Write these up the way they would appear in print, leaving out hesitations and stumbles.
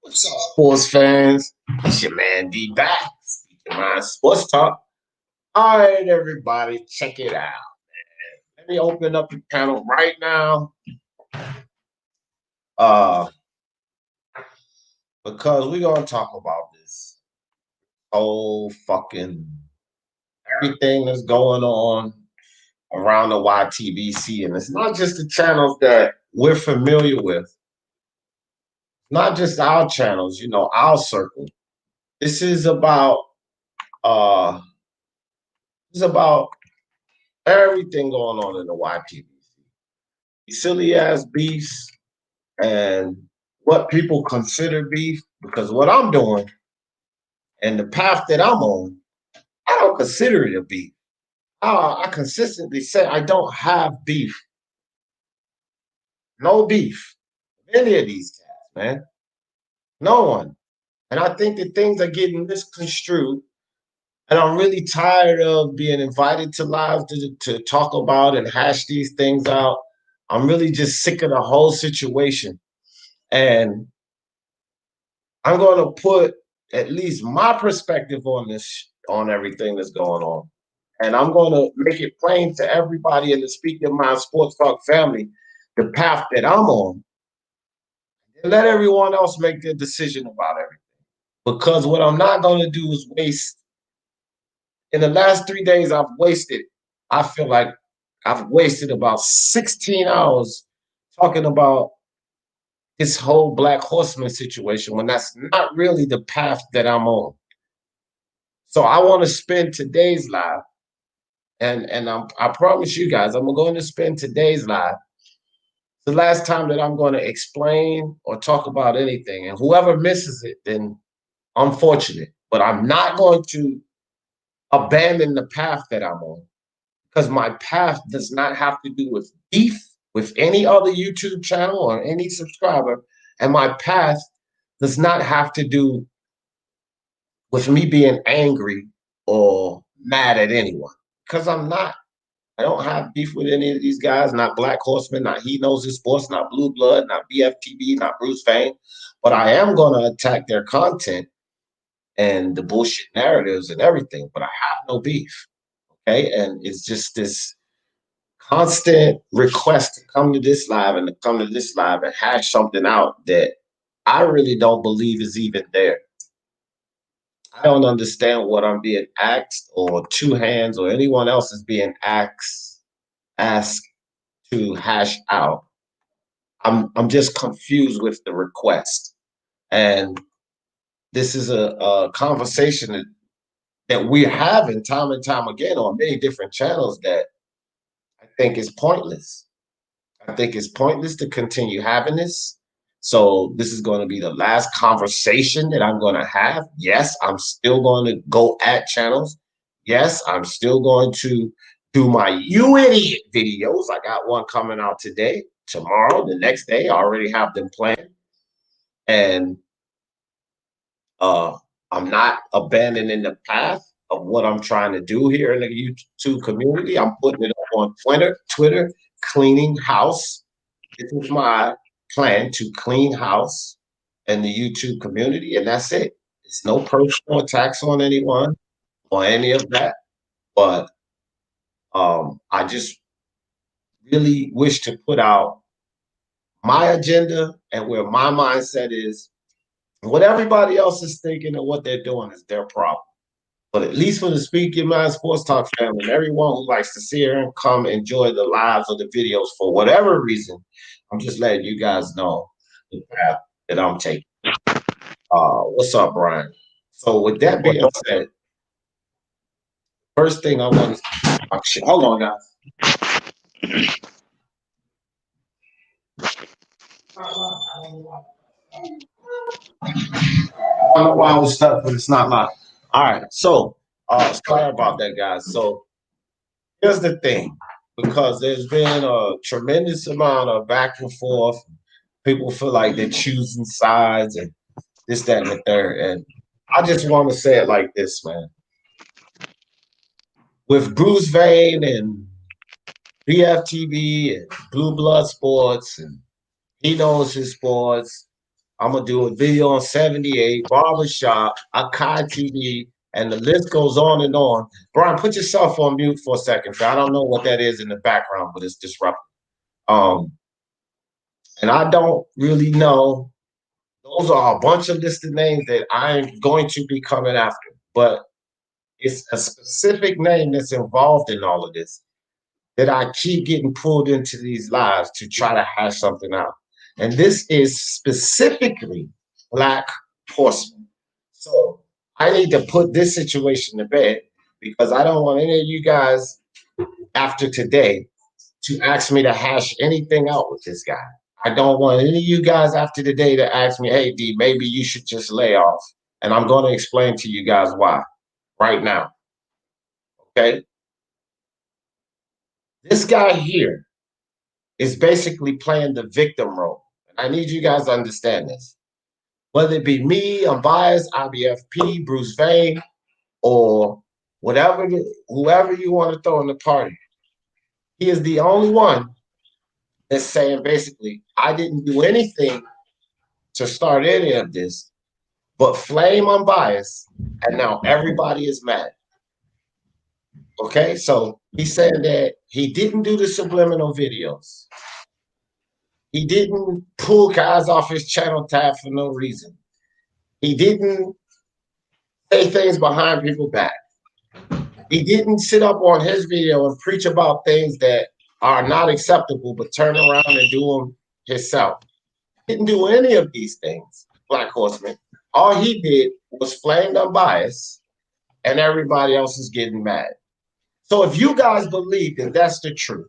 What's up, sports fans? It's your man D back. Speaking my sports talk. All right, everybody, check it out. Let me open up the panel right now. Uh, because we're gonna talk about this whole fucking everything that's going on around the YTBC, and it's not just the channels that we're familiar with, not just our channels, our circle. This is about uh, this is about everything going on in the YTBC. Silly ass beefs and what people consider beef, because what I'm doing and the path that I'm on, I don't consider it a beef. I consistently say I don't have beef, no beef with any of these cats, man. No one. And I think that things are getting misconstrued. And I'm really tired of being invited to live to talk about and hash these things out. I'm really just sick of the whole situation. And I'm going to put at least my perspective on this, on everything that's going on. And I'm going to make it plain to everybody in the Speak Your Mind Sports Talk family the path that I'm on. And let everyone else make their decision about everything. Because what I'm not going to do is waste. In the last 3 days, I feel like I've wasted about 16 hours talking about this whole Black Horseman situation when that's not really the path that I'm on. So I want to spend today's live, and I promise you guys, I'm going to spend today's live the last time that I'm going to explain or talk about anything. And whoever misses it, then unfortunate. But I'm not going to abandon the path that I'm on, because my path does not have to do with beef with any other YouTube channel or any subscriber. And my path does not have to do with me being angry or mad at anyone, because I'm not. I don't have beef with any of these guys, not Black Horseman, not He Knows His Sports, not Blue Blood, not BFTB, not Bruce Fane. But I am going to attack their content and the bullshit narratives and everything. But I have no beef. Okay. And it's just this constant request to come to this live and to come to this live and hash something out that I really don't believe is even there. I don't understand what I'm being asked, or Two Hands or anyone else is being asked to hash out. I'm just confused with the request. And this is a conversation that we're having time and time again on many different channels that I think is pointless. I think it's pointless to continue having this. So this is going to be the last conversation that I'm going to have. Yes, I'm still going to go at channels. Yes, I'm still going to do my You Idiot videos. I got one coming out today, tomorrow, the next day. I already have them planned. And I'm not abandoning the path of what I'm trying to do here in the YouTube community. I'm putting it up on Twitter, cleaning house. This is my plan, to clean house in the YouTube community, and that's it. It's no personal attacks on anyone or any of that. But I just really wish to put out my agenda and where my mindset is. What everybody else is thinking and what they're doing is their problem. But at least for the Speak Your Mind Sports Talk family and everyone who likes to see her and come enjoy the lives or the videos for whatever reason, I'm just letting you guys know the path that I'm taking. What's up, Brian? So with that being said, first thing I want to hold on, guys. I don't know why I was stuck, but it's not live. All right, so sorry about that, guys. So here's the thing, because there's been a tremendous amount of back and forth. People feel like they're choosing sides and this, that, and the third. And I just want to say it like this, man. With Bruce Vane and BFTV and Blue Blood Sports and He Knows His Sports, I'm gonna do a video on 78, barbershop, Akai TV, and the list goes on and on. Brian, put yourself on mute for a second. I don't know what that is in the background, but it's disruptive. And I don't really know. Those are a bunch of listed names that I'm going to be coming after, but it's a specific name that's involved in all of this that I keep getting pulled into these lives to try to hash something out. And this is specifically Black Horseman. So I need to put this situation to bed because I don't want any of you guys after today to ask me to hash anything out with this guy. I don't want any of you guys after today to ask me, hey, D, maybe you should just lay off. And I'm going to explain to you guys why right now. Okay? This guy here is basically playing the victim role. And I need you guys to understand this. Whether it be me, Unbiased, IBFP, Bruce Vane, or whatever, whoever you want to throw in the party, he is the only one that's saying basically, I didn't do anything to start any of this, but flame Unbiased, and now everybody is mad. Okay, so he's saying that he didn't do the subliminal videos. He didn't pull guys off his channel tab for no reason. He didn't say things behind people's back. He didn't sit up on his video and preach about things that are not acceptable, but turn around and do them himself. He didn't do any of these things, Black Horseman. All he did was flame Unbiased, and everybody else is getting mad. So if you guys believe that that's the truth,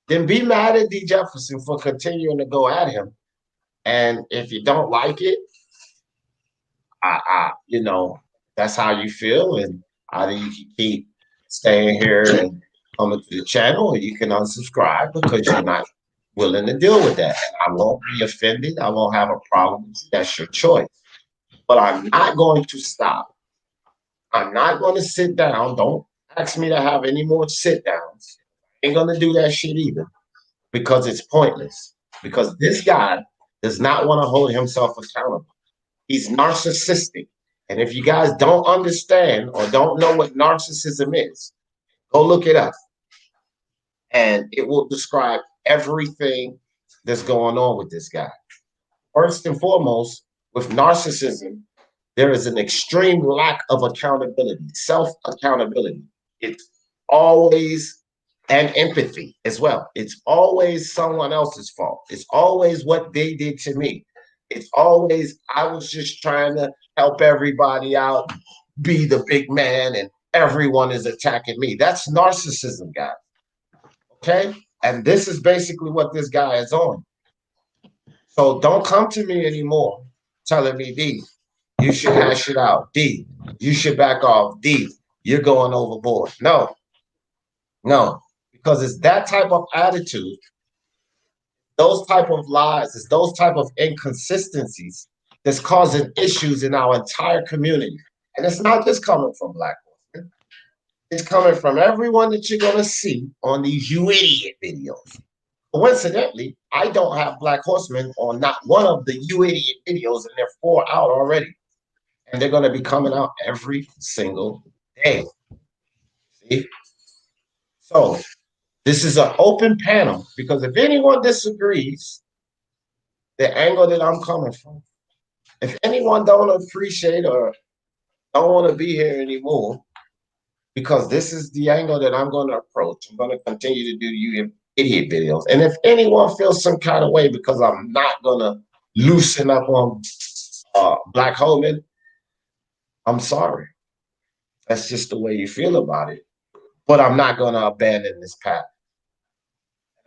then be mad at D. Jefferson for continuing to go at him. And if you don't like it, you know, that's how you feel. And either you can keep staying here and coming to the channel, or you can unsubscribe because you're not willing to deal with that. And I won't be offended. I won't have a problem. That's your choice. But I'm not going to stop. I'm not going to sit down. Don't ask me to have any more sit downs. I ain't going to do that shit either because it's pointless. Because this guy does not want to hold himself accountable. He's narcissistic. And if you guys don't understand or don't know what narcissism is, go look it up. And it will describe everything that's going on with this guy. First and foremost, with narcissism, there is an extreme lack of accountability, self-accountability. It's always, and empathy as well. It's always someone else's fault. It's always what they did to me. It's always, I was just trying to help everybody out, be the big man, and everyone is attacking me. That's narcissism, guys. Okay? And this is basically what this guy is on. So don't come to me anymore telling me, D, you should hash it out. D, you should back off. D, you're going overboard. No, because it's that type of attitude, those type of lies, it's those type of inconsistencies that's causing issues in our entire community. And it's not just coming from Black Horsemen. It's coming from everyone that you're going to see on these You Idiot videos. Coincidentally, I don't have Black Horsemen on not one of the You Idiot videos, and they're 4 out already. And they're going to be coming out every single day. See? So this is an open panel because if anyone disagrees, the angle that I'm coming from, if anyone don't appreciate or don't want to be here anymore, because this is the angle that I'm going to approach, I'm going to continue to do You Idiot videos. And if anyone feels some kind of way because I'm not going to loosen up on Black Horseman, I'm sorry. That's just the way you feel about it. But I'm not going to abandon this path.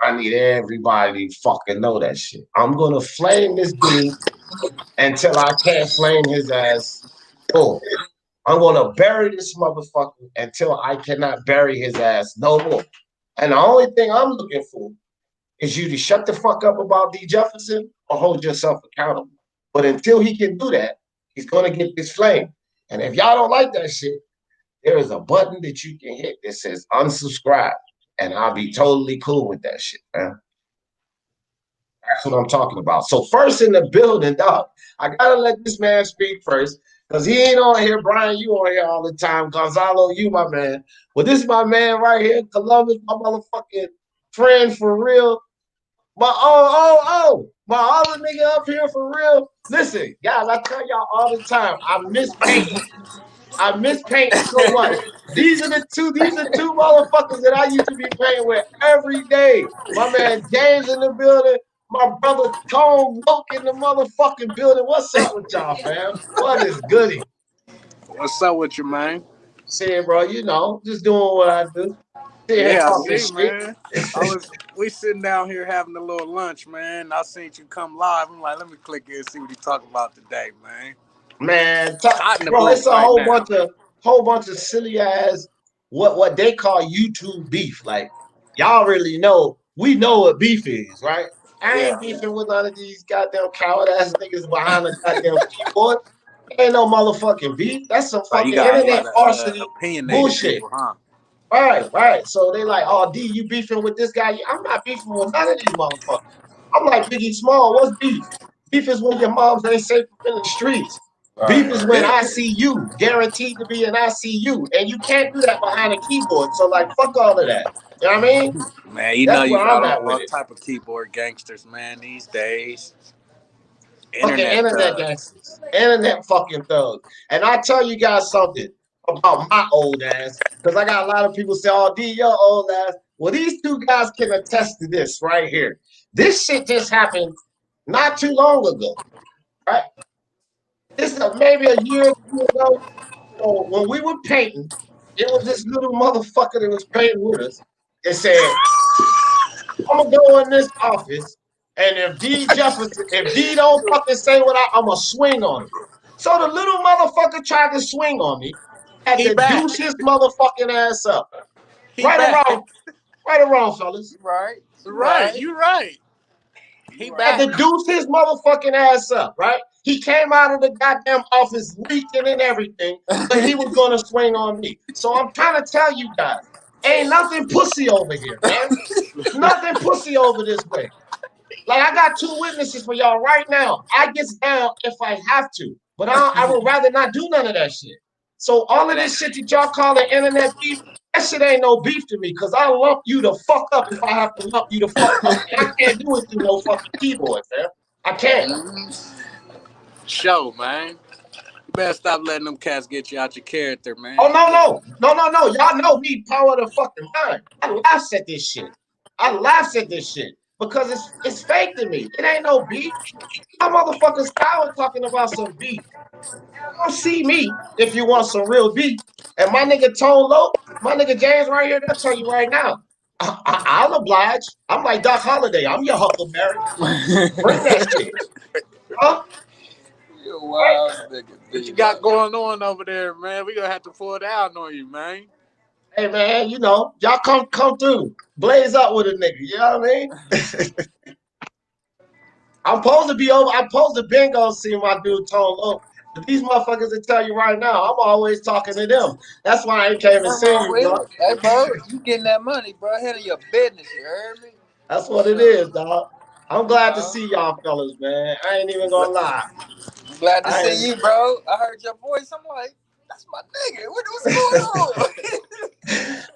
I need everybody to fucking know that shit. I'm going to flame this dude until I can't flame his ass. Oh, I'm going to bury this motherfucker until I cannot bury his ass no more. And the only thing I'm looking for is you to shut the fuck up about D. Jefferson or hold yourself accountable. But until he can do that, he's going to get this flame. And if y'all don't like that shit, there is a button that you can hit that says unsubscribe. And I'll be totally cool with that shit, man. That's what I'm talking about. So first in the building, dog, I gotta let this man speak first. Cause he ain't on here, Brian. You on here all the time. Gonzalo, you my man. Well, this is my man right here, Columbus, my motherfucking friend for real. My other nigga up here for real. Listen, guys, I tell y'all all the time, I miss painting. I miss painting so much. These are two motherfuckers that I used to be playing with every day. My man James in the building, my brother Tone Loke in the motherfucking building. What's up with y'all, fam? What is goody? What's up with you, man? Saying, bro, you know, just doing what I do. Sitting here Yeah, I talking see, shit. man. We sitting down here having a little lunch, man. I seen you come live. I'm like, let me click in and see what he talking about today, man. Man, Hot in the bro, it's booth a right now. whole bunch of silly ass what they call YouTube beef. Like y'all really know, we know what beef is, right? I ain't Yeah. beefing with none of these goddamn coward ass niggas behind the goddamn keyboard. Ain't no motherfucking beef. That's some Right, you fucking got a lot internet of varsity opinionated bullshit. people, huh? Right. So they like, oh D, you beefing with this guy? I'm not beefing with none of these motherfuckers. I'm like Biggie Small. What's beef? Beef is when your moms ain't safe in the streets. Beef is when Yeah. I see you guaranteed to be in ICU, and you can't do that behind a keyboard. So like, fuck all of that. You know what I mean? Man, you know That's you where got I'm at with all it. type of keyboard gangsters, man, these days. Fucking Internet internet thugs. gangsters, internet fucking thugs. And I tell you guys something about my old ass, because I got a lot of people say, "Oh, D, your old ass." Well, these two guys can attest to this right here. This shit just happened not too long ago, right? This is maybe a year or two ago. So when we were painting, it was this little motherfucker that was painting with us. That said, I'm gonna go in this office, and if D don't fucking say what I'm gonna swing on him. So the little motherfucker tried to swing on me, had He to back. deuce his motherfucking ass up. He Right or back. wrong, right or wrong, fellas. Right. You Right, right. you right. He You Had right. back. to deuce his motherfucking ass up, right? He came out of the goddamn office leaking and everything, but he was gonna swing on me. So I'm trying to tell you guys, ain't nothing pussy over here, man. Nothing pussy over this way. Like I got two witnesses for y'all right now. I gets down if I have to, but I would rather not do none of that shit. So all of this shit that y'all call the internet beef, that shit ain't no beef to me because I lump you the fuck up if I have to lump you the fuck up. And I can't do it through no fucking keyboard, man. I can't. Show, man. You better stop letting them cats get you out your character, Oh man. You good. no. Y'all know me, power of the fucking mind. I laughs at this shit. I laughs at this shit because it's fake to me. It ain't no beef. My motherfuckers Kyle talking about some beef. Come see me if you want some real beef. And my nigga Tone Low, my nigga James right here, they'll tell you right now. I'll oblige. I'm like Doc Holliday. I'm your Huckleberry. Bring that shit. Huh? You Right? wild nigga, What you D. got going on over there, man? We gonna have to pull down on you, man. Hey man, you know, y'all come through. Blaze up with a nigga. You know what I mean? I'm supposed to been gonna see my dude Tone Low. But these motherfuckers will tell you right now, I'm always talking to them. That's why I ain't came and Nothing seen wrong you, with bro. it. Hey, bro, you getting that money, bro. Head of your business, you heard me? That's For what it sure. is, dog. I'm You glad to know? see y'all fellas, man. I ain't even gonna lie. I'm glad to I see ain't you, bro. I heard your voice. I'm like, that's my nigga. What's going on?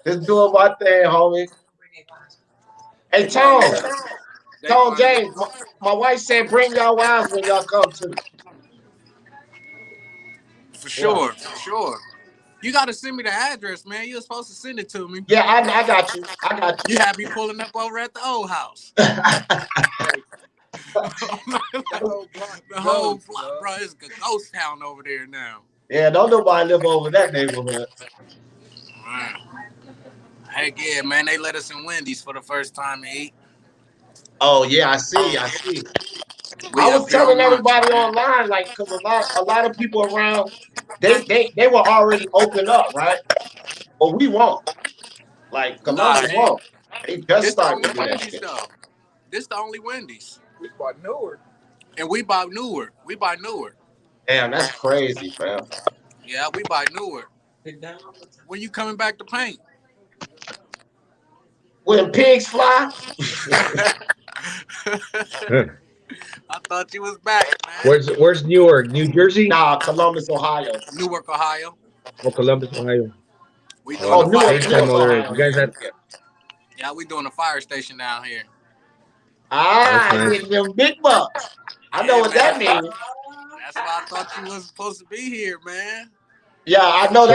just doing my thing, homie. Hey, Hey, man. They Tone funny. James, my wife said bring y'all wives when y'all come too. For Yeah. sure, for sure. You gotta send me the address, man. You were supposed to send it to me. Yeah, I got you. I got You had me pulling up over at the old house. you. Hey, that whole block The whole ghost, block, bro. bro. It's a ghost town over there now. Yeah, don't nobody live over that neighborhood. Man. Heck yeah, man. They let us in Wendy's for the first time to eat. Oh yeah, I see. I We was up here telling on lunch, everybody man. online, like, cause a lot of people around, they were already open up, right? But we won't. Like Nah, Columbus won't. They just this the starting only to do that Wendy's shit. though. This the only Wendy's. We bought Newark. And we buy Newark. We buy Newark. Damn, that's crazy, fam. Yeah, we buy Newark. When you coming back to paint? When pigs fly, I thought you was back, man. Where's Newark? New Jersey? Nah, Columbus, Ohio. Newark, Ohio. Oh, Columbus, Ohio. We Oh, doing Oh, a fire. daytime Newark, over there. Ohio. You guys Yeah, have. yeah. Yeah, we doing a fire station down here. Oh, that's Ah, nice. getting them big bucks. I know Yeah, what man. that means. That's why I thought you was supposed to be here, man. Yeah, I know So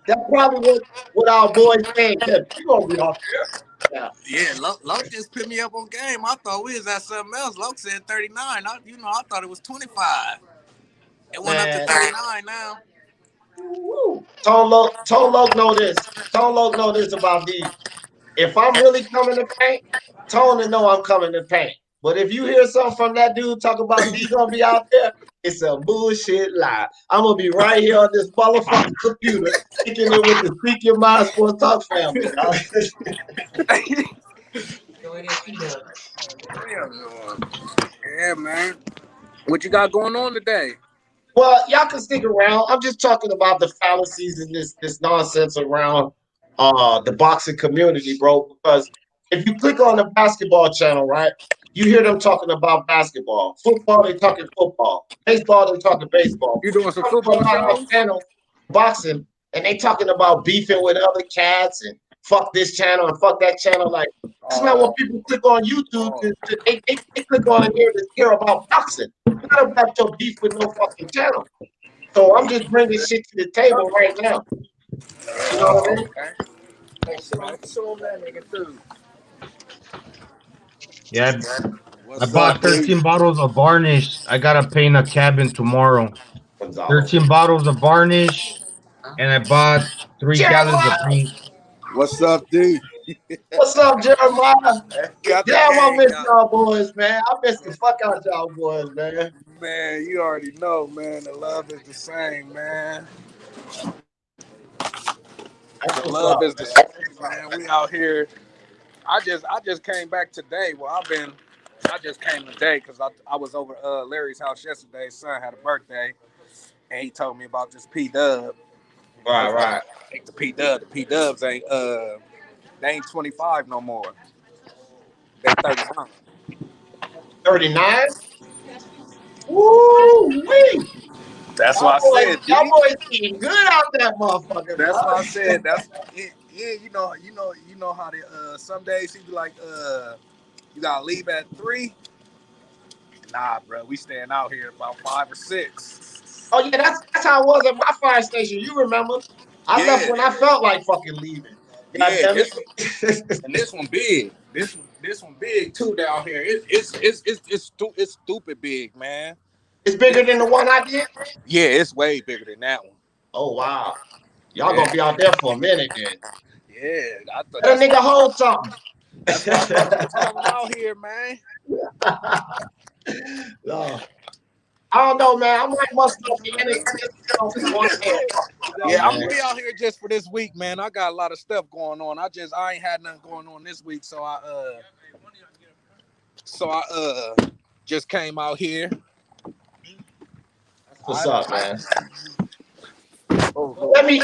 that's probably what our boys saying. Cause you gonna be off there. Yeah, Yeah, Loke just put me up on game. I thought we was at something else. Loke said 39. I thought it was 25. It went up to man. 39 now. Woo. Tone Loc know this. Tone Loc know this about D. If I'm really coming to paint, Tone to know I'm coming to paint. But if you hear something from that dude talk about D gonna be out there, it's a bullshit lie. I'm gonna be right here on this motherfucking computer, kicking it with the Speak Your Mind Sports Talk family, dog. Yeah, man. What you got going on today? Well, y'all can stick around. I'm just talking about the fallacies and this nonsense around the boxing community, bro. Because if you click on the basketball channel, right, you hear them talking about basketball. Football, they talking football. Baseball, they talking baseball. You doing some Come to football another shows? channel, boxing, and they talking about beefing with other cats and fuck this channel and fuck that channel. Like that's not what people click on YouTube. They click on it here to hear about boxing, not about your beef with no fucking channel. So I'm just bringing shit to the table right now. You know what I mean? Okay. Show them that nigga too. yeah, I What's up, bought dude? 13 bottles of varnish. I gotta paint a cabin tomorrow. Gonzalo. 13 bottles of varnish, and I bought 3 gallons of Jeremiah, paint. What's up, dude? what's up, Jeremiah? Got the Damn, I gang miss up. y'all boys, man. I miss the fuck out y'all boys, man. Man, you already know, man. The love is the same, man. That's The what's love up, is the man. same, man. We out here. I just came back today. I just came today because I was over Larry's house yesterday. His son had a birthday, and he told me about this P Dub. I Right, was like, right. take the P Dub. The P Dubs they ain't 25 no more. They 39. 39? Woo wee! That's why I said, Y'all D. boys eating good out that motherfucker, That's why I dog. said that's it. Yeah, you know how they some days he be like you gotta leave at 3. Nah, bro, we staying out here about 5 or 6. Oh yeah, that's how it was at my fire station. You remember? I left Yeah, when I felt like fucking leaving. God yeah. damn it. This one big. This one big too down here. It's stupid big, man. It's bigger than the one I did. Yeah, it's way bigger than that one. Oh wow. Y'all Yeah, gonna be out there for a minute then. yeah. I thought Let a nigga hold something. that's why I thought you was coming out here, man. No. I don't know, man. I might muster up the energy just to get on for one day and fuck with y'all, Yeah, I'm man. gonna be out here just for this week, man. I got a lot of stuff going on. I ain't had nothing going on this week, so I just came out here. That's what's up, man.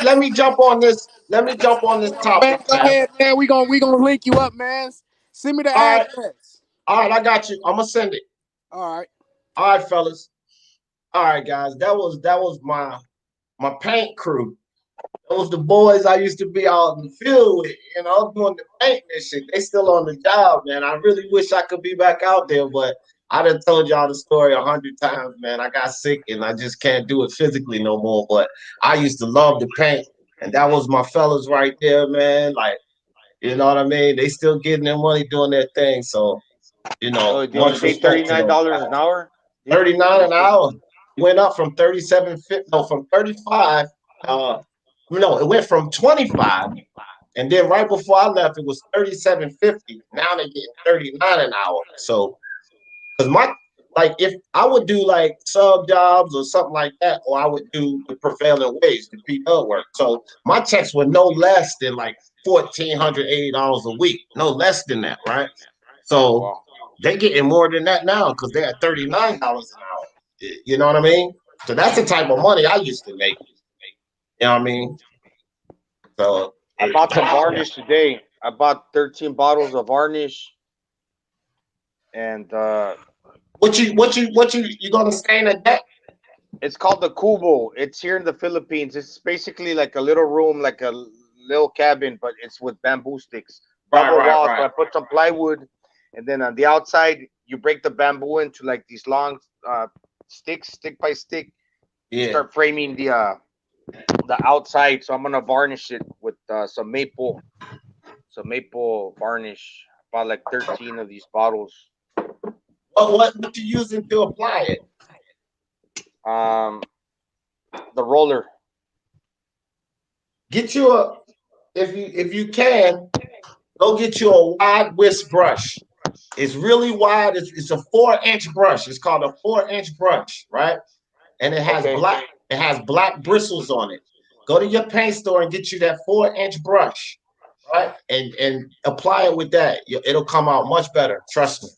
Let me jump on this. Let me jump on this Man, topic, go man. ahead, man. We gonna link you up, man. Send me the All right, address. all right, I got you. I'm gonna send it. All right. All right, fellas. All right, guys. That was my paint crew. Those the boys I used to be out in the field with, doing the paint and shit. They still on the job, man. I really wish I could be back out there, but I done told y'all the story 100 times, man. I got sick and I just can't do it physically no more. But I used to love the paint, and that was my fellas right there, man. Like, you know what I mean? They still getting their money doing their thing. So, Oh, they only much pay respect to those $39 guys. an hour. 39 an hour. Went up from 37.50, no, from 35. No, it went from 25, and then right before I left, it was 37.50. Now they're getting 39 an hour. So, because if I would do like sub jobs or something like that, or I would do the prevailing wage, the PL work. So my checks were no less than like $1,480 a week, no less than that, right? So Wow. they're getting more than that now because they're at $39 an hour. You know what I mean? So that's the type of money I used to make. You know what I mean? So I bought some varnish today. I bought 13 bottles of varnish, and you gonna stay in the deck? it's called the Kubo. It's here in the Philippines. It's basically like a little room, like a little cabin, but it's with bamboo sticks, Right, double right, walls. So right. I put some plywood, and then on the outside, you break the bamboo into like these long sticks, stick by stick. You Yeah. start framing the outside. So I'm gonna varnish it with some maple varnish. About like 13 of these bottles. What you using to apply it? Um, the roller. Get you a if you can go get you a wide whisk brush. It's really wide. It's a 4-inch brush. It's called a 4-inch brush, right? And Okay. it has black bristles on it. Go to your paint store and get you that 4-inch brush, right? And apply it with that. It'll come out much better. Trust me.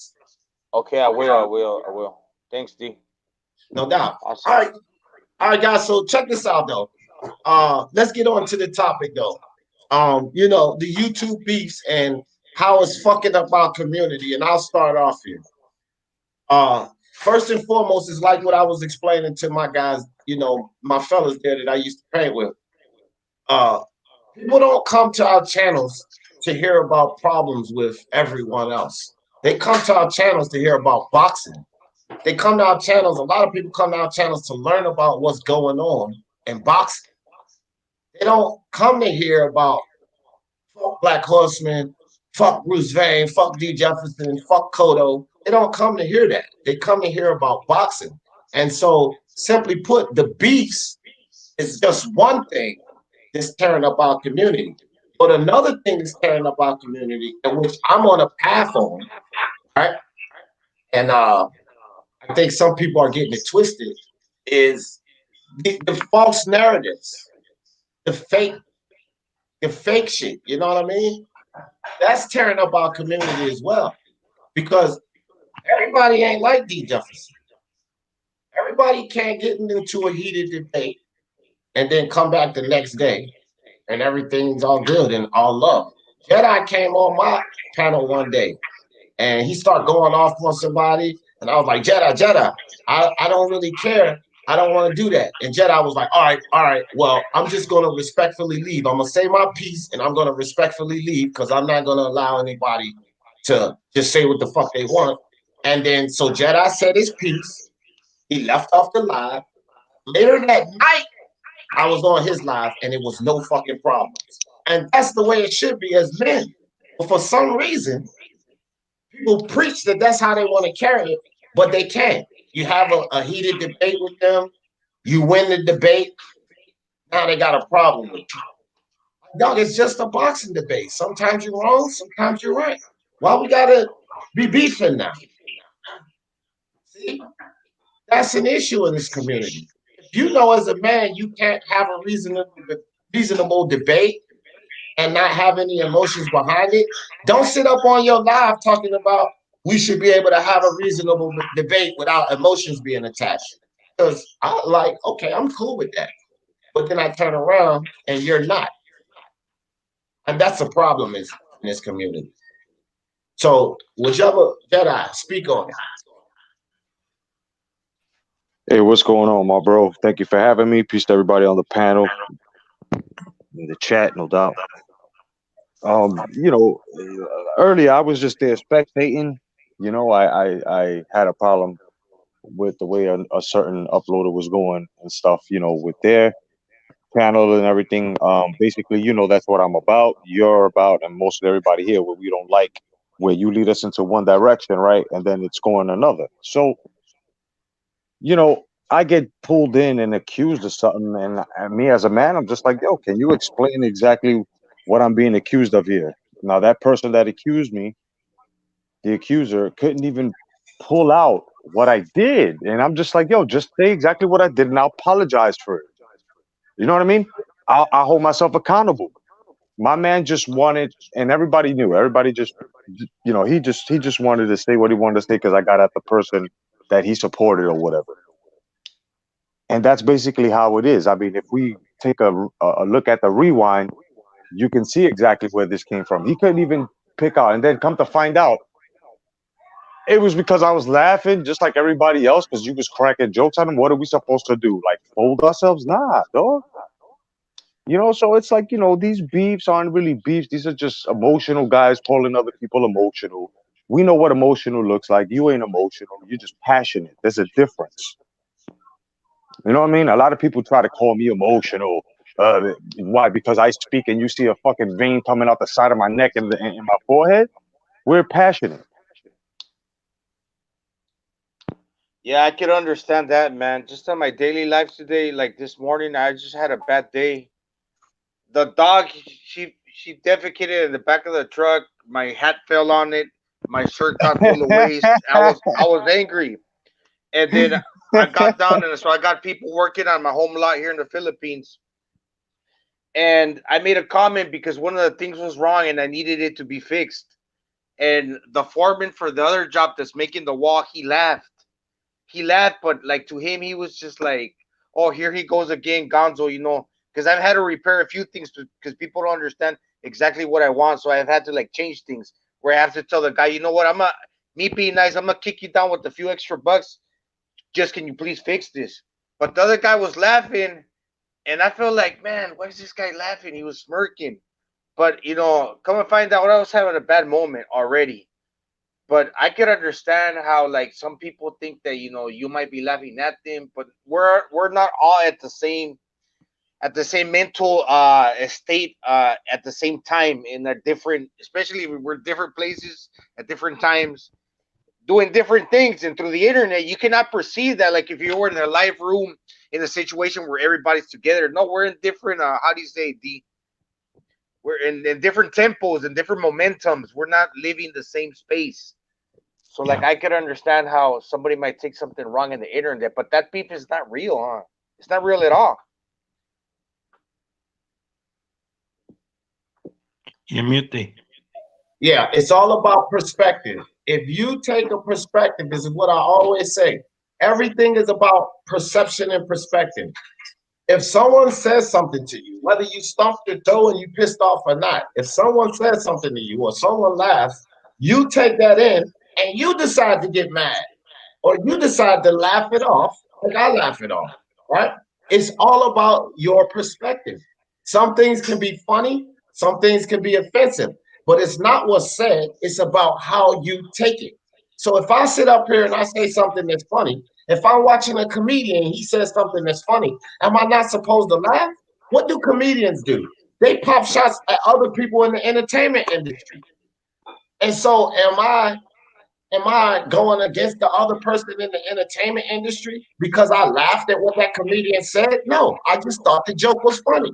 Okay, I will. I will. I will. Thanks, D. No doubt. Awesome. All right, guys. So check this out though. Let's get on to the topic though. The YouTube beefs and how it's fucking up our community. And I'll start off here. First and foremost is like what I was explaining to my guys, my fellas there that I used to paint with. Uh, People don't come to our channels to hear about problems with everyone else. They come to our channels to hear about boxing. They come to our channels. A lot of people come to our channels to learn about what's going on in boxing. They don't come to hear about fuck Black Horseman, fuck Bruce Wayne, fuck D. Jefferson, fuck Cotto. They don't come to hear that. They come to hear about boxing. And so, simply put, the beefs is just one thing that's tearing up our community. But another thing that's tearing up our community, and which I'm on a path on, right? And I think some people are getting it twisted, is the false narratives, the fake, the fake shit. You know what I mean? That's tearing up our community as well. Because everybody ain't like D. Jefferson. Everybody can't get into a heated debate and then come back the next day and everything's all good and all love. Jedi came on my panel one day and he started going off on somebody. And I was like, Jedi, I don't really care. I don't want to do that. And Jedi was like, all right. Well, I'm just going to respectfully leave. I'm going to say my piece and I'm going to respectfully leave because I'm not going to allow anybody to just say what the fuck they want. And then so Jedi said his piece. He left off the live. Later that night, I was on his live and it was no fucking problems. And that's the way it should be as men. But for some reason, people preach that that's how they want to carry it, but they can't. You have a heated debate with them, you win the debate, now they got a problem with you. Dog, it's just a boxing debate. Sometimes you're wrong, sometimes you're right. Why we gotta be beefing now? See, that's an issue in this community. If you know as a man you can't have a reasonable debate and not have any emotions behind it, don't sit up on your live talking about we should be able to have a reasonable debate without emotions being attached. Because I like, okay, I'm cool with that. But then I turn around and you're not. And that's a problem in this community. So whichever Jedi, speak on it. Hey, what's going on, my bro? Thank you for having me. Peace to everybody on the panel, in the chat, no doubt. Earlier I was just there spectating. I had a problem with the way a certain uploader was going and stuff. With their channel and everything. Basically, that's what I'm about. You're about, and most of everybody here, where we don't like, where you lead us into one direction, right, and then it's going another. So, I get pulled in and accused of something, and me as a man, I'm just like, yo, can you explain exactly what I'm being accused of here? Now, that person that accused me, the accuser, couldn't even pull out what I did. And I'm just like, yo, just say exactly what I did, and I'll apologize for it. You know what I mean? I'll hold myself accountable. My man just wanted, and everybody knew, everybody just, he just wanted to say what he wanted to say because I got at the person that he supported or whatever. And that's basically how it is. I mean, if we take a look at the rewind, you can see exactly where this came from. He couldn't even pick out, and then come to find out, It was because I was laughing just like everybody else because you was cracking jokes on them. What are we supposed to do? Like fold ourselves? Nah, dog. So it's like, these beefs aren't really beefs. These are just emotional guys calling other people emotional. We know what emotional looks like. You ain't emotional. You're just passionate. There's a difference. You know what I mean? A lot of people try to call me emotional. Why? Because I speak and you see a fucking vein coming out the side of my neck and in my forehead. We're passionate. Yeah, I can understand that, man. Just on my daily life today, like this morning, I just had a bad day. The dog, she defecated in the back of the truck. My hat fell on it. My shirt got full of waste. I was angry, and then I got down, and so I got people working on my home lot here in the Philippines, and I made a comment because one of the things was wrong, and I needed it to be fixed. And the foreman for the other job that's making the wall, he laughed. He laughed, but like to him, he was just like, "Oh, here he goes again, Gonzo." Because I've had to repair a few things because people don't understand exactly what I want, so I've had to like change things. Where I have to tell the guy, you know what, me being nice, I'm gonna kick you down with a few extra bucks. Just can you please fix this? But the other guy was laughing, and I felt like, man, why is this guy laughing? He was smirking. But come and find out, I was having a bad moment already. But I could understand how like some people think that you might be laughing at them, but we're not all at the same mental state at the same time in a different, especially if we're different places at different times doing different things, and through the internet you cannot perceive that like if you were in a live room in a situation where everybody's together. No, we're in different how do you say, we're in different tempos and different momentums. We're not living the same space. So like Yeah. I could understand how somebody might take something wrong in the internet, but that beef is not real, huh? It's not real at all. You're muted. Yeah, it's all about perspective. If you take a perspective, this is what I always say. Everything is about perception and perspective. If someone says something to you, whether you stumped your toe and you pissed off or not, if someone says something to you or someone laughs, you take that in and you decide to get mad or you decide to laugh it off, like I laugh it off, right? It's all about your perspective. Some things can be funny, some things can be offensive, but it's not what's said, it's about how you take it. So if I sit up here and I say something that's funny, if I'm watching a comedian, he says something that's funny, am I not supposed to laugh? What do comedians do? They pop shots at other people in the entertainment industry. And so am I going against the other person in the entertainment industry because I laughed at what that comedian said? No, I just thought the joke was funny.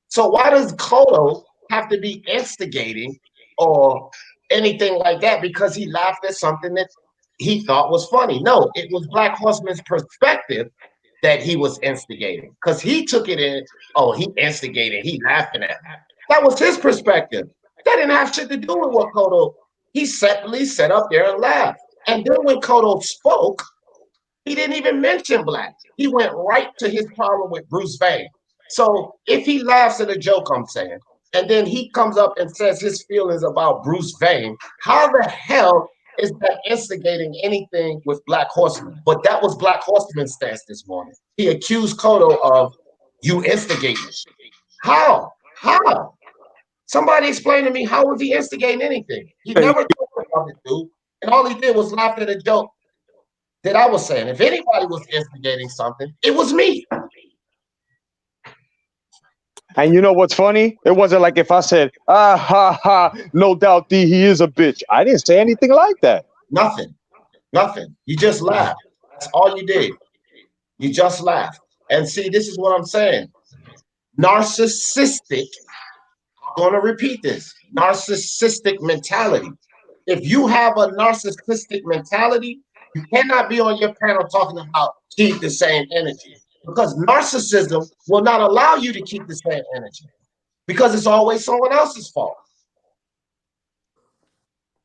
So why does Kodo have to be instigating or anything like that because he laughed at something that he thought was funny? No, it was Black Horseman's perspective that he was instigating because he took it in. Oh, he instigated. He laughing at me. That was his perspective. That didn't have shit to do with what Kodo. He separately sat up there and laughed. And then when Kodo spoke, he didn't even mention black. He went right to his problem with Bruce Wayne. So if he laughs at a joke, I'm saying, and then he comes up and says his feelings about Bruce Wayne, how the hell is that instigating anything with Black Horseman? But that was Black Horseman's stance this morning. He accused Kodo of you instigating. How? How? Somebody explain to me how was he instigating anything? He Hey, never talked about it, dude. And all he did was laugh at a joke that I was saying. If anybody was instigating something, it was me. and you know what's funny? It wasn't like if I said, ah, ha, ha, no doubt D, he is a bitch. I didn't say anything like that. Nothing. Nothing. You just laughed. That's all you did. You just laughed. And see, this is what I'm saying. Narcissistic, I'm going to repeat this, narcissistic mentality. If you have a narcissistic mentality, you cannot be on your panel talking about keep the same energy because narcissism will not allow you to keep the same energy because it's always someone else's fault.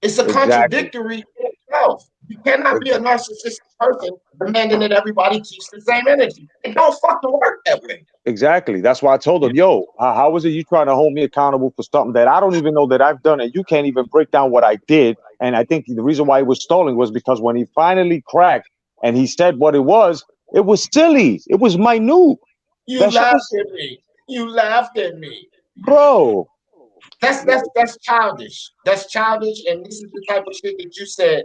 It's a Exactly. contradictory in itself. You cannot be a narcissistic person demanding that everybody keeps the same energy. It don't fucking work that way. Exactly. That's why I told him, yo, how is it you trying to hold me accountable for something that I don't even know that I've done, and you can't even break down what I did, And I think the reason why he was stalling was because when he finally cracked and he said what it was silly. It was minute. You That shit laughed was, at me. You laughed at me. bro. That's childish. That's childish, and this is the type of shit that you said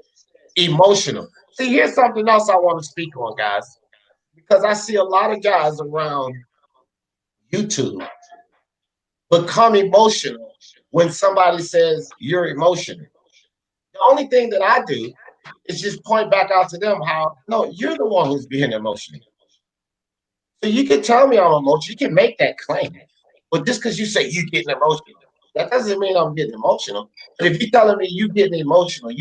emotional. See, here's something else I want to speak on, guys, because I see a lot of guys around YouTube become emotional when somebody says you're emotional. The only thing that I do is just point back out to them how no, you're the one who's being emotional. So you can tell me I'm emotional. You can make that claim. But just because you say you're getting emotional, that doesn't mean I'm getting emotional. But if you're telling me you getting emotional,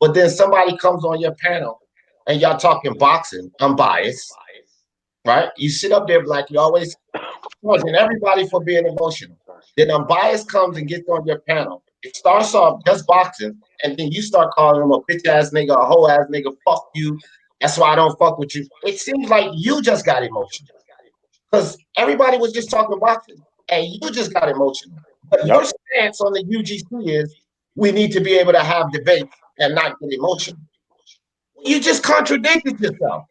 but then somebody comes on your panel and y'all talking boxing, I'm biased, right? You sit up there like you always causing everybody for being emotional. Then unbiased comes and gets on your panel. It starts off just boxing, and then you start calling him a bitch ass nigga, a whole ass nigga, fuck you. That's why I don't fuck with you. It seems like you just got emotional. Because everybody was just talking boxing, and you just got emotional. But Yep. your stance on the UGC is we need to be able to have debates and not get emotional. You just contradicted yourself.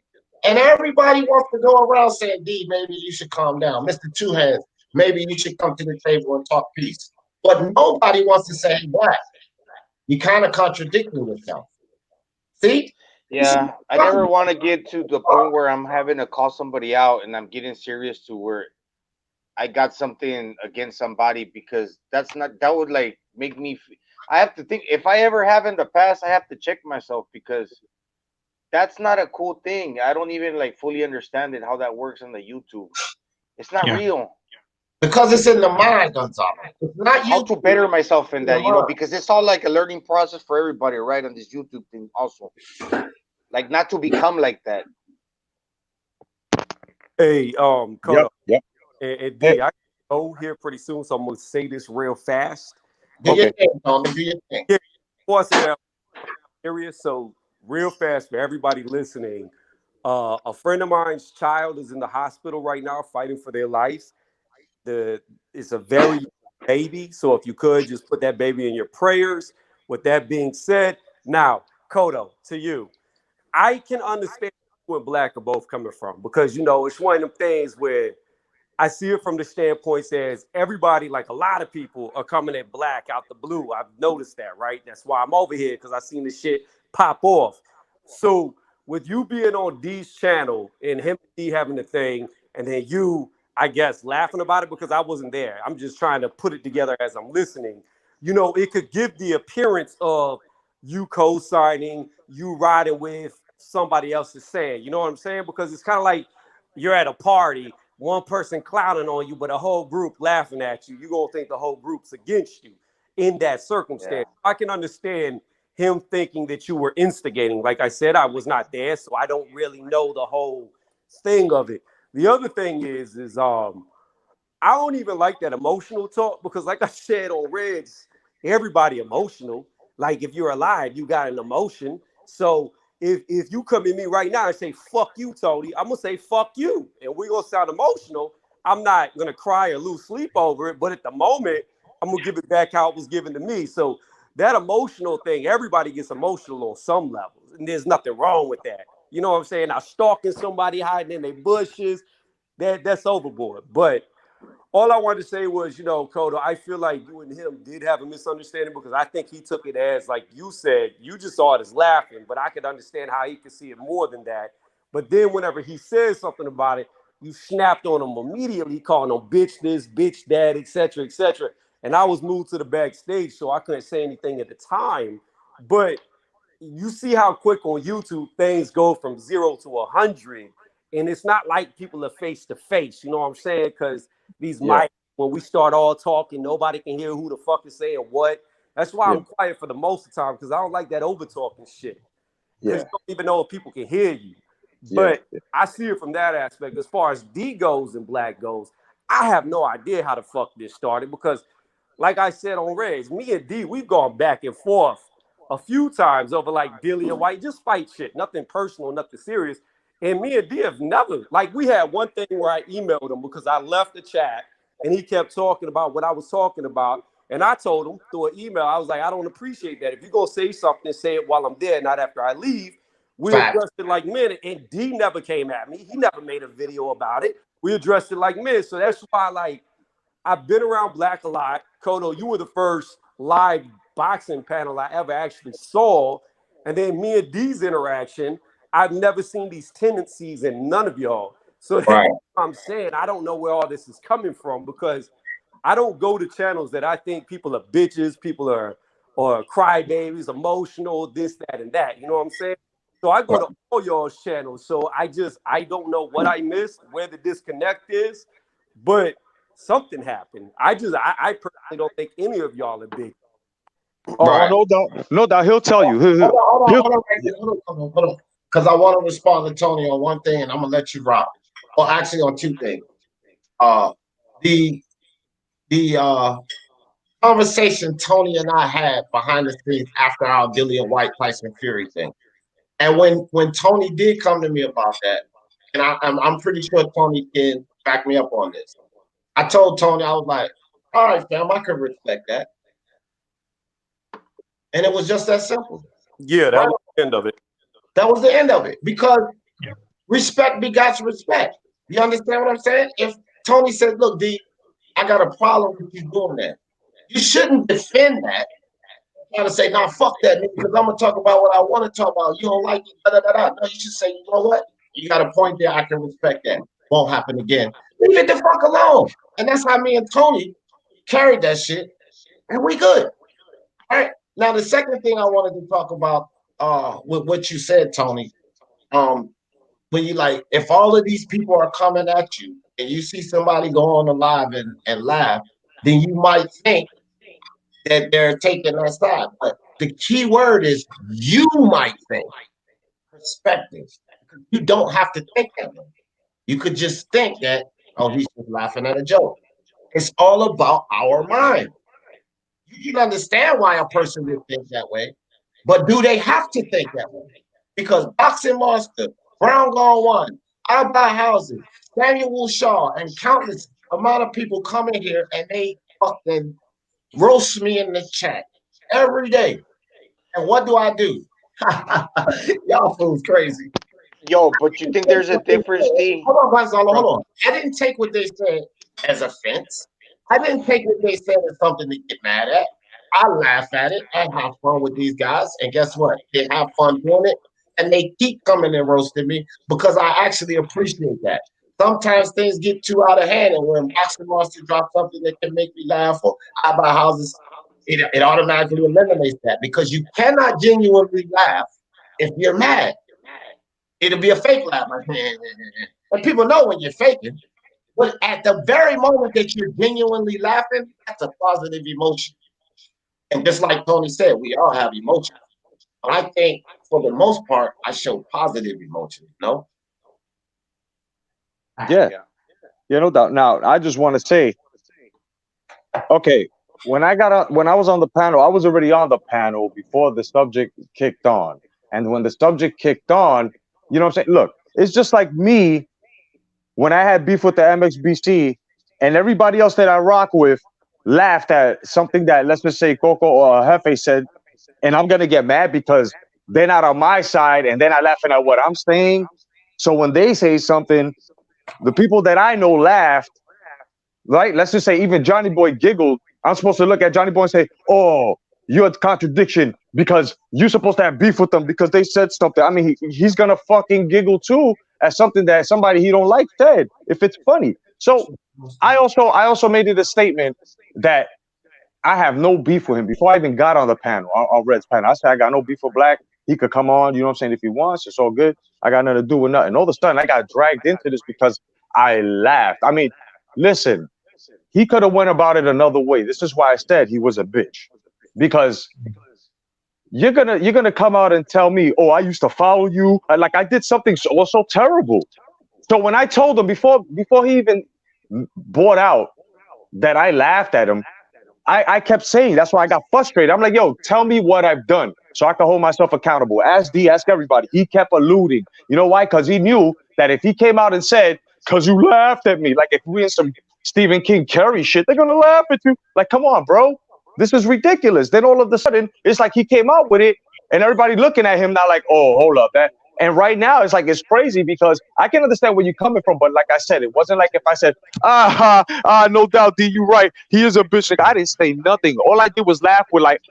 And everybody wants to go around saying, D, maybe you should calm down. Mr. Two Hands, maybe you should come to the table and talk peace. But nobody wants to say, Black, you kind of contradicting yourself. See? Yeah, I never want to get to the point where I'm having to call somebody out and I'm getting serious to where I got something against somebody, because that's not, that would like make me I have to think, if I ever have in the past, I have to check myself, because that's not a cool thing. I don't even like fully understand it, how that works on the YouTube. It's not Yeah. real. Because it's in the mind, Gonzalo. It's not How you. to better myself in In the that, you know, mind. because it's all like a learning process for everybody, right? On this YouTube thing, also, like not to become like that. Hey, Yep. Kodo Yep. and Hey, D, I go here pretty soon, so I'm gonna say this real fast. Do your Okay, thing, Tony. Do your thing. yeah, before I say that, area. So real fast for everybody listening, a friend of mine's child is in the hospital right now fighting for their life. The It's a very young baby, so if you could just put that baby in your prayers. With that being said, now Kodo, to you, I can understand where Black are both coming from, because it's one of them things where I see it from the standpoint says everybody, like a lot of people, are coming at Black out the blue. I've noticed that, right? That's why I'm over here, because I seen this shit pop off. So with you being on D's channel and him and D having the thing, and then you, I guess, laughing about it because I wasn't there. I'm just trying to put it together as I'm listening. It could give the appearance of you co-signing, you riding with somebody else's saying. You know what I'm saying? Because it's kind of like you're at a party, one person clowning on you, but a whole group laughing at you. You're going to think the whole group's against you in that Yeah. circumstance. I can understand him thinking that you were instigating. Like I said, I was not there, so I don't really know the whole thing of it. The other thing is I don't even like that emotional talk, because like I said on Reds, everybody emotional. Like if you're alive, you got an emotion. So if you come at me right now and say fuck you, Tony, I'm gonna say fuck you, and we're gonna sound emotional. I'm not gonna cry or lose sleep over it, but at the moment, I'm gonna give it back how it was given to me. So that emotional thing, everybody gets emotional on some levels, and there's nothing wrong with that. You know what I'm saying? Now stalking somebody hiding in their bushes, that's overboard. But all I wanted to say was, Kodo, I feel like you and him did have a misunderstanding, because I think he took it as, like you said, you just saw it as laughing, but I could understand how he could see it more than that. But then whenever he says something about it, you snapped on him immediately, calling him bitch this, bitch that, etc., etc. And I was moved to the backstage, so I couldn't say anything at the time. But you see how quick on YouTube things go from 0 to 100, and it's not like people are face to face. You know what I'm saying? Because these yeah. mics, when we start all talking, nobody can hear who the fuck is saying what. That's why Yeah. I'm quiet for the most of the time, because I don't like that over talking shit. Because Yeah. you don't even know if people can hear you. Yeah. But I see it from that aspect. As far as D goes and Black goes, I have no idea how the fuck this started, because, like I said on Reds, me and D, we've gone back and forth a few times over like Dilly and White, just fight shit, nothing personal, nothing serious. And me and D have never, like, we had one thing where I emailed him because I left the chat and he kept talking about what I was talking about. And I told him through an email, I was like, I don't appreciate that. If you're going to say something, say it while I'm there, not after I leave. We addressed it like men, and D never came at me. He never made a video about it. We addressed it like men. So that's why, like, I've been around Black a lot. Kodo, you were the first live boxing panel I ever actually saw. And then me and D's interaction, I've never seen these tendencies in none of y'all. So that's what I'm saying. I don't know where all this is coming from, because I don't go to channels that I think people are bitches, people are or crybabies, emotional, this, that, and that. You know what I'm saying? So I go to all y'all's channels. So I don't know what I missed, where the disconnect is, but something happened. I personally don't think any of y'all are big. Oh, no doubt. He'll tell you. Hold on. Because I want to respond to Tony on one thing, and I'm gonna let you rock. Well, actually, on two things. The conversation Tony and I had behind the scenes after our Dillian White Tyson Fury thing, and when Tony did come to me about that, and I'm pretty sure Tony can back me up on this. I told Tony, I was like, all right, fam, I can respect that. And it was just that simple. Yeah, that was the end of it. That was the end of it, because respect begets respect. You understand what I'm saying? If Tony said, look, D, I got a problem with you doing that, you shouldn't defend that. Trying to say, nah, fuck that, nigga, because I'm going to talk about what I want to talk about. You don't like it, da, da, da, da. No, you should say, you know what? You got a point there. I can respect that. Won't happen again. Leave it the fuck alone. And that's how me and Tony carried that shit, and we good. All right. Now, the second thing I wanted to talk about with what you said, Tony, when you like, if all of these people are coming at you and you see somebody go on the live and laugh, then you might think that they're taking that side. But the key word is you might think. Perspective. You don't have to think that way. You could just think that, oh, he's just laughing at a joke. It's all about our mind. You can understand why a person would think that way, but do they have to think that way? Because Boxing Monster, Brown Gone One, I Buy Houses, Samuel Shaw, and countless amount of people come in here and they fucking roast me in the chat every day. And what do? Y'all fools crazy. Yo, but you think there's a difference, D? Hold on, Gonzalo, hold on. I didn't take what they said as offense. I didn't take what they said as something to get mad at. I laugh at it. I have fun with these guys. And guess what? They have fun doing it. And they keep coming and roasting me because I actually appreciate that. Sometimes things get too out of hand. And when Boxing Monster drops something that can make me laugh, or I Buy Houses, it automatically eliminates that, because you cannot genuinely laugh if you're mad. It'll be a fake laugh. And people know when you're faking. But at the very moment that you're genuinely laughing, that's a positive emotion. And just like Tony said, we all have emotions. But I think for the most part, I show positive emotions, no? Yeah, no doubt. Now, I just want to say, okay, when I was on the panel, I was already on the panel before the subject kicked on. And when the subject kicked on, you know what I'm saying? Look, it's just like me when I had beef with the MXBC and everybody else that I rock with laughed at something that, let's just say, Coco or Jefe said, and I'm going to get mad because they're not on my side and they're not laughing at what I'm saying. So when they say something, the people that I know laughed, right? Let's just say even Johnny Boy giggled. I'm supposed to look at Johnny Boy and say, oh, you're a contradiction because you're supposed to have beef with them because they said something. I mean, he's going to fucking giggle too at something that somebody he don't like said, if it's funny. So I also made it a statement that I have no beef with him before I even got on the panel, on Red's panel. I said, I got no beef with Black. He could come on, you know what I'm saying, if he wants. It's all good. I got nothing to do with nothing. All of a sudden, I got dragged into this because I laughed. I mean, listen, he could have went about it another way. This is why I said he was a bitch. Because you're gonna come out and tell me, oh, I used to follow you. Like I did something so terrible. So when I told him before he even brought out that I laughed at him, I kept saying, that's why I got frustrated. I'm like, yo, tell me what I've done so I can hold myself accountable. Ask D, ask everybody. He kept alluding. You know why? Because he knew that if he came out and said, because you laughed at me, like if we in some Stephen King Curry shit, they're going to laugh at you. Like, come on, bro. This is ridiculous. Then all of a sudden, it's like he came out with it, and everybody looking at him now like, oh, hold up, that. And right now, it's like it's crazy because I can understand where you're coming from, but like I said, it wasn't like if I said, no doubt, D, you right. He is a bitch. I didn't say nothing. All I did was laugh with like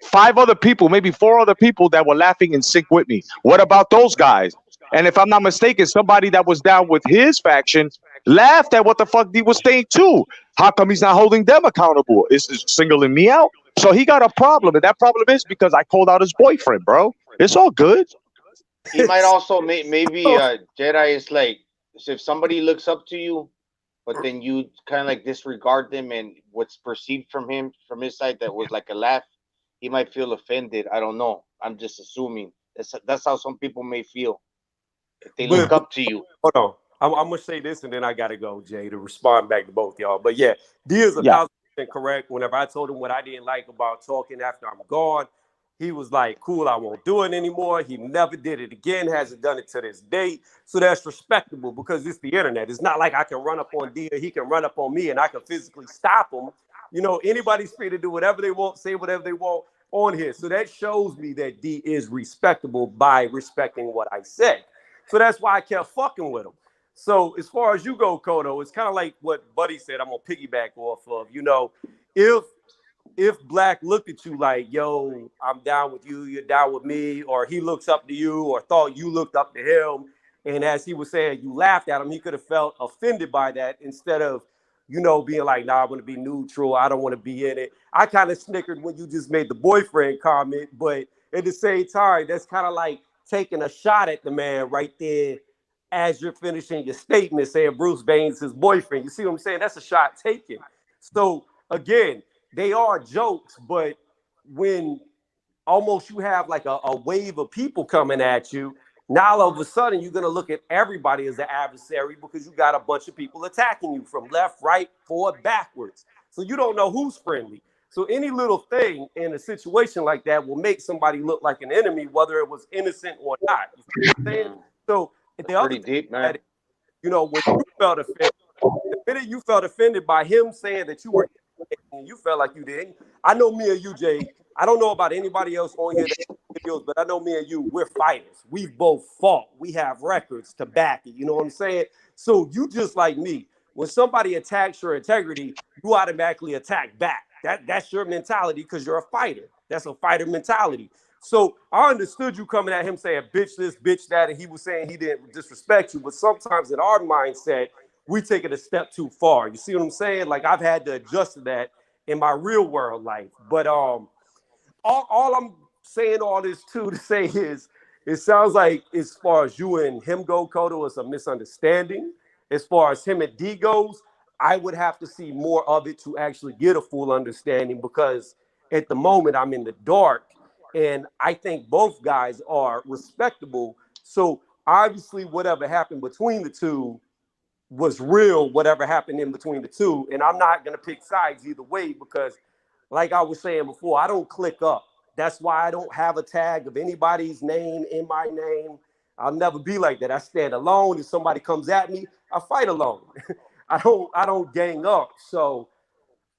5 other people, maybe 4 other people that were laughing in sync with me. What about those guys? And if I'm not mistaken, somebody that was down with his faction laughed at what the fuck D was saying too. How come he's not holding them accountable? Is singling me out? So he got a problem, and that problem is because I called out his boyfriend, bro. It's all good. He might also maybe Jedi is like, so if somebody looks up to you, but then you kind of like disregard them and what's perceived from him from his side that was like a laugh, he might feel offended. I don't know. I'm just assuming that's how some people may feel if they look up to you. Hold on. I'm gonna say this and then I gotta go, Jay, to respond back to both y'all. But yeah, D is 1,000% correct. Whenever I told him what I didn't like about talking after I'm gone, he was like, cool, I won't do it anymore. He never did it again, hasn't done it to this date. So that's respectable because it's the internet. It's not like I can run up on D or he can run up on me and I can physically stop him. You know, anybody's free to do whatever they want, say whatever they want on here. So that shows me that D is respectable by respecting what I said. So that's why I kept fucking with him. So as far as you go, Kodo, it's kind of like what Buddy said. I'm gonna piggyback off of. You know, if Black looked at you like, yo, I'm down with you, you're down with me, or he looks up to you or thought you looked up to him, and as he was saying, you laughed at him, he could have felt offended by that instead of, you know, being like, nah, I want to be neutral, I don't want to be in it. I kind of snickered when you just made the boyfriend comment, but at the same time, that's kind of like taking a shot at the man right there as you're finishing your statement saying Bruce Banner's his boyfriend. You see what I'm saying? That's a shot taken. So again, they are jokes, but when almost you have like a wave of people coming at you, now all of a sudden you're going to look at everybody as an adversary because you got a bunch of people attacking you from left, right, forward, backwards. So you don't know who's friendly. So any little thing in a situation like that will make somebody look like an enemy, whether it was innocent or not. You see what I'm saying? So the other Pretty deep, man. you know, when you felt offended, the minute you felt offended by him saying that you were, and you felt like you didn't. I know me and you, Jay. I don't know about anybody else on here that videos, but I know me and you, we're fighters. We've both fought. We have records to back it. You know what I'm saying? So you just like me. When somebody attacks your integrity, you automatically attack back. That's your mentality because you're a fighter. That's a fighter mentality. So I understood you coming at him saying, bitch this, bitch that, and he was saying he didn't disrespect you. But sometimes in our mindset, we take it a step too far. You see what I'm saying? Like I've had to adjust to that in my real world life. But all I'm saying all this too to say is it sounds like as far as you and him go, Kodo, it's a misunderstanding. As far as him and D goes, I would have to see more of it to actually get a full understanding because at the moment I'm in the dark. And I think both guys are respectable. So obviously, whatever happened between the two was real, whatever happened in between the two. And I'm not going to pick sides either way because, like I was saying before, I don't click up. That's why I don't have a tag of anybody's name in my name. I'll never be like that. I stand alone. If somebody comes at me, I fight alone. I don't gang up. So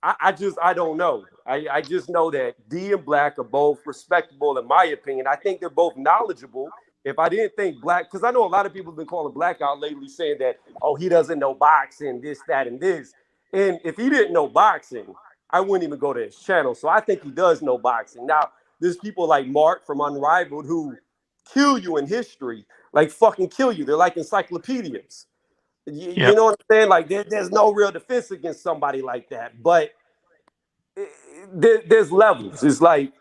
I don't know. I just know that D and Black are both respectable in my opinion. I think they're both knowledgeable. If I didn't think Black, because I know a lot of people have been calling Black out lately saying that, oh, he doesn't know boxing, this, that, and this. And if he didn't know boxing, I wouldn't even go to his channel. So I think he does know boxing. Now, there's people like Mark from Unrivaled who kill you in history, like fucking kill you. They're like encyclopedias. You know what I'm saying? Like there's no real defense against somebody like that. But there's levels. It's like,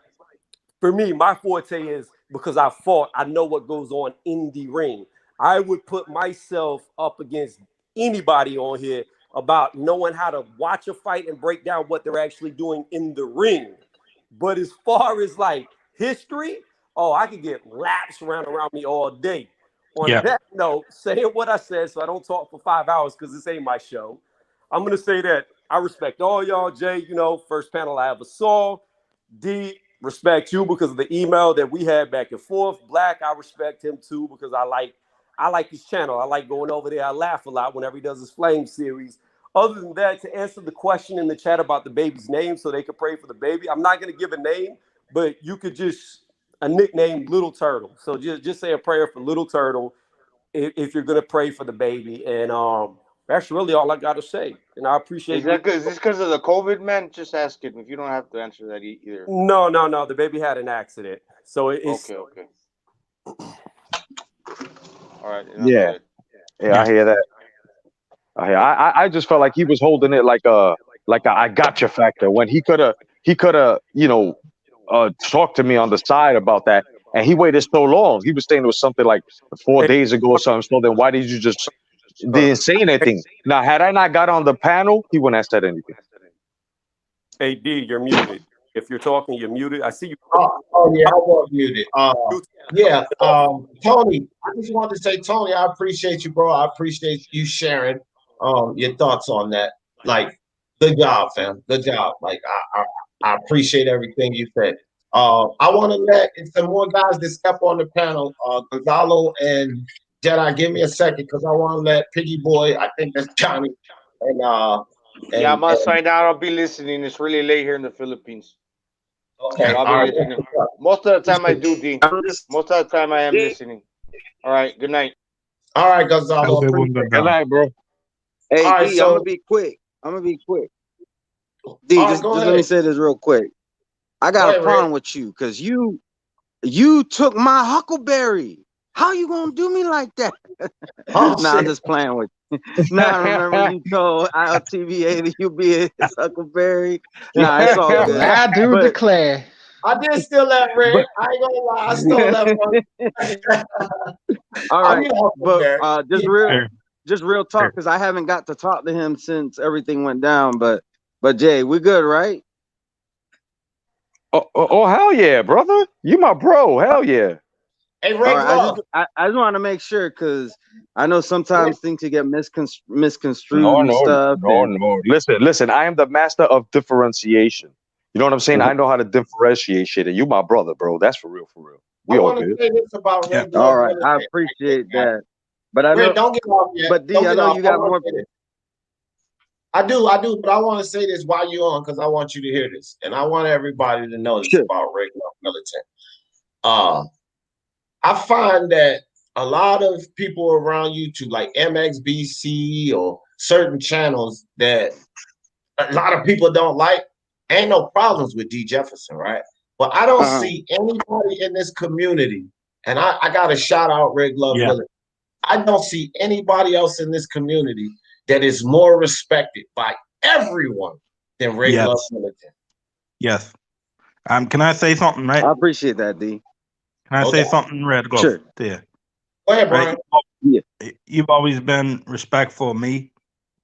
for me, my forte is because I fought, I know what goes on in the ring. I would put myself up against anybody on here about knowing how to watch a fight and break down what they're actually doing in the ring. But as far as like history, oh, I could get laps around me all day. On that note, saying what I said, so I don't talk for 5 hours because this ain't my show. I'm going to say that I respect all y'all. Jay, you know, first panel I ever saw. D, respect you because of the email that we had back and forth. Black, I respect him too because I like his channel. I like going over there. I laugh a lot whenever he does his Flame series. other than that, to answer the question in the chat about the baby's name so they could pray for the baby, I'm not going to give a name, but you could just a nickname Little Turtle. So just say a prayer for Little Turtle if you're going to pray for the baby. And that's really all I got to say. And I appreciate Is that good? Is this because of the COVID, man? Just asking. If you don't have to answer that either. No. The baby had an accident. So it's Okay. All right. Yeah. Good. Yeah, I hear that. I just felt like he was holding it like a I gotcha factor when he could have talked to me on the side about that, and he waited so long. He was saying it was something like 4 days ago or something. So then why did you just didn't say anything? Now, had I not got on the panel, he wouldn't have said anything. AD, you're muted. If you're talking, you're muted. I see you. Oh yeah, I was muted. Tony, I just wanted to say, Tony, I appreciate you, bro. I appreciate you sharing your thoughts on that. Like, good job, fam. Good job. Like, I appreciate everything you said. I want to let some more guys that step on the panel, Gonzalo and Jedi. Give me a second because I want to let Piggy Boy. I think that's Johnny. And yeah, I must find out. I'll be listening. It's really late here in the Philippines. Okay. So I'll be listening. Most of the time I do, D. Most of the time I am listening. All right. Good night. All right, Gonzalo. Good night, bro. Hey, right, D, I'm gonna be quick. D, just let me say this real quick. I got a problem with you because you took my huckleberry. How you gonna do me like that? I'm just playing with you. I remember you told YTBC that you be his huckleberry. It's all good. I do declare. I did steal that, Red. I ain't gonna lie, I stole that one. All right, but just real talk, because I haven't got to talk to him since everything went down. But Jay, we good, right? Oh hell yeah, brother! You my bro. Hell yeah. Hey, Ray, right, I just want to make sure because I know sometimes things can get misconstrued and stuff. No. Listen. I am the master of differentiation. You know what I'm saying? I know how to differentiate shit, and you my brother, bro. That's for real. We all good. Say this about Red Glove. All right, I appreciate that. But I know, don't get off yet. But D, I know you got more. I do, but I want to say this while you're on because I want you to hear this, and I want everybody to know this about Red Glove Militant. I find that a lot of people around YouTube, like MXBC or certain channels that a lot of people don't like, ain't no problems with D. Jefferson, right? But I don't see anybody in this community, and I got to shout out Red Glove Militant. I don't see anybody else in this community that is more respected by everyone than Red Glove Militant. Yes. Can I say something, right? I appreciate that, D. Can I say something, Red Glove? Sure. There. Go ahead, Brian. Right? You've always been respectful of me,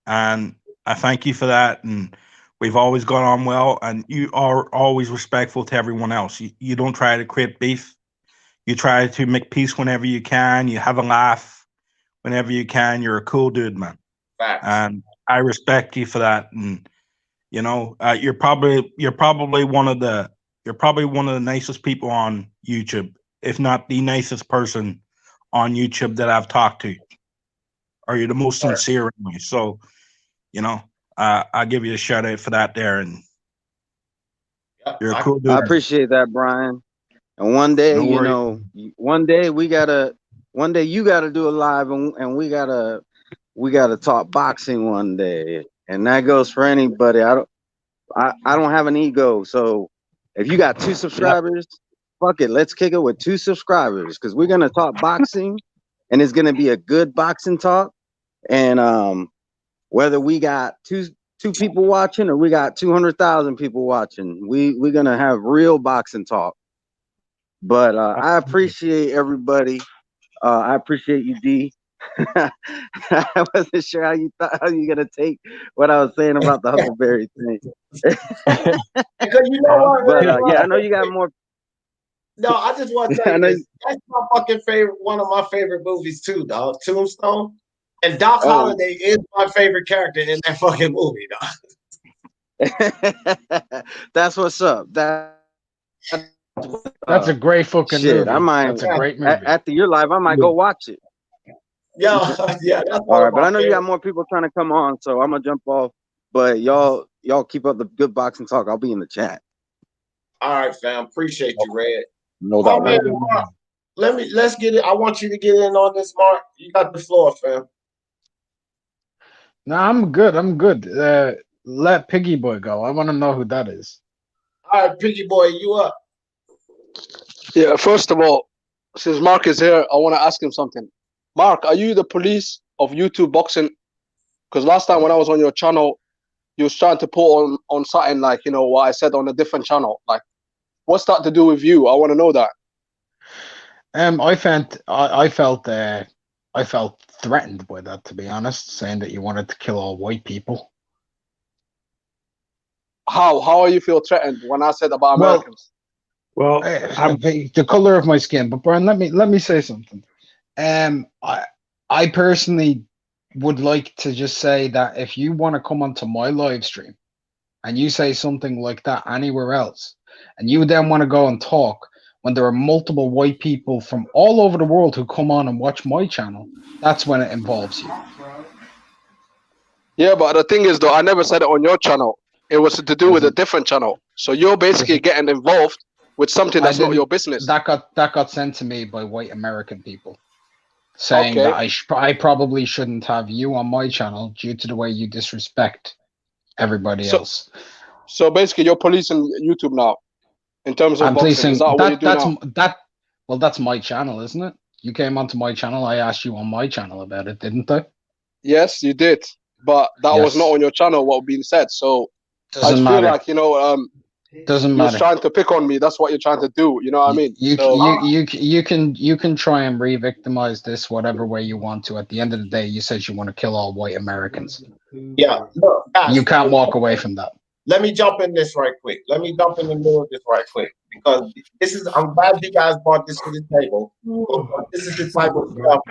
and I thank you for that. And we've always gone on well, and you are always respectful to everyone else. You don't try to create beef. You try to make peace whenever you can. You have a laugh whenever you can. You're a cool dude, man. Facts. And I respect you for that. And you're probably one of the nicest people on YouTube, if not the nicest person on YouTube that I've talked to. Or you're the most sincere in me. So, I'll give you a shout out for that there. And you're a cool dude. I appreciate that, Brian. And one day, one day you gotta do a live, and we gotta talk boxing one day. And that goes for anybody. I don't have an ego, so if you got 2 subscribers, fuck it, let's kick it with 2 subscribers because we're gonna talk boxing, and it's gonna be a good boxing talk. And whether we got two people watching or we got 200,000 people watching, we're gonna have real boxing talk. But I appreciate everybody. I appreciate you, D. I wasn't sure how you gonna take what I was saying about the Huckleberry thing. Because you know what? But I know you got more. No, I just want to tell you this. That's my fucking favorite. One of my favorite movies too, dog. Tombstone. And Doc Holliday is my favorite character in that fucking movie, dog. That's what's up. That's a great fucking movie. I might. That's a great movie. After your live, I might go watch it. Yeah, yeah, that's All one of right, but my I know you favorite. got more people trying to come on, so I'm gonna jump off. But y'all keep up the good boxing talk. I'll be in the chat. All right, fam. Appreciate you, Red. No My doubt, man, man. Mark, let's get it. I want you to get in on this, Mark. You got the floor, fam. No, I'm good. I'm good. Let Piggy Boy go. I want to know who that is. All right, Piggy Boy, you up? Yeah, first of all, since Mark is here, I want to ask him something. Mark, are you the police of YouTube boxing? Because last time when I was on your channel, you was trying to put on something like, you know, what I said on a different channel. Like, what's that to do with you? I want to know that. I felt threatened by that, to be honest, saying that you wanted to kill all white people. How you feel threatened when I said about Well, Americans? Well, the color of my skin. But Brian, let me say something. I personally would like to just say that if you want to come onto my live stream and you say something like that anywhere else, and you then want to go and talk when there are multiple white people from all over the world who come on and watch my channel, that's when it involves you. Yeah, but the thing is, though, I never said it on your channel. It was to do with a different channel. So you're basically getting involved with something that's not your business. That got sent to me by white American people, saying that I probably shouldn't have you on my channel due to the way you disrespect everybody else. So basically, you're policing YouTube now, in terms of I'm boxing. policing Is that what you do now? Well, that's my channel, isn't it? You came onto my channel. I asked you on my channel about it, didn't I? Yes, you did, but that was not on your channel. What being said, so I just feel like, you know, doesn't you're matter. trying to pick on me. That's what you're trying to do. You know what I mean? You can try and re-victimize this whatever way you want to. At the end of the day, you said you want to kill all white Americans. Yeah. Look, guys, you can't walk away from that. Let me jump in this right quick. Let me jump in the middle of this right quick, because I'm glad you guys brought this to the table. This is the type of stuff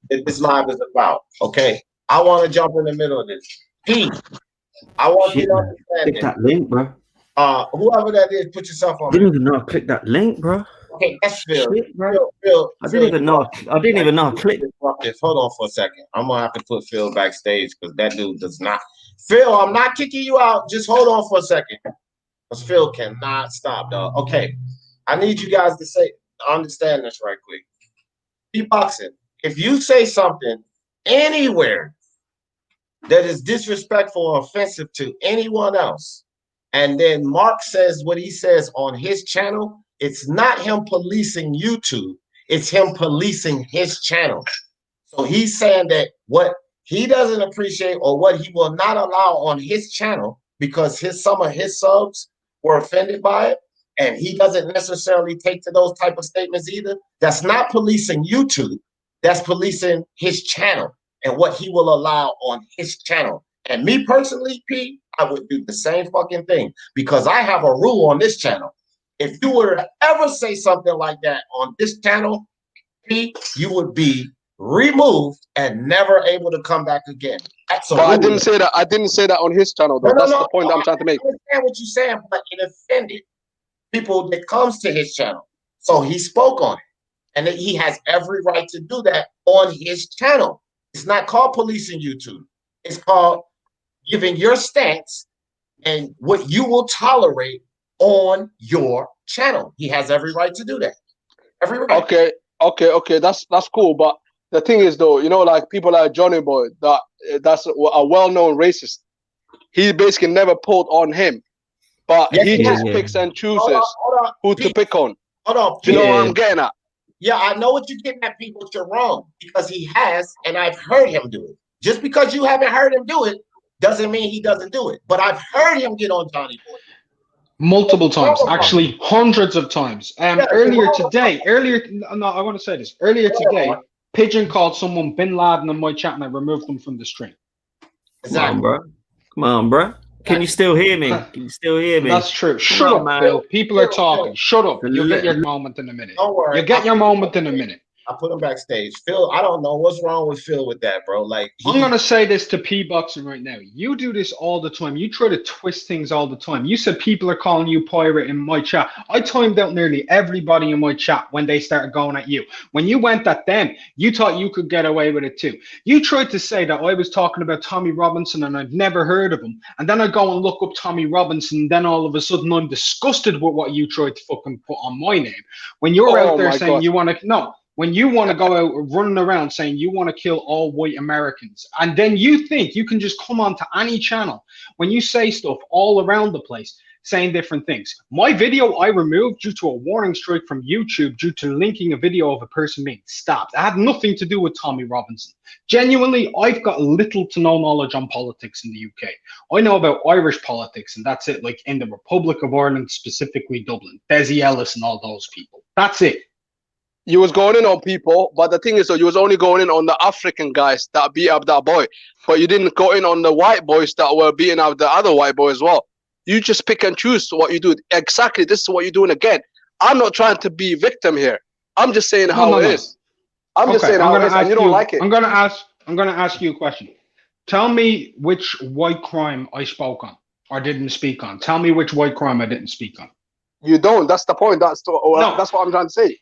that this live is about. Okay. I want to jump in the middle of this. Pete, I want you to understand click that link, bro. Whoever that is, put yourself on. I didn't even know I clicked that link, bro. Okay, that's Phil. Shit, bro. I didn't even know I clicked. Hold on for a second. I'm gonna have to put Phil backstage because that dude does not. Phil, I'm not kicking you out. Just hold on for a second. Because Phil cannot stop, dog. Okay. I need you guys to understand this right quick. Beatboxing. If you say something anywhere that is disrespectful or offensive to anyone else, and then Mark says what he says on his channel, it's not him policing YouTube, it's him policing his channel. So he's saying that what he doesn't appreciate or what he will not allow on his channel, because some of his subs were offended by it, and he doesn't necessarily take to those type of statements either. That's not policing YouTube, that's policing his channel and what he will allow on his channel. And me personally, Pete, I would do the same fucking thing, because I have a rule on this channel. If you were to ever say something like that on this channel, Pete, you would be removed and never able to come back again. But I didn't say that. I didn't say that on his channel, though. That's the point I'm trying to make. I understand what you're saying, but it offended people that comes to his channel. So he spoke on it, and he has every right to do that on his channel. It's not called policing YouTube. It's called giving your stance and what you will tolerate on your channel. He has every right to do that. Every right. Okay. That's cool. But the thing is, though, you know, like people like Johnny Boy, that's a well-known racist. He basically never pulled on him, but he just picks and chooses who to pick on. Hold on. Do you know what I'm getting at? Yeah, I know what you're getting at, people, but you're wrong, because he has, and I've heard him do it. Just because you haven't heard him do it doesn't mean he doesn't do it. But I've heard him get on Johnny Boy. Multiple times, actually hundreds of times. Earlier today, I want to say this. Earlier today, Pigeon called someone Bin Laden on my chat, and I removed them from the stream. Exactly. Come on, bro. Can you still hear me? Can you still hear me? That's true. Shut up, Phil. People are talking. Shut up. You'll get your moment in a minute. Don't worry. You'll get your moment in a minute. I put him backstage. Phil, I don't know what's wrong with Phil with that, bro. Like I'm gonna say this to P Boxing right now. You do this all the time. You try to twist things all the time. You said people are calling you pirate in my chat. I timed out nearly everybody in my chat when they started going at you. When you went at them, you thought you could get away with it too. You tried to say that I was talking about Tommy Robinson and I've never heard of him. And then I go and look up Tommy Robinson, and then all of a sudden I'm disgusted with what you tried to fucking put on my name. When you're out there saying you want to when you want to go out running around saying you want to kill all white Americans, and then you think you can just come onto any channel when you say stuff all around the place saying different things. My video I removed due to a warning strike from YouTube due to linking a video of a person being stabbed. It had nothing to do with Tommy Robinson. Genuinely, I've got little to no knowledge on politics in the UK. I know about Irish politics, and that's it, like in the Republic of Ireland, specifically Dublin, Desi Ellis and all those people. That's it. You was going in on people, but the thing is, though, you was only going in on the African guys that beat up that boy, but you didn't go in on the white boys that were beating up the other white boy as well. You just pick and choose what you do. Exactly, this is what you're doing again. I'm not trying to be victim here. I'm just saying how it is. I'm just saying how it is, and you don't like it. I'm gonna ask you a question. Tell me which white crime I spoke on or didn't speak on. Tell me which white crime I didn't speak on. You don't. That's the point. That's what I'm trying to say.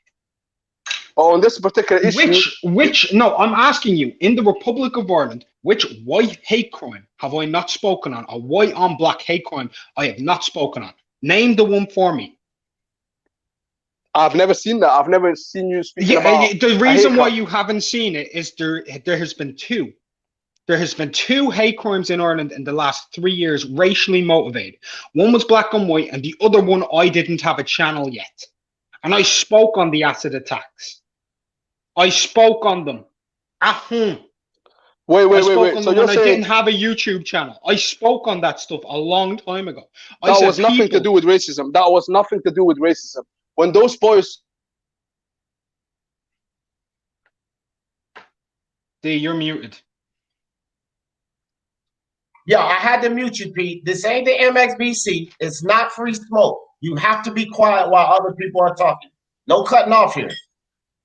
On this particular issue, no, I'm asking you, in the Republic of Ireland, which white hate crime have I not spoken on? A white on black hate crime I have not spoken on. Name the one for me. I've never seen that. I've never seen you speaking about. The reason why you haven't seen it is there has been two. There has been two hate crimes in Ireland in the last 3 years, racially motivated. One was black and white, and the other one I didn't have a channel yet. And I spoke on the acid attacks. I spoke on them at home. Wait. So you're saying I didn't have a YouTube channel. I spoke on that stuff a long time ago. That was nothing to do with racism. That was nothing to do with racism. When those boys, you're muted. Yeah, I had to mute you, Pete. This ain't the MXBC. It's not free smoke. You have to be quiet while other people are talking. No cutting off here.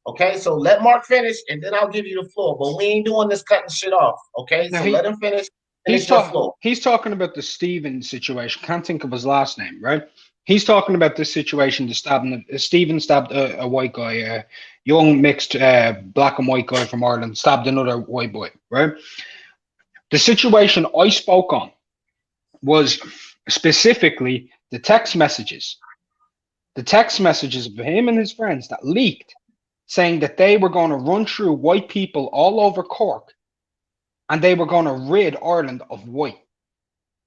Okay, so let Mark finish, and then I'll give you the floor. But we ain't doing this cutting shit off. Okay, so let him finish. He's talking about the Steven situation. Can't think of his last name, right? He's talking about this situation. Steven stabbed a white guy, a young mixed black and white guy from Ireland, stabbed another white boy, right? The situation I spoke on was specifically the text messages. The text messages of him and his friends that leaked, saying that they were going to run through white people all over Cork and they were going to rid Ireland of white.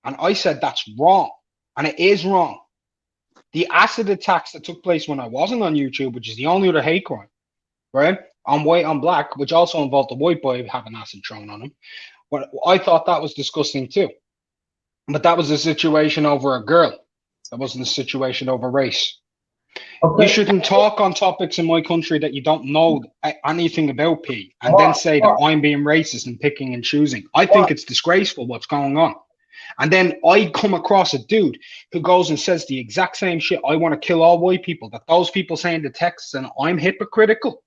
And I said that's wrong, and it is wrong. The acid attacks that took place when I wasn't on YouTube, which is the only other hate crime, right, on white on black, which also involved the white boy having acid thrown on him, but I thought that was disgusting too. But that was a situation over a girl. That wasn't a situation over race. Okay. You shouldn't talk on topics in my country that you don't know anything about, P, and then say that I'm being racist and picking and choosing. I think it's disgraceful what's going on. And then I come across a dude who goes and says the exact same shit. I want to kill all white people. That those people saying the texts and I'm hypocritical.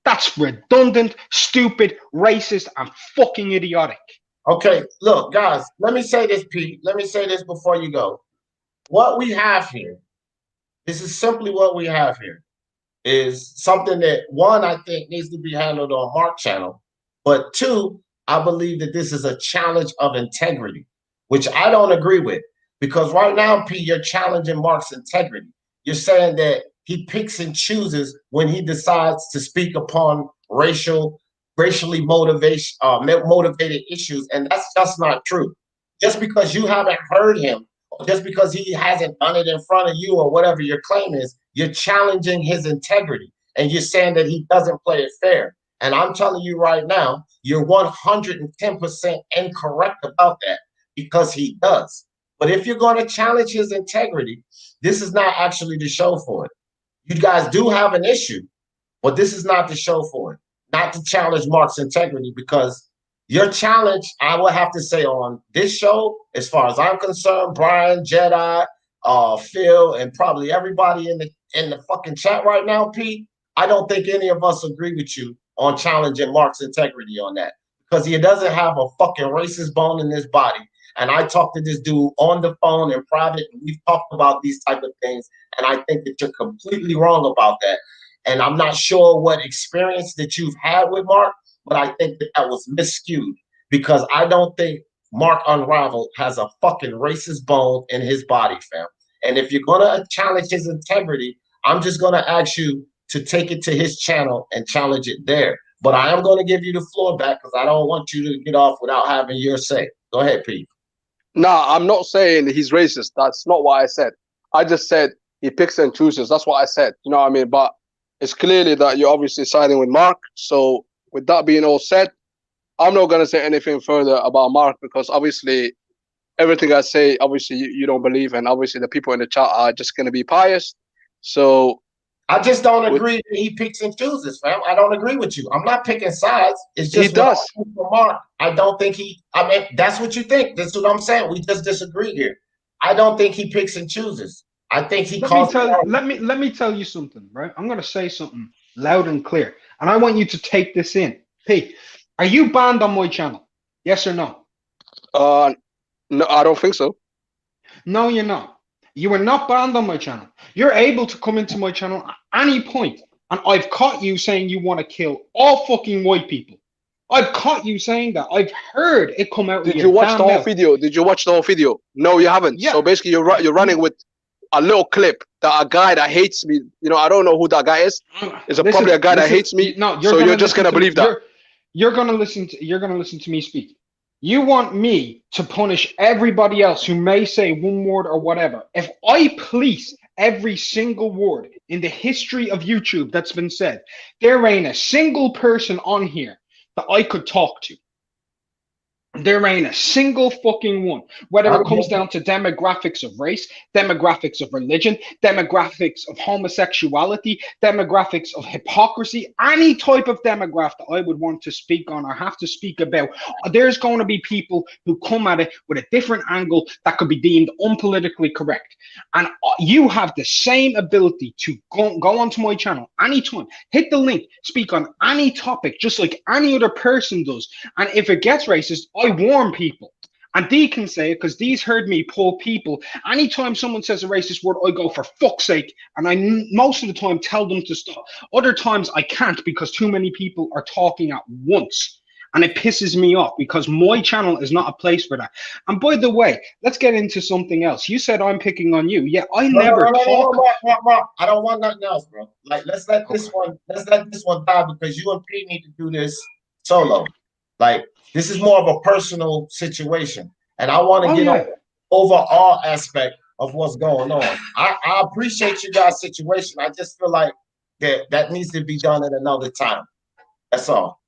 That's redundant, stupid, racist, and fucking idiotic. Okay, look, guys, let me say this, Pete. Let me say this before you go. What we have here, this is simply what we have here, is something that, one, I think needs to be handled on Mark's channel, but two, I believe that this is a challenge of integrity, which I don't agree with, because right now, Pete, you're challenging Mark's integrity. You're saying that he picks and chooses when he decides to speak upon racially motivated issues, and that's just not true. Just because you haven't heard him, or just because he hasn't done it in front of you, or whatever your claim is, you're challenging his integrity, and you're saying that he doesn't play it fair. And I'm telling you right now, you're 110% incorrect about that, because he does. But if you're going to challenge his integrity, this is not actually the show for it. You guys do have an issue, but this is not the show for it. Not to challenge Mark's integrity, because your challenge, I would have to say, on this show, as far as I'm concerned, Brian, Jedi, Phil, and probably everybody in the fucking chat right now, Pete, I don't think any of us agree with you on challenging Mark's integrity on that because he doesn't have a fucking racist bone in his body. And I talked to this dude on the phone in private, and we've talked about these type of things. And I think that you're completely wrong about that. And I'm not sure what experience that you've had with Mark, but I think that that was miscued because I don't think Mark Unraveled has a fucking racist bone in his body, fam. And if you're gonna challenge his integrity, I'm just gonna ask you to take it to his channel and challenge it there. But I am gonna give you the floor back because I don't want you to get off without having your say. Go ahead, Pete. Nah, I'm not saying he's racist. That's not what I said. I just said he picks and chooses. That's what I said. You know what I mean? But it's clearly that you're obviously siding with Mark. So with that being all said, I'm not gonna say anything further about Mark because obviously everything I say, obviously you don't believe, and obviously the people in the chat are just gonna be biased. So I just don't agree that he picks and chooses, fam. I don't agree with you. I'm not picking sides. It's just he does. For Mark, I don't think I mean, that's what you think. That's what I'm saying. We just disagree here. I don't think he picks and chooses. I think he calls. Let me tell you something, right? I'm gonna say something loud and clear, and I want you to take this in. Pete, are you banned on my channel? Yes or no? No, I don't think so. No, you're not. You are not banned on my channel. You're able to come into my channel at any point, and I've caught you saying you want to kill all fucking white people. I've caught you saying that. I've heard it come out. Did you watch the whole video? Did you watch the whole video? No, you haven't. Yeah. So basically, you're running with a little clip that a guy that hates me. You know, I don't know who that guy is. It's probably a guy that hates me. No, you're just gonna believe that. You're gonna listen to me speak. You want me to punish everybody else who may say one word or whatever. If I police every single word in the history of YouTube that's been said, there ain't a single person on here that I could talk to. There ain't a single fucking one, whether it comes down to demographics of race, demographics of religion, demographics of homosexuality, demographics of hypocrisy, any type of demographic that I would want to speak on or have to speak about. There's going to be people who come at it with a different angle that could be deemed unpolitically correct. And you have the same ability to go onto my channel anytime, hit the link, speak on any topic, just like any other person does. And if it gets racist, I warn people, and they can say it because these heard me pull people. Anytime someone says a racist word, I go, for fuck's sake, and I most of the time tell them to stop. Other times I can't because too many people are talking at once, and it pisses me off because my channel is not a place for that. And by the way, let's get into something else. You said I'm picking on you. Yeah, I never talk. Mark, I don't want nothing else, bro. Like, let's let this one die because you and Pete need to do this solo. Like, this is more of a personal situation, and I want to get on the overall aspect of what's going on. I appreciate you guys' situation. I just feel like that needs to be done at another time. That's all.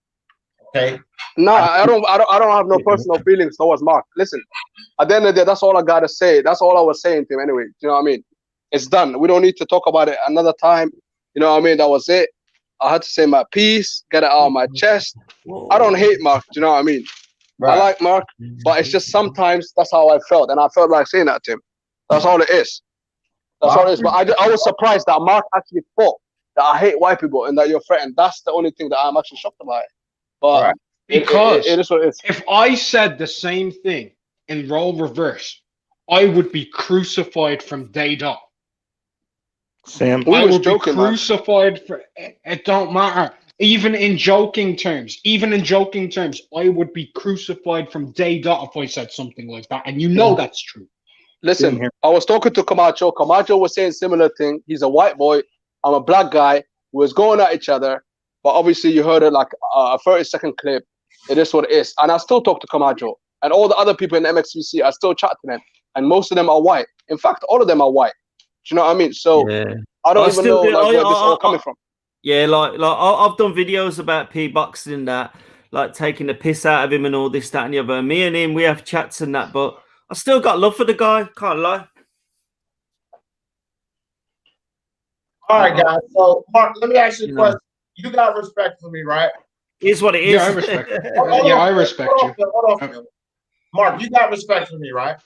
Okay. No, I don't have no personal feelings towards Mark. Listen, at the end of the day, that's all I gotta say. That's all I was saying to him anyway. You know what I mean? It's done. We don't need to talk about it another time. You know what I mean? That was it. I had to say my piece, get it out of my chest. I don't hate Mark, do you know what I mean? Right. I like Mark, but it's just sometimes that's how I felt, and I felt like saying that to him. That's all it is. That's all it is. But I was surprised that Mark actually thought that I hate white people and that you're threatened. That's the only thing that I'm actually shocked about it. But because it is what it is. If I said the same thing in role reverse, I would be crucified from day dot. Sam, I would be crucified for it. Don't matter. Even in joking terms, I would be crucified from day dot if I said something like that, and you know that's true. Listen, I was talking to Camacho. Camacho was saying similar thing. He's a white boy. I'm a black guy. We was going at each other, but obviously you heard it like a 30-second clip. It is what it is. And I still talk to Camacho and all the other people in MXVC. I still chat to them, and most of them are white. In fact, all of them are white. Do you know what I mean? So I don't even know where this all coming from. Yeah, like I've done videos about P-boxing and that, like taking the piss out of him and all this, that, and the other. Me and him, we have chats and that, but I still got love for the guy. Can't lie. All right, guys. So, Mark, let me ask you a question. You got respect for me, right? Here's what it is. Yeah, I respect you. I respect you. Hold on. Mark, you got respect for me, right?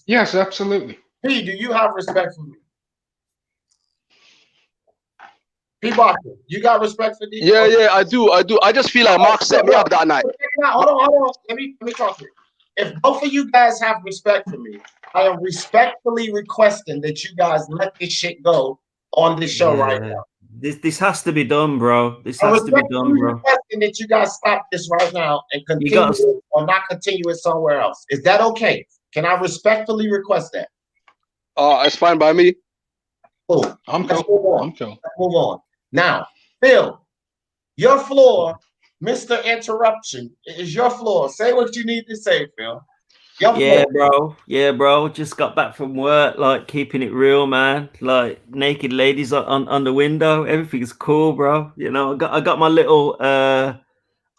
Yes, absolutely. P, do you have respect for me? P-Boxing, you got respect for these? Yeah, I do. I just feel like Mark set me up that night. Hold on. Let me talk to you. If both of you guys have respect for me, I am respectfully requesting that you guys let this shit go on this show right now. This has to be done, bro. This has to be done, bro. Requesting that you guys stop this right now and continue or not continue it somewhere else. Is that okay? Can I respectfully request that? It's fine by me. Cool. I'm cool. I'm cool. Let's move on. Now, Phil, your floor, Mr. Interruption, is your floor. Say what you need to say, Phil. Yeah, bro. Just got back from work, like keeping it real, man. Like naked ladies on the window. Everything's cool, bro. You know, I got my little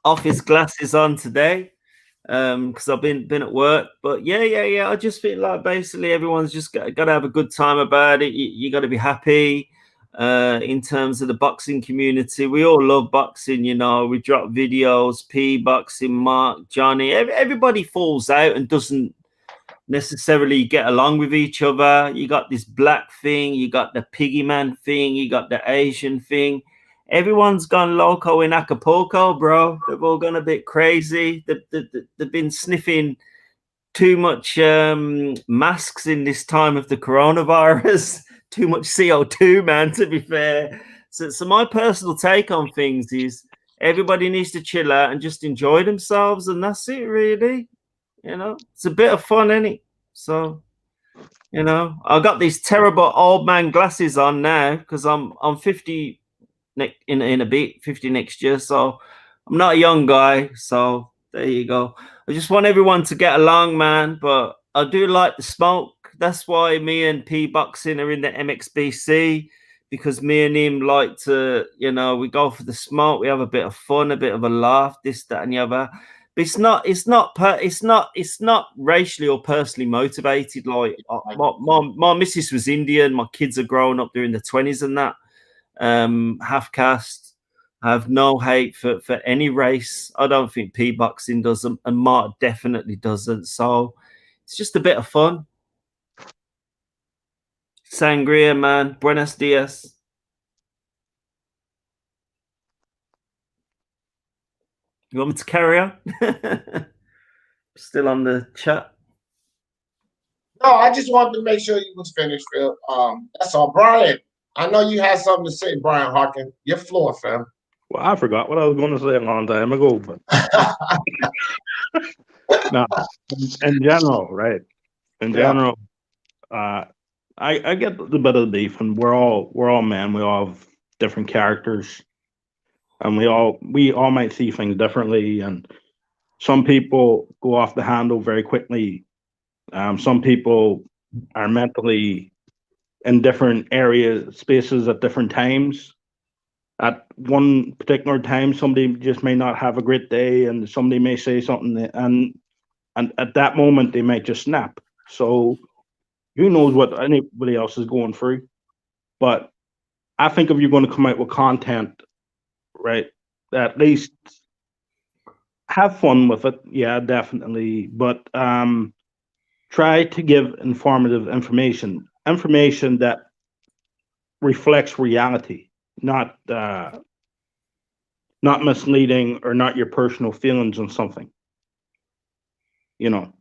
office glasses on today, because I've been at work. But yeah. I just feel like basically everyone's just got to have a good time about it. You got to be happy. In terms of the boxing community, we all love boxing. You know, we drop videos, P-Boxing, Mark, Johnny. Everybody falls out and doesn't necessarily get along with each other. You got this black thing, you got the piggy man thing, you got the Asian thing. Everyone's gone loco in Acapulco, bro. They've all gone a bit crazy. They've been sniffing too much masks in this time of the coronavirus. Too much CO2, man, to be fair. So my personal take on things is everybody needs to chill out and just enjoy themselves, and that's it, really. You know, it's a bit of fun, isn't it? So, you know, I got these terrible old man glasses on now because I'm 50 in a bit, 50 next year. So I'm not a young guy. So there you go. I just want everyone to get along, man. But I do like the smoke. That's why me and P-Boxing are in the MXBC, because me and him like to, you know, we go for the smoke. We have a bit of fun, a bit of a laugh, this, that, and the other. But it's not racially or personally motivated. Like my missus was Indian. My kids are growing up during the 20s and that. Half caste. I have no hate for any race. I don't think P-Boxing does, and Mark definitely doesn't. So it's just a bit of fun. Sangria, man. Buenos dias. You want me to carry on? Still on the chat? No, I just wanted to make sure you was finished, Phil. That's all. Brian, I know you had something to say, Brian Harkin. Your floor, fam. Well, I forgot what I was going to say a long time ago, but no, in general, right? In general, I get the bit of the beef, and we're all men. We all have different characters, and we all might see things differently. And some people go off the handle very quickly. Some people are mentally in different spaces at different times. At one particular time, somebody just may not have a great day, and somebody may say something, and at that moment they might just snap. So who knows what anybody else is going through? But I think if you're going to come out with content, right, at least have fun with it. Yeah, definitely. But try to give informative information that reflects reality, not misleading or not your personal feelings on something. You know,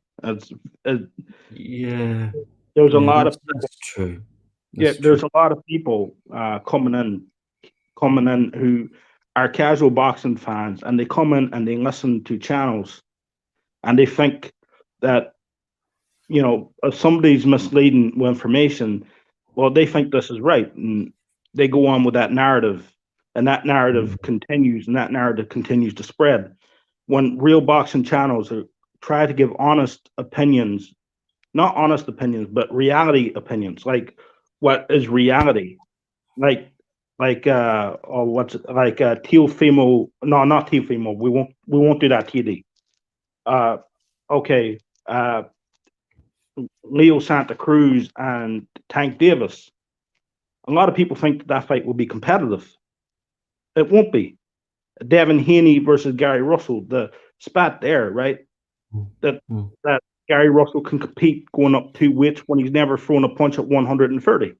yeah. There's a lot of that's true. There's a lot of people coming in who are casual boxing fans, and they come in and they listen to channels, and they think that, you know, if somebody's misleading with information, well, they think this is right, and they go on with that narrative, and that narrative continues, and that narrative continues to spread. When real boxing channels try to give honest opinions, not honest opinions, but reality opinions, like what is reality, like Teofimo. No, not Teofimo. We won't do that. TD. Okay. Leo Santa Cruz and Tank Davis. A lot of people think that fight will be competitive. It won't be. Devin Haney versus Gary Russell, the spat there, right? That Gary Russell can compete going up 2 weights when he's never thrown a punch at 130.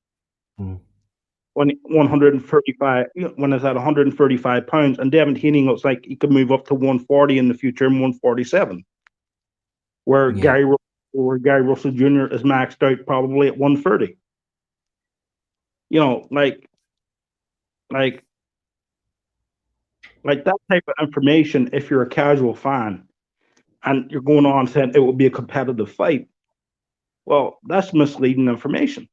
when 135, when it's at 135 pounds, and Devin Haney looks like he could move up to 140 in the future and 147, where Gary Russell Jr. is maxed out probably at 130. You know, like that type of information. If you're a casual fan and you're going on saying it will be a competitive fight, well, that's misleading information.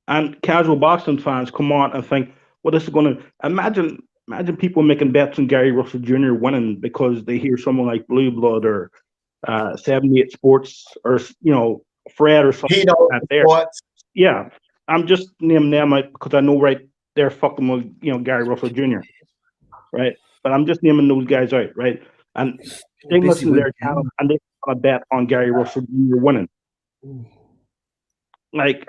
And casual boxing fans come on and think, well, this is going to imagine people making bets on Gary Russell Jr. winning because they hear someone like Blue Blood or 78 Sports or Fred or something like that there. Yeah, I'm just naming them because I know right they're fucking with Gary Russell Jr. Right, but I'm just naming those guys out, right? And they listen to their channel and they want to bet on Gary Russell Jr. winning. Like,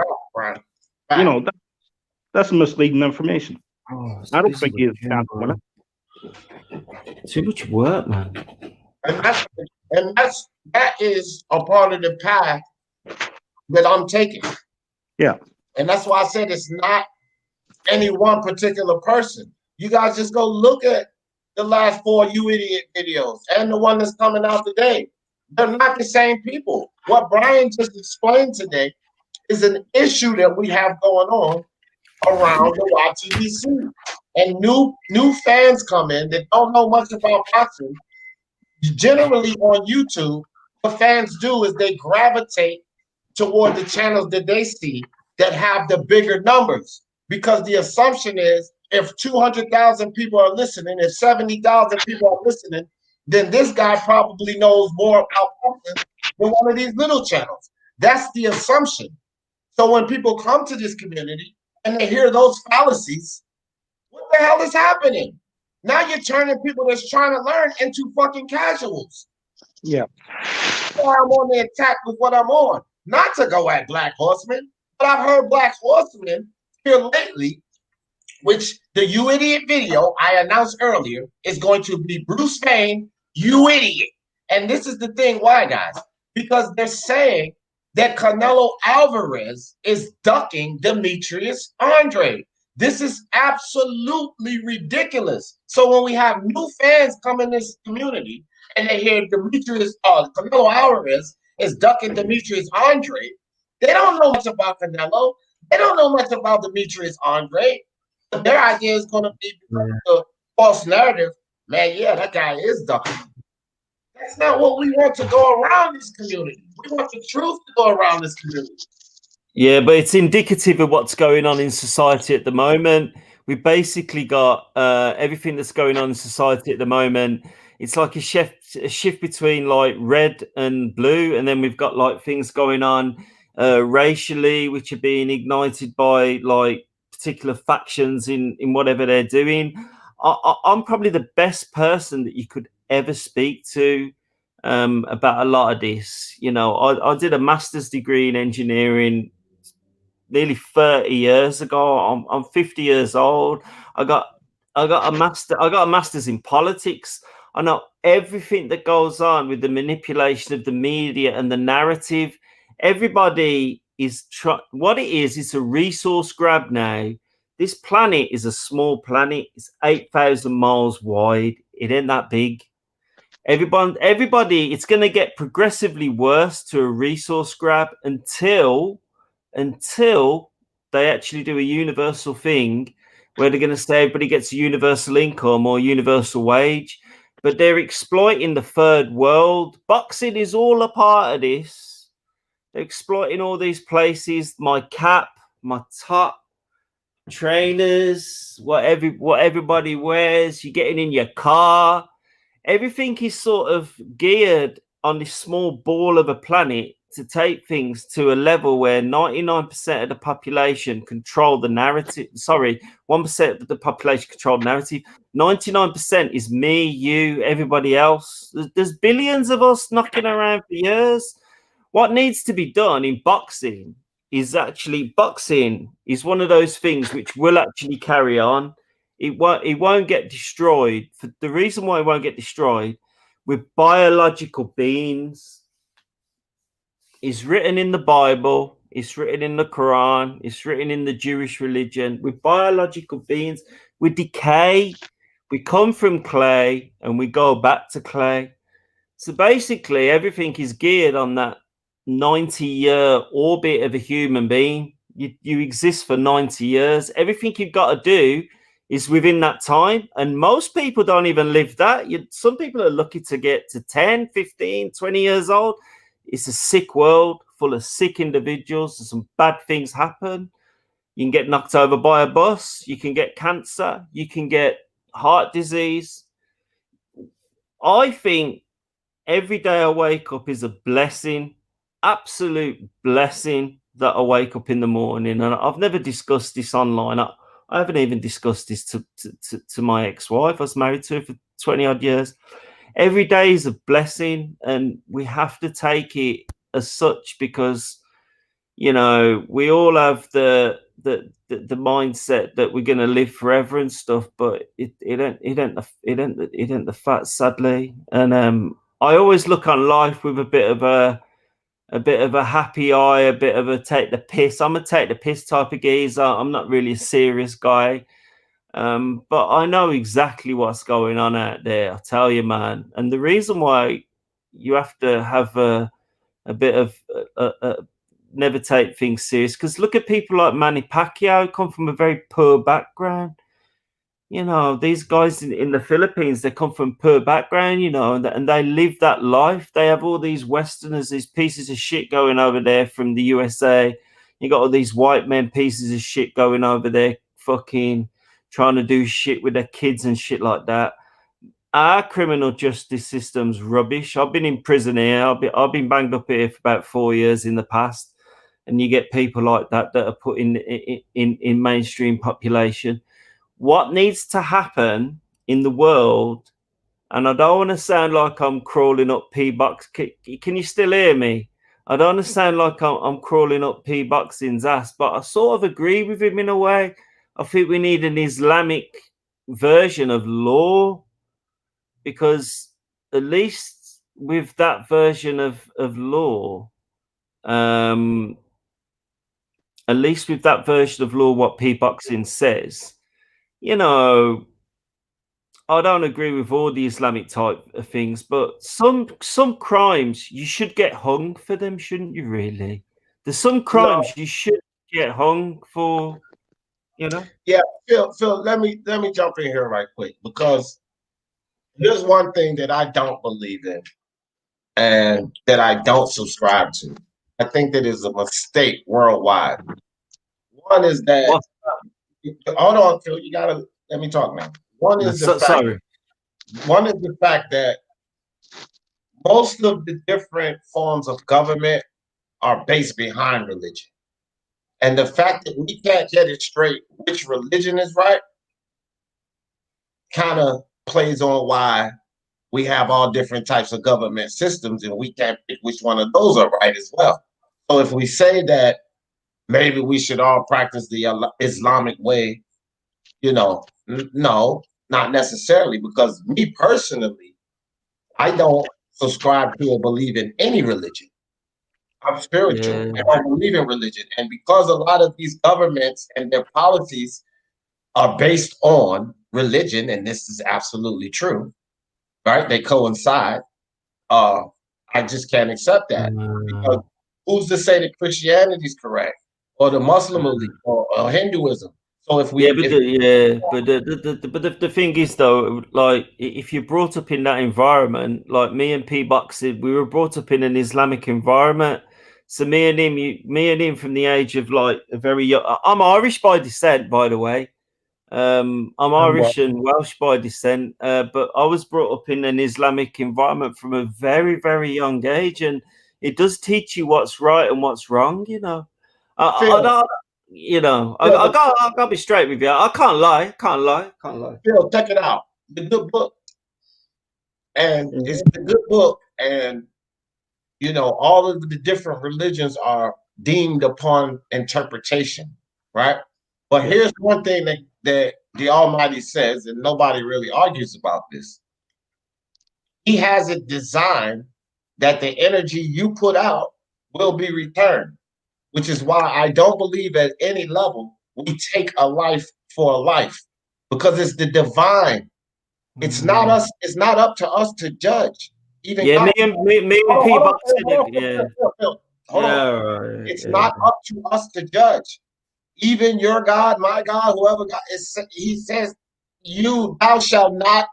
that's misleading information. I don't think he's a chance to win it. Too much work, man. And that is a part of the path that I'm taking. Yeah. And that's why I said it's not any one particular person. You guys just go look at the last 4 You Idiot videos and the one that's coming out today. They're not the same people. What Brian just explained today is an issue that we have going on around the YTBC. And new fans come in that don't know much about boxing. Generally on YouTube, what fans do is they gravitate toward the channels that they see that have the bigger numbers, because the assumption is if 200,000 people are listening, if 70,000 people are listening, then this guy probably knows more about boxing than one of these little channels. That's the assumption. So when people come to this community and they hear those fallacies, what the hell is happening? Now you're turning people that's trying to learn into fucking casuals. Yeah. So I'm on the attack with what I'm on. Not to go at Black Horseman, but I've heard Black Horseman here lately, which the You Idiot video I announced earlier is going to be Bruce Payne, You Idiot. And this is the thing, why, guys? Because they're saying that Canelo Alvarez is ducking Demetrius Andre. This is absolutely ridiculous. So when we have new fans come in this community and they hear Canelo Alvarez is ducking Demetrius Andre, they don't know much about Canelo. They don't know much about Demetrius Andre. But their idea is going to be the false narrative. Man, yeah, that guy is ducking. That's not what we want to go around this community. We want the truth to go around this community. Yeah, but it's indicative of what's going on in society at the moment. We've basically got everything that's going on in society at the moment. It's like a shift between like red and blue, and then we've got like things going on racially, which are being ignited by like particular factions in whatever they're doing. I'm probably the best person that you could ever speak to about a lot of this. I did a master's degree in engineering nearly 30 years ago. I'm 50 years old. I got a master's in politics. I know everything that goes on with the manipulation of the media and the narrative. Everybody is what it is. It's a resource grab now. This planet is a small planet. It's 8,000 miles wide. It ain't that big. Everybody, it's going to get progressively worse to a resource grab until they actually do a universal thing where they're going to say everybody gets a universal income or universal wage. But they're exploiting the third world. Boxing is all a part of this. They're exploiting all these places. My cap, my top, trainers, what everybody wears. You're getting in your car. Everything is sort of geared on this small ball of a planet to take things to a level where 99% of the population control the narrative. Sorry, 1% of the population control the narrative. 99% is me, you, everybody else. There's billions of us knocking around for years. What needs to be done in boxing is boxing is one of those things which will actually carry on. It won't get destroyed. For the reason why it won't get destroyed, we're biological beings. Is written in the Bible It's written in the Quran. It's written in the Jewish religion. We're biological beings. We decay. We come from clay and we go back to clay. So basically, everything is geared on that 90-year orbit of a human being. You exist for 90 years. Everything you've got to do is within that time. And most people don't even live that. Some people are lucky to get to 10, 15, 20 years old. It's a sick world full of sick individuals. Some bad things happen. You can get knocked over by a bus. You can get cancer. You can get heart disease. I think every day I wake up is a blessing, absolute blessing that I wake up in the morning. And I've never discussed this online. I haven't even discussed this to my ex-wife. I was married to her for 20 odd years. Every day is a blessing, and we have to take it as such because, you know, we all have the mindset that we're going to live forever and stuff, but it ain't the fact, sadly. And I always look on life with a bit of a happy eye, a bit of a take the piss. I'm a take the piss type of geezer. I'm not really a serious guy. But I know exactly what's going on out there. I tell you, man. And the reason why you have to have a bit of never take things serious, because look at people like Manny Pacquiao, come from a very poor background. You know, these guys in the Philippines, they come from poor background, you know, and they live that life. They have all these Westerners, these pieces of shit going over there from the USA. You got all these white men pieces of shit going over there, fucking trying to do shit with their kids and shit like that. Our criminal justice system's rubbish. I've been in prison here. I've been banged up here for about 4 years in the past, and you get people like that are put in mainstream population. What needs to happen in the world, and I don't want to sound like I'm crawling up P-Box. Can you still hear me? I don't want to sound like I'm crawling up P-Boxing's ass, but I sort of agree with him in a way. I think we need an Islamic version of law, because at least with that version of law, at least with that version of law, what P-Boxing says, you know, I don't agree with all the Islamic type of things, but some crimes you should get hung for them, shouldn't you? Really, there's some crimes you should get hung for, you know. Yeah, Phil, let me jump in here right quick, because there's one thing that I don't believe in and that I don't subscribe to. I think that is a mistake worldwide. One is that, hold on, Phil, you gotta let me talk now. One is the fact that most of the different forms of government are based behind religion. And the fact that we can't get it straight which religion is right kind of plays on why we have all different types of government systems, and we can't pick which one of those are right as well. So if we say that maybe we should all practice the Islamic way, you know, no, not necessarily, because me personally, I don't subscribe to or believe in any religion. I'm spiritual. I don't believe in religion. And because a lot of these governments and their policies are based on religion, and this is absolutely true, right? They coincide. I just can't accept that, because who's to say that Christianity is correct, or the Muslim elite, or Hinduism? So if we, but the thing is though, like if you're brought up in that environment, like me and P-Boxing, we were brought up in an Islamic environment. So me and him from the age of like a very young. I'm Irish by descent, by the way. I'm Irish and Welsh by descent, but I was brought up in an Islamic environment from a very, very young age, and it does teach you what's right and what's wrong. You know, I don't. You know, I gotta be straight with you. I can't lie. Phil, check it out. The good book, and it's the good book, and you know, all of the different religions are deemed upon interpretation, right? But here's one thing that the Almighty says, and nobody really argues about this. He has it designed that the energy you put out will be returned, which is why I don't believe at any level we take a life for a life, because it's the divine. It's not us. It's not up to us to judge. Even Yeah, God. me and Pete Boxing. Yeah, Hold on. yeah, right, It's yeah. not up to us to judge. Even your God, my God, whoever God is, he says, thou shalt not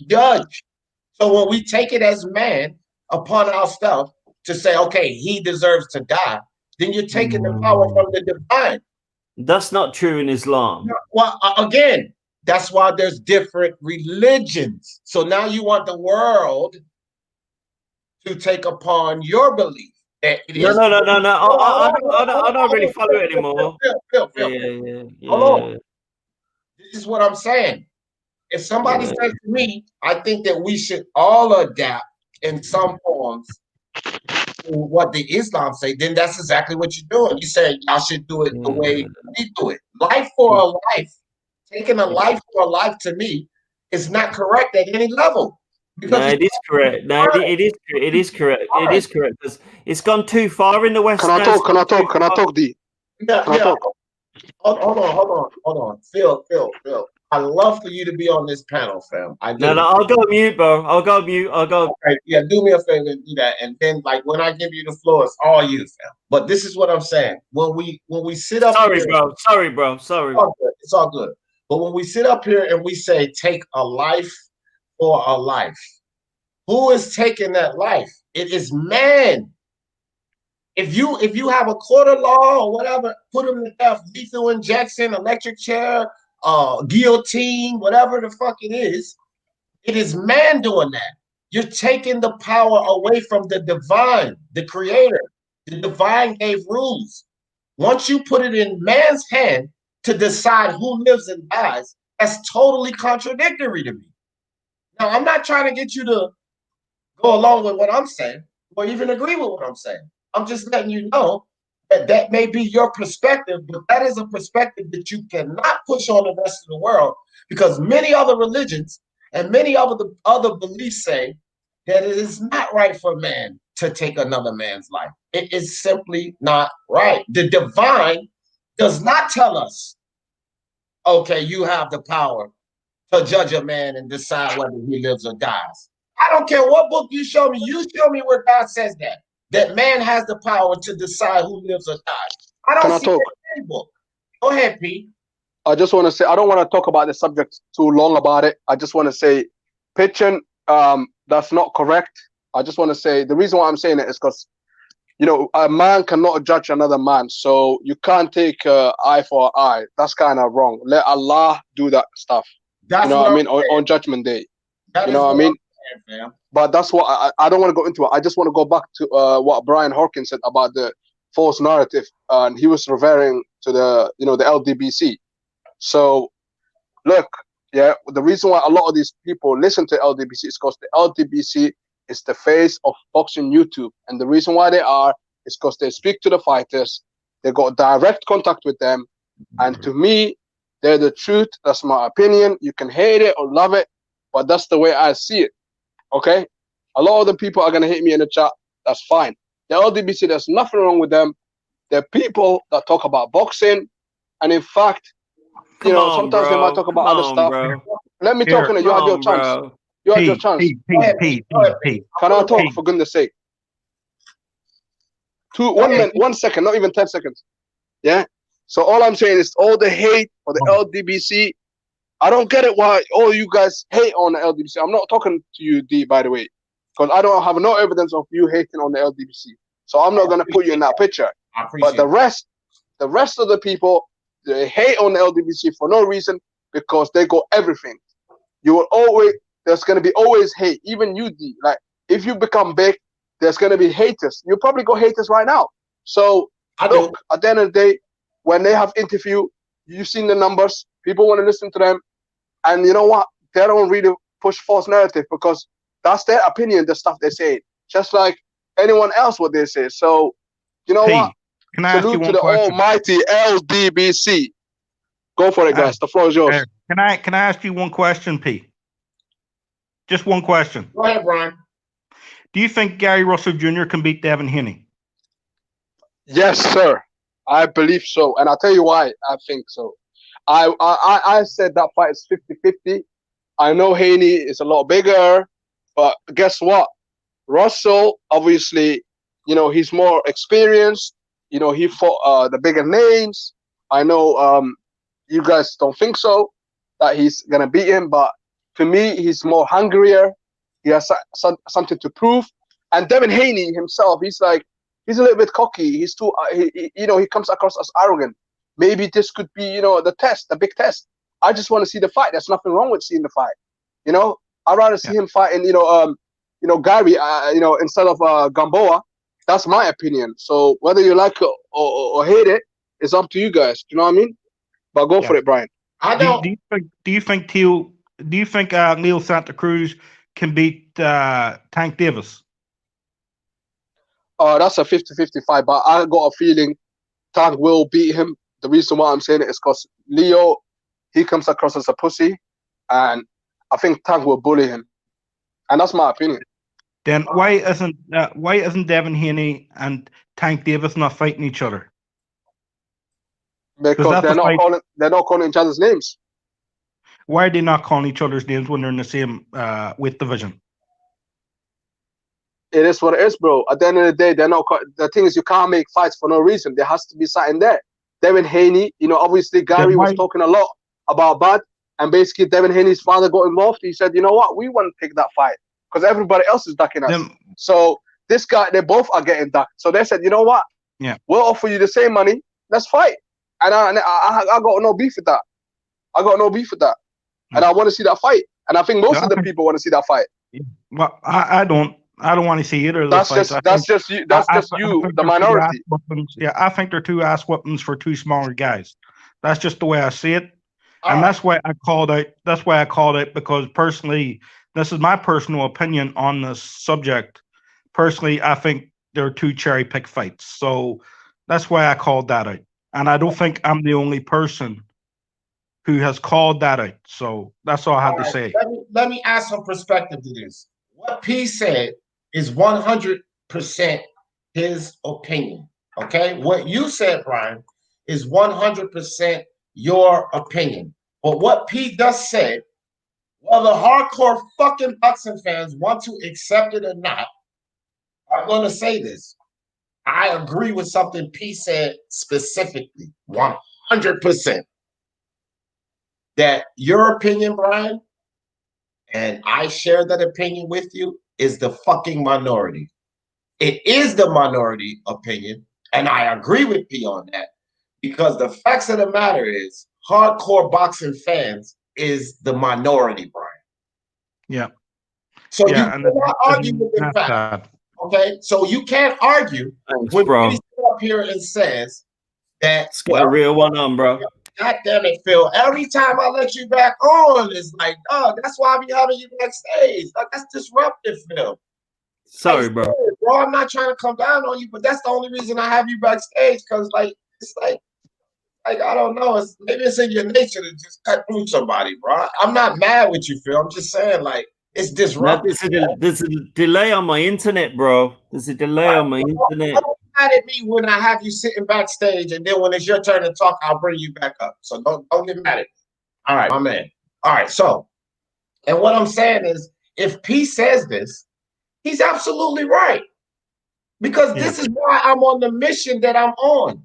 judge. So when we take it as man upon ourselves to say, okay, he deserves to die, then you're taking the power from the divine. That's not true in Islam. Well, again, that's why there's different religions. So now you want the world to take upon your belief that it No, is. no, no, no, no. I don't really follow it anymore. Hold on. This is what I'm saying. If somebody Yeah. says to me, I think that we should all adapt in some forms to what the Islam say, then that's exactly what you're doing. You say y'all should do it the way we do it. Life for a life, taking a life for a life to me is not correct at any level. No, it is correct. No, it is. It is correct. It is correct because it's gone too far in the West. Can I talk? Can I talk? Can I talk, D? Yeah, Can I talk? Hold on. Phil. I'd love for you to be on this panel, fam. I do. No, I'll go mute, bro. I'll go mute. I'll go. Okay, yeah, do me a favor and do that. And then, like, when I give you the floor, it's all you, fam. But this is what I'm saying. When we sit up Sorry, here, bro. Sorry, bro. Sorry. It's all good. But when we sit up here and we say, take a life for a life, who is taking that life? It is man. If you have a court of law or whatever, put them to death, lethal injection, electric chair, guillotine, whatever the fuck it is man doing that. You're taking the power away from the divine, the creator. The divine gave rules. Once you put it in man's hand to decide who lives and dies, that's totally contradictory to me. Now, I'm not trying to get you to go along with what I'm saying or even agree with what I'm saying. I'm just letting you know that that may be your perspective, but that is a perspective that you cannot push on the rest of the world, because many other religions and many other beliefs say that it is not right for man to take another man's life. It is simply not right. The divine does not tell us, okay, you have the power to judge a man and decide whether he lives or dies. I don't care what book you show me. You show me where God says that man has the power to decide who lives or dies. I don't see that in any book. Go ahead, Pete. I just want to say, I don't want to talk about the subject too long about it. I just want to say, pitching, that's not correct. I just want to say, the reason why I'm saying it is because, a man cannot judge another man. So you can't take eye for eye. That's kind of wrong. Let Allah do that stuff. That's what I mean? On Judgment Day. You know what I mean? But that's what I don't want to go into it. I just want to go back to what Brian Hawkins said about the false narrative. And he was referring to the LDBC. So, look, the reason why a lot of these people listen to LDBC is because the LDBC is the face of boxing YouTube. And the reason why they are is because they speak to the fighters. They got direct contact with them. And to me, they're the truth. That's my opinion. You can hate it or love it, but that's the way I see it. Okay? A lot of the people are going to hate me in the chat. That's fine. The LDBC, there's nothing wrong with them. They're people that talk about boxing. And in fact, sometimes they might talk about other stuff. Bro. Let me talk in it. You had your chance. Bro. You had your chance. Pete. Can I talk, for goodness sake? 1 minute, 1 second, not even 10 seconds. Yeah? So all I'm saying is all the hate for the LDBC, I don't get it why all you guys hate on the LDBC. I'm not talking to you, D, by the way, because I don't have no evidence of you hating on the LDBC. So I'm not going to put you in that picture. But the rest of the people, they hate on the LDBC for no reason, because they got everything. There's going to be always hate. Even you, D, like if you become big, there's going to be haters. You probably got haters right now. So look, at the end of the day, when they have interview, you've seen the numbers. People want to listen to them, and you know what? They don't really push false narrative because that's their opinion. The stuff they say, just like anyone else, what they say. So you know what? Can I ask you one to the question? almighty LDBC. Go for it, guys. The floor is yours. Can I ask you one question, P? Just one question. Go ahead, Brian. Do you think Gary Russell Jr. can beat Devin Haney? Yes, sir. I believe so, and I'll tell you why I think so. I said that fight is 50-50. I know Haney is a lot bigger, but guess what? Russell, obviously, he's more experienced. He fought the bigger names. I know you guys don't think so, that he's gonna beat him, but to me, he's more hungrier. He has something to prove. And Devin Haney himself, he's a little bit cocky. He's too, he comes across as arrogant. Maybe this could be, the big test. I just want to see the fight. There's nothing wrong with seeing the fight. I'd rather see him fighting, Gary, instead of Gamboa. That's my opinion. So whether you like it or hate it, it's up to you guys. You know what I mean? But go for it, Brian. I don't. Do you think Leo Santa Cruz can beat Tank Davis? That's a 50-50 fight, but I got a feeling Tank will beat him. The reason why I'm saying it is because Leo, he comes across as a pussy, and I think Tank will bully him, and that's my opinion. Then why isn't Devin Haney and Tank Davis not fighting each other? Because they're not calling each other's names. Why are they not calling each other's names when they're in the same weight division? It is what it is, bro. At the end of the day, they're not. The thing is, you can't make fights for no reason. There has to be something there. Devin Haney, obviously Gary was talking a lot about Bud, and basically Devin Haney's father got involved. He said, you know what, we want to take that fight because everybody else is ducking us. So this guy, they both are getting ducked. So they said, you know what, we'll offer you the same money. Let's fight. And I got no beef with that. And I want to see that fight. And I think most of the people want to see that fight. Well, I don't want to see either of those fights. That's just you, the minority. Yeah, I think they're two ass whoopings for two smaller guys. That's just the way I see it. And that's why I called out. That's why I called it, because personally, this is my personal opinion on this subject. Personally, I think they're two cherry pick fights. So that's why I called that out. And I don't think I'm the only person who has called that out. So that's all I have to say. Let me add some perspective to this. What P said is 100% his opinion. Okay? What you said, Brian, is 100% your opinion. But what P just said, whether hardcore fucking boxing fans want to accept it or not, I'm going to say this. I agree with something P said specifically, 100%. That your opinion, Brian, and I share that opinion with you, is the fucking minority. It is the minority opinion, and I agree with P on that, because the facts of the matter is hardcore boxing fans is the minority, Brian. Yeah. So you cannot argue with the fact. Okay, so you can't argue when bro. P sit up here and says that. Let's get a real one on, bro. God damn it, Phil. Every time I let you back on, it's like, oh, that's why I be having you backstage. Like, that's disruptive, Phil. Sorry, bro. Bro, I'm not trying to come down on you, but that's the only reason I have you backstage, because it's like I don't know. Maybe it's in your nature to just cut through somebody, bro. I'm not mad with you, Phil. I'm just saying, like, it's disruptive. There's a delay on my internet, bro. There's a delay on my internet. Don't be mad at me when I have you sitting backstage, and then when it's your turn to talk, I'll bring you back up. So don't get mad at me. All right, my man. All right, so, and what I'm saying is, if P says this, he's absolutely right. Because this is why I'm on the mission that I'm on.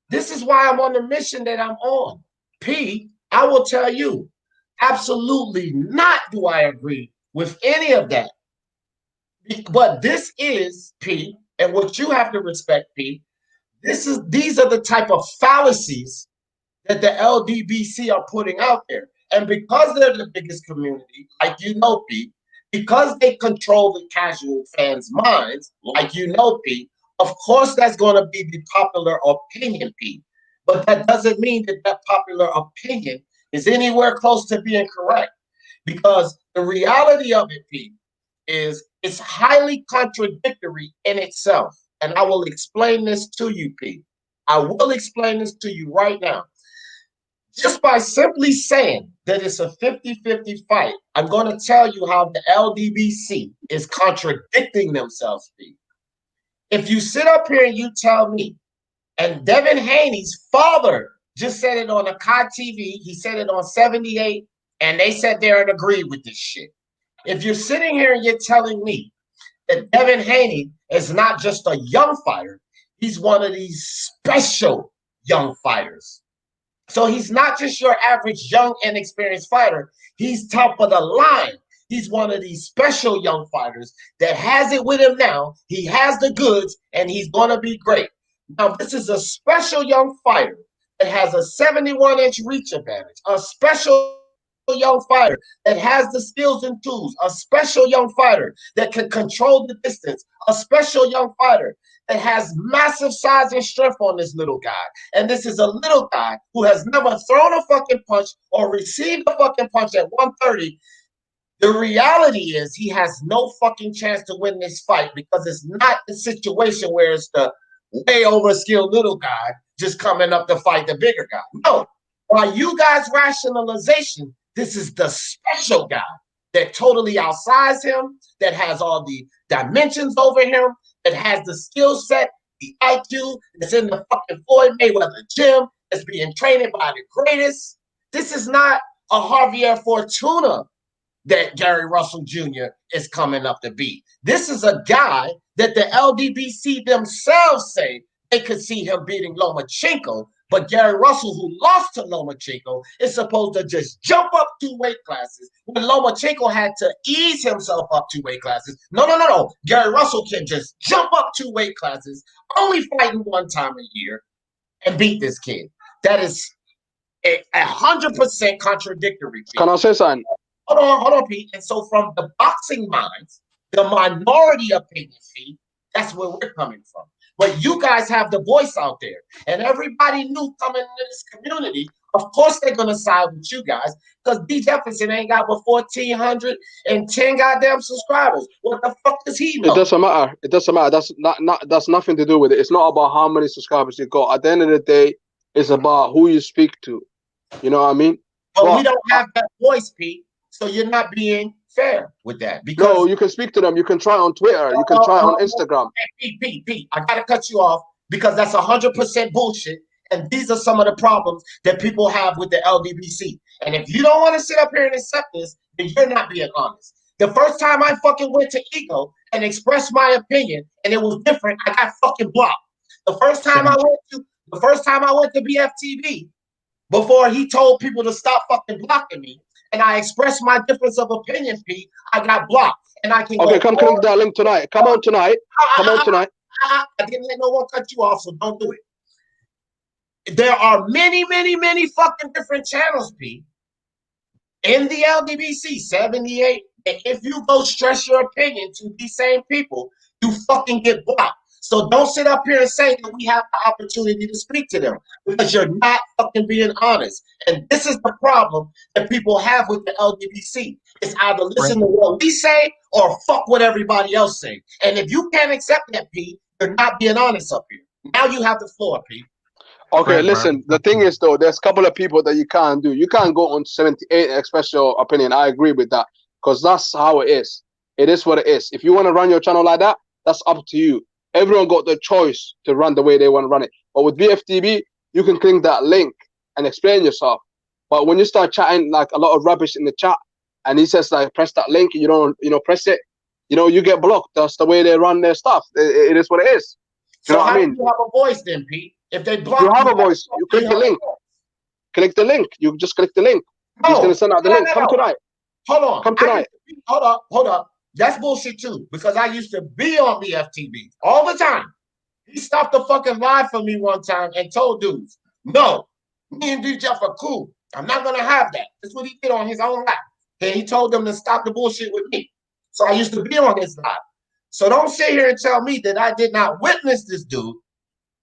This is why I'm on the mission that I'm on. P, I will tell you, absolutely not do I agree with any of that. But this is, P, and what you have to respect, P, these are the type of fallacies that the LDBC are putting out there. And because they're the biggest community, like you know, P, because they control the casual fans' minds, like you know, P, of course that's going to be the popular opinion, P. But that doesn't mean that popular opinion is anywhere close to being correct. Because the reality of it, P, is it's highly contradictory in itself. And I will explain this to you, P. I will explain this to you right now. Just by simply saying that it's a 50-50 fight, I'm going to tell you how the LDBC is contradicting themselves, P. If you sit up here and you tell me And Devin Haney's father just said it on a COD TV. He said it on 78, and they sat there and agreed with this shit. If you're sitting here and you're telling me that Devin Haney is not just a young fighter, he's one of these special young fighters. So he's not just your average young, inexperienced fighter. He's top of the line. He's one of these special young fighters that has it with him now. He has the goods, and he's going to be great. Now, this is a special young fighter that has a 71-inch reach advantage, a special young fighter that has the skills and tools, a special young fighter that can control the distance, a special young fighter that has massive size and strength on this little guy. And this is a little guy who has never thrown a fucking punch or received a fucking punch at 130. The reality is he has no fucking chance to win this fight because it's not the situation where it's the way overskilled little guy just coming up to fight the bigger guy. No, by you guys' rationalization, this is the special guy that totally outsized him, that has all the dimensions over him, that has the skill set, the IQ, that's in the fucking Floyd Mayweather gym, that's being trained by the greatest. This is not a Javier Fortuna that Gary Russell Jr. is coming up to beat. This is a guy that the LDBC themselves say they could see him beating Lomachenko, but Gary Russell, who lost to Lomachenko, is supposed to just jump up 2 weight classes when Lomachenko had to ease himself up 2 weight classes. No. Gary Russell can just jump up 2 weight classes, only fighting 1 time a year, and beat this kid. That is 100% contradictory. Can I say something? Hold on, Pete. And so from the boxing minds, the minority opinion, Pete, that's where we're coming from. But you guys have the voice out there. And everybody knew coming into this community, of course they're going to side with you guys because D. Jefferson ain't got but 1,410 goddamn subscribers. What the fuck does he know? It doesn't matter. It doesn't matter. That's nothing to do with it. It's not about how many subscribers you got. At the end of the day, it's about who you speak to. You know what I mean? But we don't have that voice, Pete. So you're not being fair with that. Because no, you can speak to them. You can try on Twitter. You can try on Instagram. Pete, I gotta cut you off because that's 100% bullshit. And these are some of the problems that people have with the LDBC. And if you don't want to sit up here and accept this, then you're not being honest. The first time I fucking went to Ego and expressed my opinion, and it was different, I got fucking blocked. The first time I went to BFTB, before he told people to stop fucking blocking me, and I expressed my difference of opinion, Pete, I got blocked. And I can okay, come click that link tonight. Come on tonight. Come on tonight. I didn't let no one cut you off, so don't do it. There are many fucking different channels, Pete, in the LDBC 78. And if you go stress your opinion to these same people, you fucking get blocked. So don't sit up here and say that we have the opportunity to speak to them because you're not fucking being honest. And this is the problem that people have with the LDBC. It's either listen to what we say or fuck what everybody else say. And if you can't accept that, Pete, you're not being honest up here. Now you have the floor, Pete. Okay, listen, the thing is, though, there's a couple of people that you can't do. You can't go on 78 and express your opinion. I agree with that because that's how it is. It is what it is. If you want to run your channel like that, that's up to you. Everyone got the choice to run the way they want to run it. But with BFTB, you can click that link and explain yourself. But when you start chatting like a lot of rubbish in the chat, and he says like press that link, you don't, press it, you get blocked. That's the way they run their stuff. It is what it is. You know what I mean? You have a voice then, Pete. If they block you have a voice, you click the link. Click the link. You just click the link. He's gonna send out the link. Come tonight. Hold on. Come tonight. Hold up. That's bullshit too, because I used to be on BFTB all the time. He stopped the fucking live for me one time and told dudes, no, me and D Jeff are cool. I'm not gonna have that. That's what he did on his own live. And he told them to stop the bullshit with me. So I used to be on his live. So don't sit here and tell me that I did not witness this dude.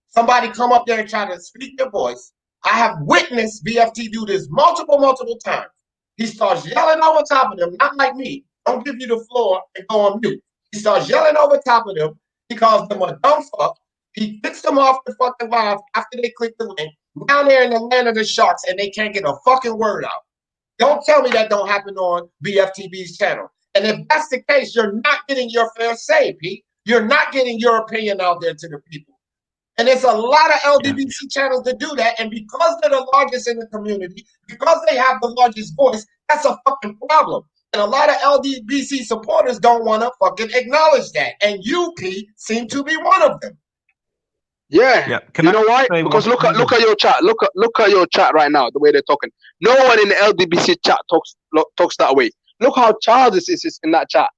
Somebody come up there and try to speak their voice. I have witnessed BFT do this multiple times. He starts yelling over top of them, not like me. Don't give you the floor and go on mute. He starts yelling over top of them. He calls them a dumb fuck. He kicks them off the fucking live after they click the link. Now they're in the land of the sharks and they can't get a fucking word out. Don't tell me that don't happen on BFTB's channel. And if that's the case, you're not getting your fair say, Pete. You're not getting your opinion out there to the people. And there's a lot of LDBC channels that do that. And because they're the largest in the community, because they have the largest voice, that's a fucking problem. And a lot of LDBC supporters don't want to fucking acknowledge that. And UP seem to be one of them. Yeah. You know why? Because look at your chat. Look at your chat right now, the way they're talking. No one in the LDBC chat talks that way. Look how childish this is in that chat.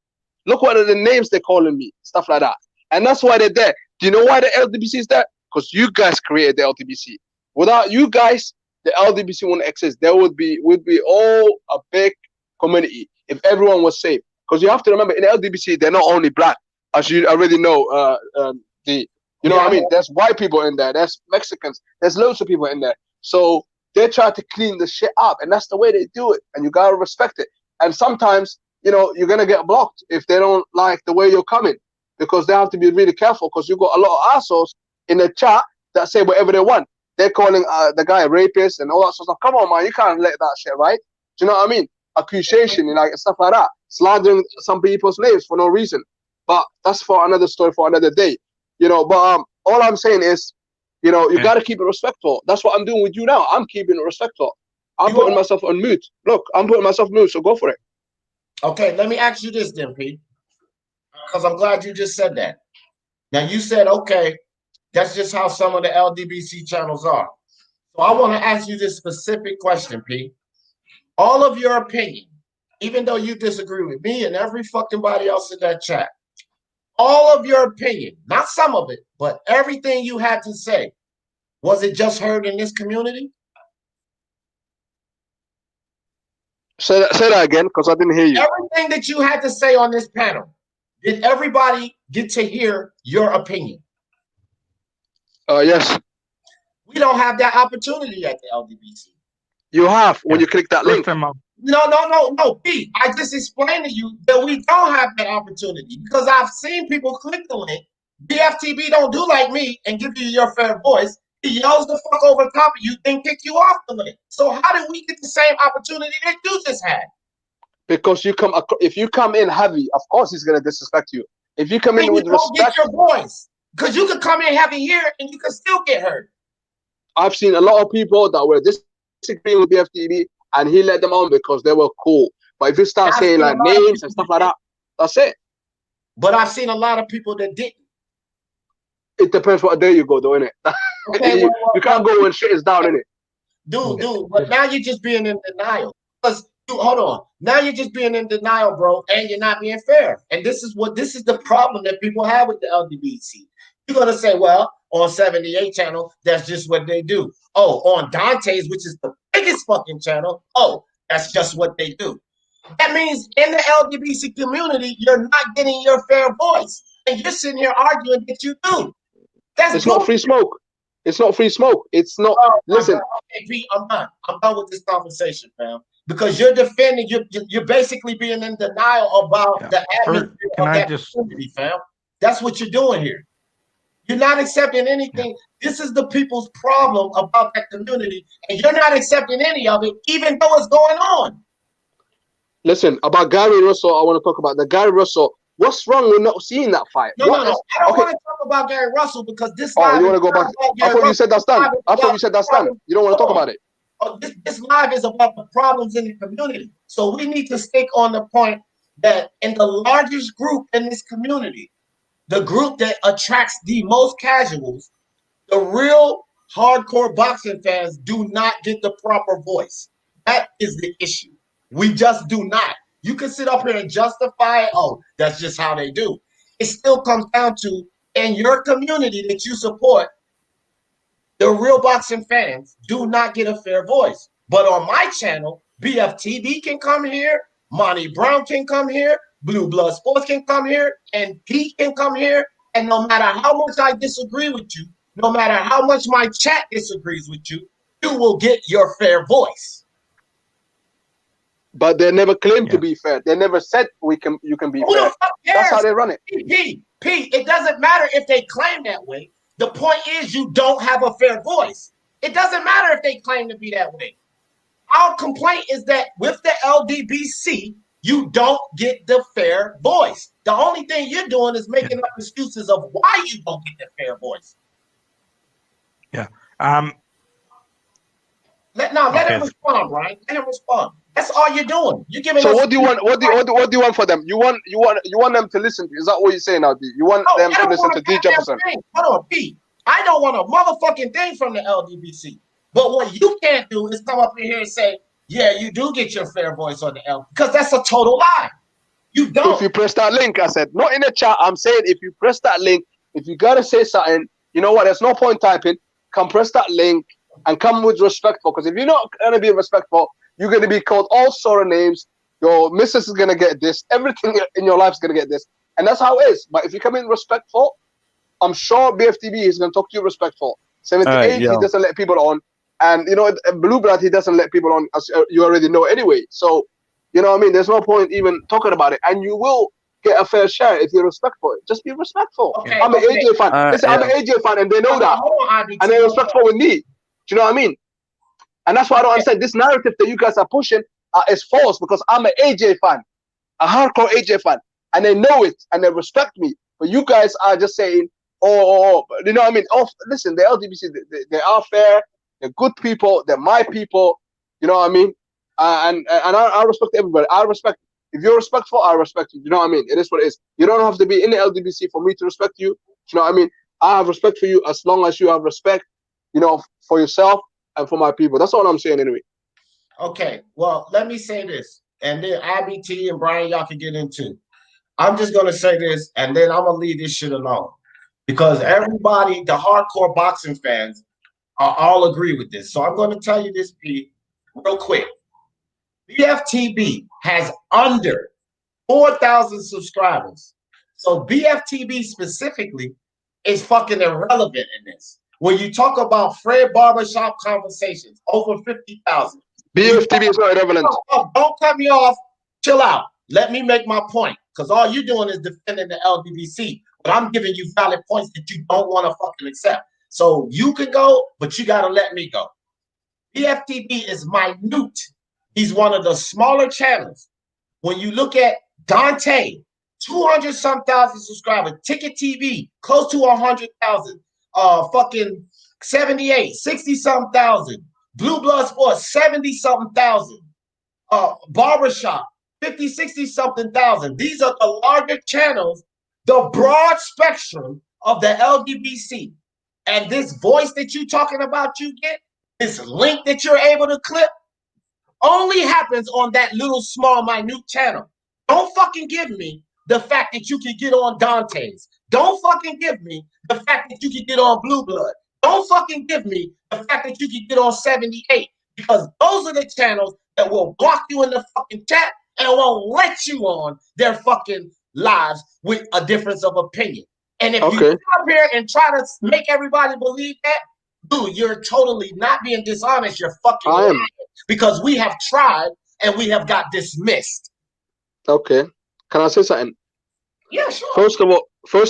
Look what are the names they're calling me, stuff like that. And that's why they're there. Do you know why the LDBC is there? Because you guys created the LDBC. Without you guys, the LDBC wouldn't exist. There would be all a big community if everyone was safe. Because you have to remember, in the LDBC, they're not only black, as you already know. You know what I mean? There's white people in there. There's Mexicans. There's loads of people in there. So they try to clean the shit up, and that's the way they do it. And you gotta respect it. And sometimes, you know, you're gonna get blocked if they don't like the way you're coming, because they have to be really careful. Because you got a lot of assholes in the chat that say whatever they want. They're calling the guy a rapist and all that sort of stuff. Come on, man, you can't let that shit, right? Do you know what I mean? Accusation, like stuff like that, slandering some people's names for no reason. But that's for another story for another day. You know, but all I'm saying is, you know, you got to keep it respectful. That's what I'm doing with you now. I'm keeping it respectful. I'm putting myself on mute. Look, I'm putting myself on mute, so go for it. Okay, let me ask you this then, Pete, because I'm glad you just said that. Now, you said, okay, that's just how some of the LDBC channels are. So I want to ask you this specific question, Pete. All of your opinion, even though you disagree with me and every fucking body else in that chat, all of your opinion, not some of it, but everything you had to say, was it just heard in this community? Say that again, because I didn't hear you. Everything that you had to say on this panel, did everybody get to hear your opinion? Yes. We don't have that opportunity at the LDBC. You have when you click that link. No, Pete. I just explained to you that we don't have that opportunity because I've seen people click the link. BFTB don't do like me and give you your fair voice. He yells the fuck over top of you, then kick you off the link. So how did we get the same opportunity that you just had? Because if you come in heavy, of course he's gonna disrespect you. If you come in with respect, get your voice, because you could come in heavy here and you could still get hurt. I've seen a lot of people that were disagreeing with BFTB, and he let them on because they were cool. But if you start saying like names and stuff like that, that's it. But I've seen a lot of people that didn't. It depends what day you go, though, innit? Okay, you can't go when shit is down, innit? Dude, but now you're just being in denial. Because, hold on. Now you're just being in denial, bro, and you're not being fair. And this is the problem that people have with the LDBC. You're going to say, well, on 78 channel, that's just what they do. Oh, on Dante's, which is the biggest fucking channel, oh, that's just what they do. That means in the LGBTC community, you're not getting your fair voice. And you're sitting here arguing that you do. It's not free smoke. It's not free smoke. It's not. Listen. Okay, Pete, I'm done. I'm done with this conversation, fam. Because you're defending, you're basically being in denial about the atmosphere of that community, fam. That's what you're doing here. You're not accepting anything. This is the people's problem about that community, and you're not accepting any of it, even though it's going on. Listen, about Gary Russell, I want to talk about the Gary Russell. What's wrong with not seeing that fight? No. I don't want to talk about Gary Russell because this live. Oh, you want to go back? I thought you said that's done. I thought you said that's done. You don't want to talk about it. Oh, this live is about the problems in the community. So we need to stick on the point that in the largest group in this community, the group that attracts the most casuals, the real hardcore boxing fans do not get the proper voice. That is the issue. We just do not. You can sit up here and justify, oh, that's just how they do. It still comes down to, in your community that you support, the real boxing fans do not get a fair voice. But on my channel, BFTB can come here, Monty Brown can come here, Blue Blood Sports can come here, and Pete can come here. And no matter how much I disagree with you, no matter how much my chat disagrees with you, you will get your fair voice. But they never claimed to be fair. They never said you can be fair. That's how they run it. Pete, it doesn't matter if they claim that way. The point is you don't have a fair voice. It doesn't matter if they claim to be that way. Our complaint is that with the LDBC, you don't get the fair voice. The only thing you're doing is making up excuses of why you don't get the fair voice. Yeah. Let Okay. him respond, Brian. Let him respond. That's all you're doing. You're giving So us. what do you want? What do you want for them? You want them to listen to? Is that what you're saying now, D? You want No, them I to don't listen want to a D goddamn Jefferson? thing. Hold on, P. I don't want a motherfucking thing from the LDBC. But what you can't do is come up in here and say, yeah, you do get your fair voice on the L, because that's a total lie. You don't. If you press that link, I said, not in the chat. I'm saying if you press that link, if you gotta say something, you know what? There's no point typing. Come press that link and come with respectful. Because if you're not gonna be respectful, you're gonna be called all sort of names. Your missus is gonna get this. Everything in your life is gonna get this, and that's how it is. But if you come in respectful, I'm sure BFTB is gonna talk to you respectful. 78, he doesn't let people on, and you know, Blue Blood, he doesn't let people on, as you already know anyway. So, you know what I mean? There's no point even talking about it, and you will get a fair share if you're respectful. Just be respectful. Okay, I'm an AJ fan. Listen, I'm an AJ fan, and they know that, Hold on, IBT. and they're respectful with me. Do you know what I mean? And that's why I don't understand this narrative that you guys are pushing is false, because I'm an AJ fan, a hardcore AJ fan, and they know it and they respect me. But you guys are just saying, oh, you know what I mean? Oh, listen, the LDBC, they are fair, they're good people, they're my people. You know what I mean? And I respect everybody. I respect. If you're respectful, I respect you. You know what I mean? It is what it is. You don't have to be in the LDBC for me to respect you. You know what I mean? I have respect for you as long as you have respect, you know, for yourself and for my people. That's all I'm saying anyway. Okay, well, let me say this, and then IBT and Brian, y'all can get into. I'm just gonna say this, and then I'm gonna leave this shit alone, because everybody, the hardcore boxing fans, all agree with this. So I'm gonna tell you this, Pete, real quick. BFTB has under 4,000 subscribers. So BFTB specifically is fucking irrelevant in this. When you talk about Fred Barbershop Conversations, over 50,000. BFTB is not irrelevant. Don't cut me off. Chill out. Let me make my point. Because all you're doing is defending the LDBC. But I'm giving you valid points that you don't want to fucking accept. So you can go, but you got to let me go. BFTB is minute. He's one of the smaller channels. When you look at Dante, 200-some thousand subscribers. Ticket TV, close to 100,000. Fucking 78, 60-some thousand. Blue Blood Sports, 70-something thousand. Barbershop, 50, 60-something thousand. These are the larger channels, the broad spectrum of the LDBC. And this voice that you're talking about, you get, this link that you're able to clip, only happens on that little small minute channel. Don't fucking give me the fact that you can get on Dante's. Don't fucking give me the fact that you can get on Blue Blood. Don't fucking give me the fact that you can get on 78, because those are the channels that will block you in the fucking chat and won't let you on their fucking lives with a difference of opinion. And if you come up here and try to make everybody believe that, dude, you're totally not being dishonest. You're fucking lying, because we have tried and we have got dismissed. Okay. Can I say something? Yeah, sure. First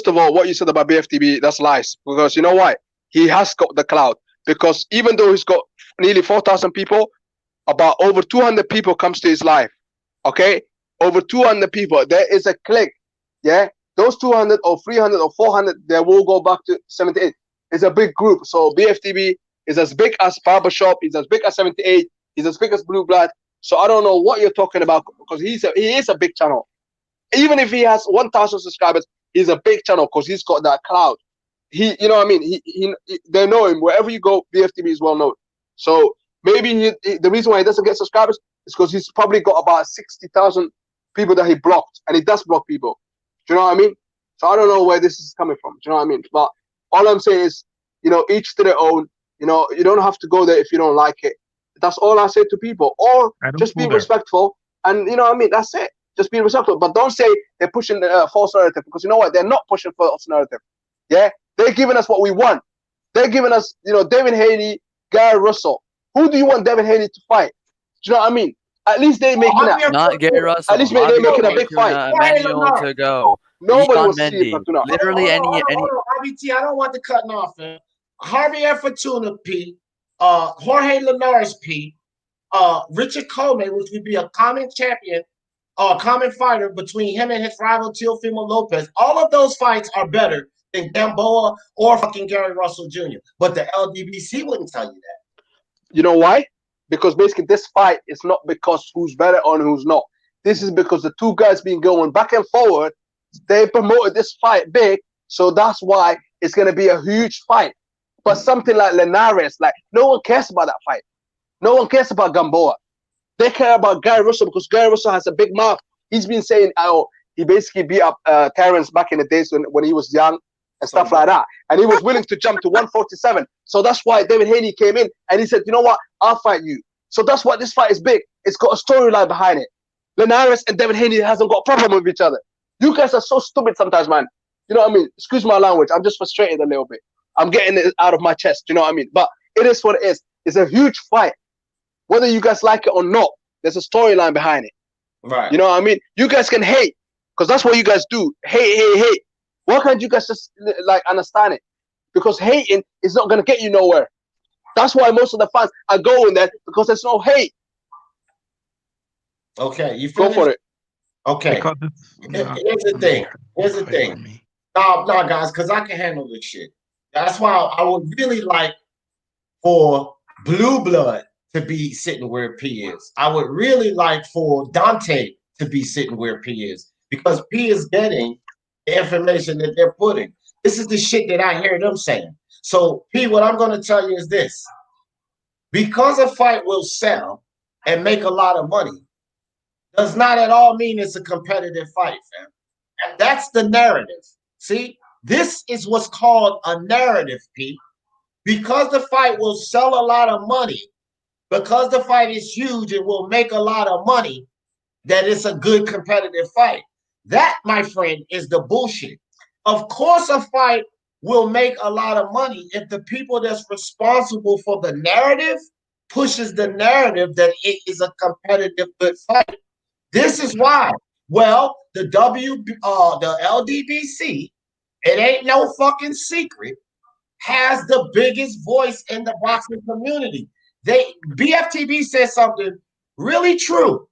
of all, what you said about BFTB, that's lies. Because you know why? He has got the clout. Because even though he's got nearly 4,000 people, about over 200 people comes to his live. Okay? Over 200 people. There is a click. Yeah? Those 200 or 300 or 400, they will go back to 78. It's a big group. So BFTB is as big as Barbershop. He's as big as 78. He's as big as Blue Blood. So I don't know what you're talking about, because he is a big channel. Even if he has 1,000 subscribers, he's a big channel because he's got that clout. You know what I mean? They know him. Wherever you go, BFTB is well known. So maybe the reason why he doesn't get subscribers is because he's probably got about 60,000 people that he blocked, and he does block people. Do you know what I mean? So I don't know where this is coming from. Do you know what I mean? But all I'm saying is, you know, each to their own. You know, you don't have to go there if you don't like it. That's all I say to people. Or just be respectful, and you know what I mean? That's it. Just be respectful. But don't say they're pushing the false narrative, because you know what? They're not pushing false narrative. Yeah? They're giving us what we want. They're giving us, you know, David Haney, Gary Russell. Who do you want David Haney to fight? Do you know what I mean? At least they're making not Gary Russell. At least they're making a big fight. Manuel to go. Nobody Ivan was seeing Mendy. Fortuna. Literally any. IBT, I don't want to cut off, man. Javier Fortuna, P. Jorge Linares, P. Richard Coleman, which would be a common champion, common fighter between him and his rival Teofimo Lopez. All of those fights are better than Gamboa or fucking Gary Russell Jr. But the LDBC wouldn't tell you that. You know why? Because basically this fight is not because who's better or who's not. This is because the two guys been going back and forward. They promoted this fight big, so that's why it's going to be a huge fight. But something like Linares, like, no one cares about that fight. No one cares about Gamboa. They care about Gary Russell because Gary Russell has a big mouth. He's been saying, oh, he basically beat up Terrence back in the days when he was young and stuff like that. And he was willing to jump to 147. So that's why David Haney came in and he said, you know what, I'll fight you. So that's why this fight is big. It's got a storyline behind it. Linares and David Haney hasn't got a problem with each other. You guys are so stupid sometimes, man. You know what I mean? Excuse my language. I'm just frustrated a little bit. I'm getting it out of my chest. You know what I mean? But it is what it is. It's a huge fight. Whether you guys like it or not, there's a storyline behind it. Right. You know what I mean? You guys can hate because that's what you guys do. Hate. Why can't you guys just like understand it? Because hating is not going to get you nowhere. That's why most of the fans are going there because there's no hate. Okay, you go for it. Okay. Here's the thing. Here's the thing. No, guys, because I can handle this shit. That's why I would really like for Blue Blood to be sitting where P is. I would really like for Dante to be sitting where P is because P is getting the information that they're putting. This is the shit that I hear them saying. So, P, what I'm going to tell you is this. Because a fight will sell and make a lot of money does not at all mean it's a competitive fight, fam. And that's the narrative. See, this is what's called a narrative, P. Because the fight will sell a lot of money, because the fight is huge and will make a lot of money, that it's a good competitive fight. That, my friend, is the bullshit. Of course, a fight will make a lot of money if the people that's responsible for the narrative pushes the narrative that it is a competitive good fight. This is why. Well, the LDBC, it ain't no fucking secret, has the biggest voice in the boxing community. BFTB says something really true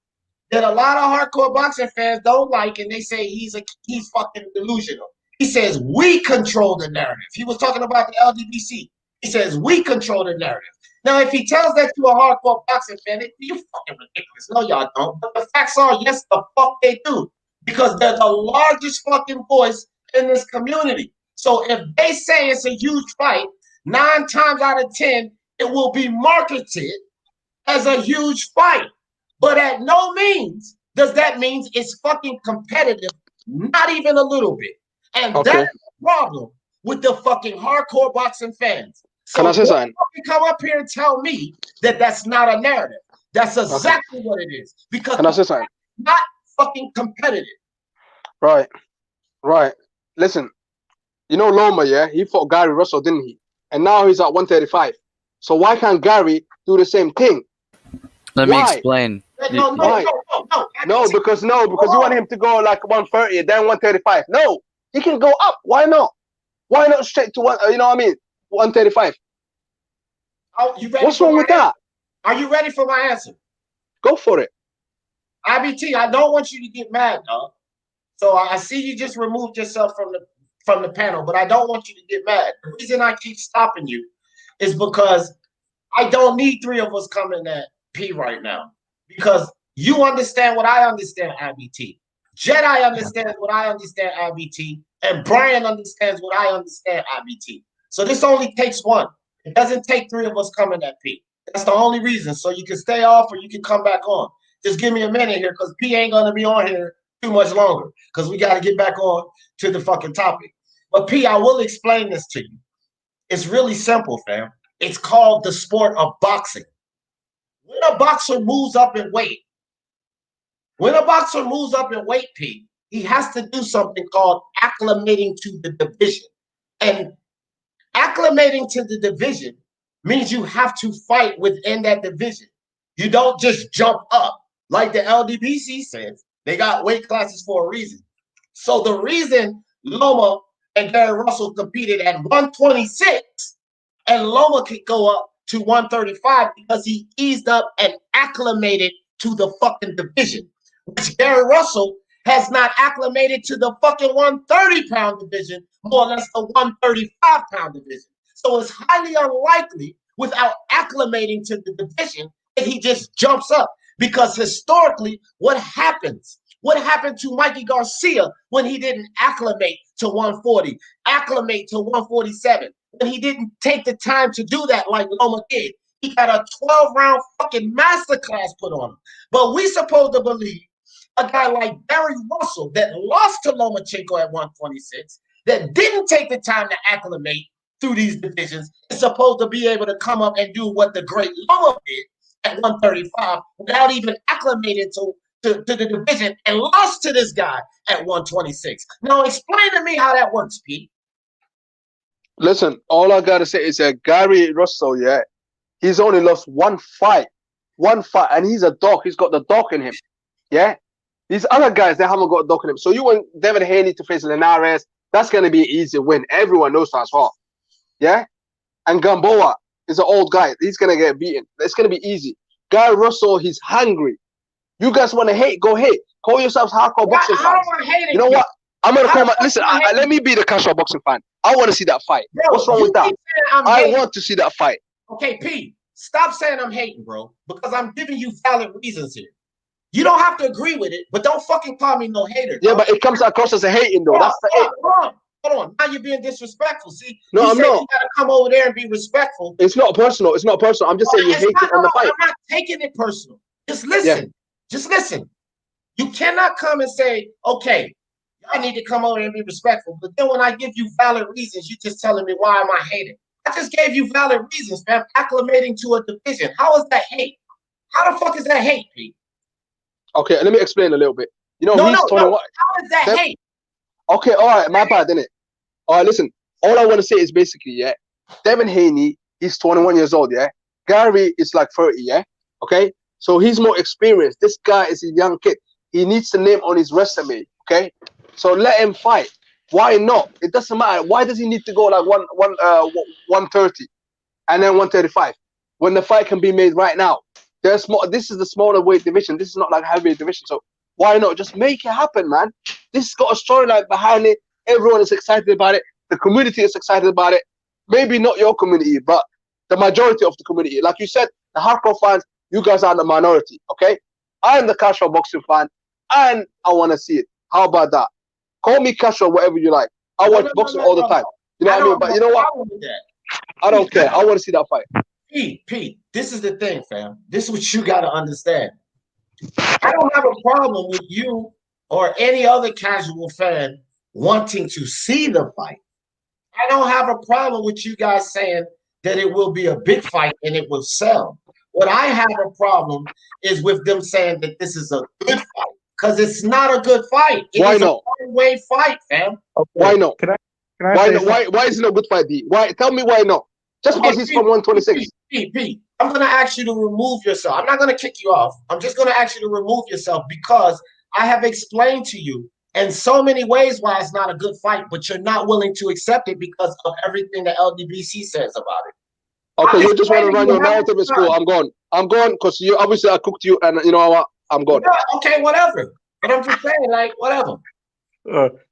that a lot of hardcore boxing fans don't like, and they say he's fucking delusional. He says we control the narrative. He was talking about the LDBC. He says we control the narrative. Now, if he tells that to a hardcore boxing fan, you're fucking ridiculous. No, y'all don't. But the facts are, yes, the fuck they do. Because they're the largest fucking voice in this community. So if they say it's a huge fight, 9 times out of 10, it will be marketed as a huge fight. But at no means does that mean it's fucking competitive. Not even a little bit. And that's the problem with the fucking hardcore boxing fans. So can I say something? Come up here and tell me that that's not a narrative. That's exactly what it is. Because can I say something? Not fucking competitive. Right. Listen, you know Loma, yeah? He fought Gary Russell, didn't he? And now he's at 135. So why can't Gary do the same thing? Let me explain. No, because you want him to go like 130, then 135. No, he can go up. Why not? Why not straight to one? You know what I mean? 135. What's wrong with that? Are you ready for my answer? Go for it. IBT, I don't want you to get mad, dog. So I see you just removed yourself from the panel, but I don't want you to get mad. The reason I keep stopping you is because I don't need 3 of us coming at P right now. Because you understand what I understand, IBT. Jedi understands what I understand, IBT. And Brian understands what I understand, IBT. So this only takes 1. It doesn't take 3 of us coming at P. That's the only reason. So you can stay off or you can come back on. Just give me a minute here because P ain't going to be on here too much longer because we got to get back on to the fucking topic. But P, I will explain this to you. It's really simple, fam. It's called the sport of boxing. When a boxer moves up in weight, P, he has to do something called acclimating to the division. And acclimating to the division means you have to fight within that division. You don't just jump up. Like the LDBC says, they got weight classes for a reason. So the reason Loma and Gary Russell competed at 126 and Loma could go up to 135 because he eased up and acclimated to the fucking division, which Gary Russell has not acclimated to the fucking 130-pound division, more or less the 135-pound division. So it's highly unlikely, without acclimating to the division, that he just jumps up. Because historically, what happens? What happened to Mikey Garcia when he didn't acclimate to 140, acclimate to 147, when he didn't take the time to do that like Loma did? He got a 12-round fucking masterclass put on him. But we supposed to believe a guy like Barry Russell that lost to Lomachenko at 126, that didn't take the time to acclimate through these divisions, is supposed to be able to come up and do what the great Loma did at 135 without even acclimating to the division, and lost to this guy at 126. Now explain to me how that works, Pete. Listen, all I gotta say is that Gary Russell, yeah, he's only lost one fight, and he's a dog. He's got the dog in him, yeah. These other guys, they haven't got a dog in him. So you want Devin Haney to face Linares, that's gonna be an easy win. Everyone knows that's hard, yeah. And Gamboa is an old guy. He's gonna get beaten. It's gonna be easy. Gary Russell, he's hungry. You guys want to hate? Go hate. Call yourselves hardcore boxing fans. You know what? I'm gonna come. Listen, let me be the casual boxing fan. I want to see that fight. Bro, what's wrong with that? I want to see that fight. Okay, Pete, stop saying I'm hating, bro, because I'm giving you valid reasons here. You don't have to agree with it, but don't fucking call me no hater. Yeah, but it comes across as a hating, though. That's the it. Hold on. Now you're being disrespectful. See, no, I'm not. You gotta come over there and be respectful. It's not personal. It's not personal. I'm just saying you hate it on the fight. I'm not taking it personal. Just listen. Yeah. Just listen. You cannot come and say, okay, I need to come over and be respectful. But then when I give you valid reasons, you're just telling me why am I hating? I just gave you valid reasons, man. Acclimating to a division. How is that hate? How the fuck is that hate, Pete? Okay, let me explain a little bit. You know, no. How is that hate? Okay, all right, my bad, innit? All right, listen. All I want to say is basically, yeah, Devin Haney, he's 21 years old, yeah? Gary is like 30, yeah? Okay? So he's more experienced. This guy is a young kid. He needs the name on his resume, okay? So let him fight. Why not? It doesn't matter. Why does he need to go like 130 and then 135 when the fight can be made right now? This is the smaller weight division. This is not like heavyweight division. So why not? Just make it happen, man. This has got a storyline behind it. Everyone is excited about it. The community is excited about it. Maybe not your community, but the majority of the community. Like you said, the hardcore fans, you guys are the minority, okay? I am the casual boxing fan, and I want to see it. How about that? Call me casual, whatever you like. I watch boxing all the time. You know what I mean? But you know what? I don't care. I want to see that fight. Pete, this is the thing, fam. This is what you got to understand. I don't have a problem with you or any other casual fan wanting to see the fight. I don't have a problem with you guys saying that it will be a big fight and it will sell. What I have a problem is with them saying that this is a good fight, because it's not a good fight. Why not? A one-way fight, fam. Okay. Why not? Can I why is it a good fight, D? Why? Tell me why not? Just because he's from 126. Pete, I'm going to ask you to remove yourself. I'm not going to kick you off. I'm just going to ask you to remove yourself because I have explained to you in so many ways why it's not a good fight, but you're not willing to accept it because of everything the LDBC says about it. Okay, you just want to run your narrative in school. I'm gone. I'm gone because you obviously I cooked you, and you know what? I'm gone. Yeah, okay, whatever. But I'm just saying, like, whatever.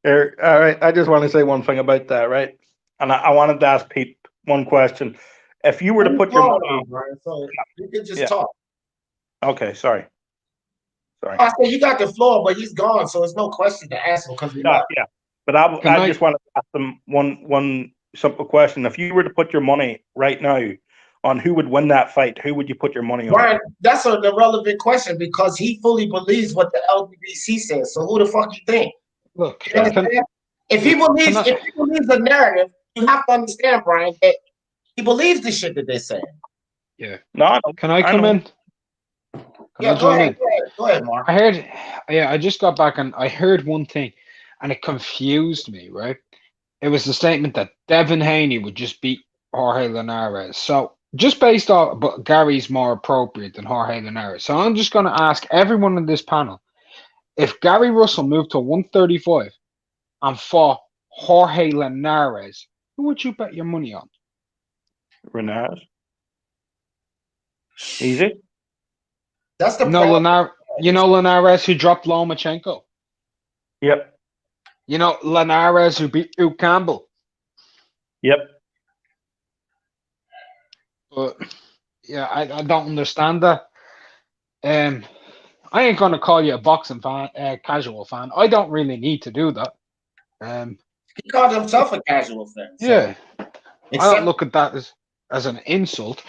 Eric, all right. I just want to say one thing about that, right? And I wanted to ask Pete one question. If you were to put your money, Brian, so you can just talk. Okay, sorry. I said you got the floor, but he's gone, so it's no question to ask him because yeah. But I just wanted to ask them one simple question. If you were to put your money right now on who would win that fight, who would you put your money on? Brian, that's an irrelevant question because he fully believes what the LDBC says. So who the fuck you think? Look, if he believes the narrative, you have to understand, Brian, that he believes the shit that they're saying. Yeah. No, can I come in? Go ahead, Mark. I just got back and I heard one thing and it confused me, right? It was the statement that Devin Haney would just beat Jorge Linares. So just based off, but Gary's more appropriate than Jorge Linares. So I'm just going to ask everyone in this panel, if Gary Russell moved to 135 and fought Jorge Linares, who would you bet your money on? Linares. Easy. That's the Linares, who dropped Lomachenko. Yep. You know, Linares who beat Luke Campbell. Yep. But yeah, I don't understand that. I ain't gonna call you a boxing fan, casual fan. I don't really need to do that. He called himself a casual fan. So. Yeah, I don't look at that as an insult.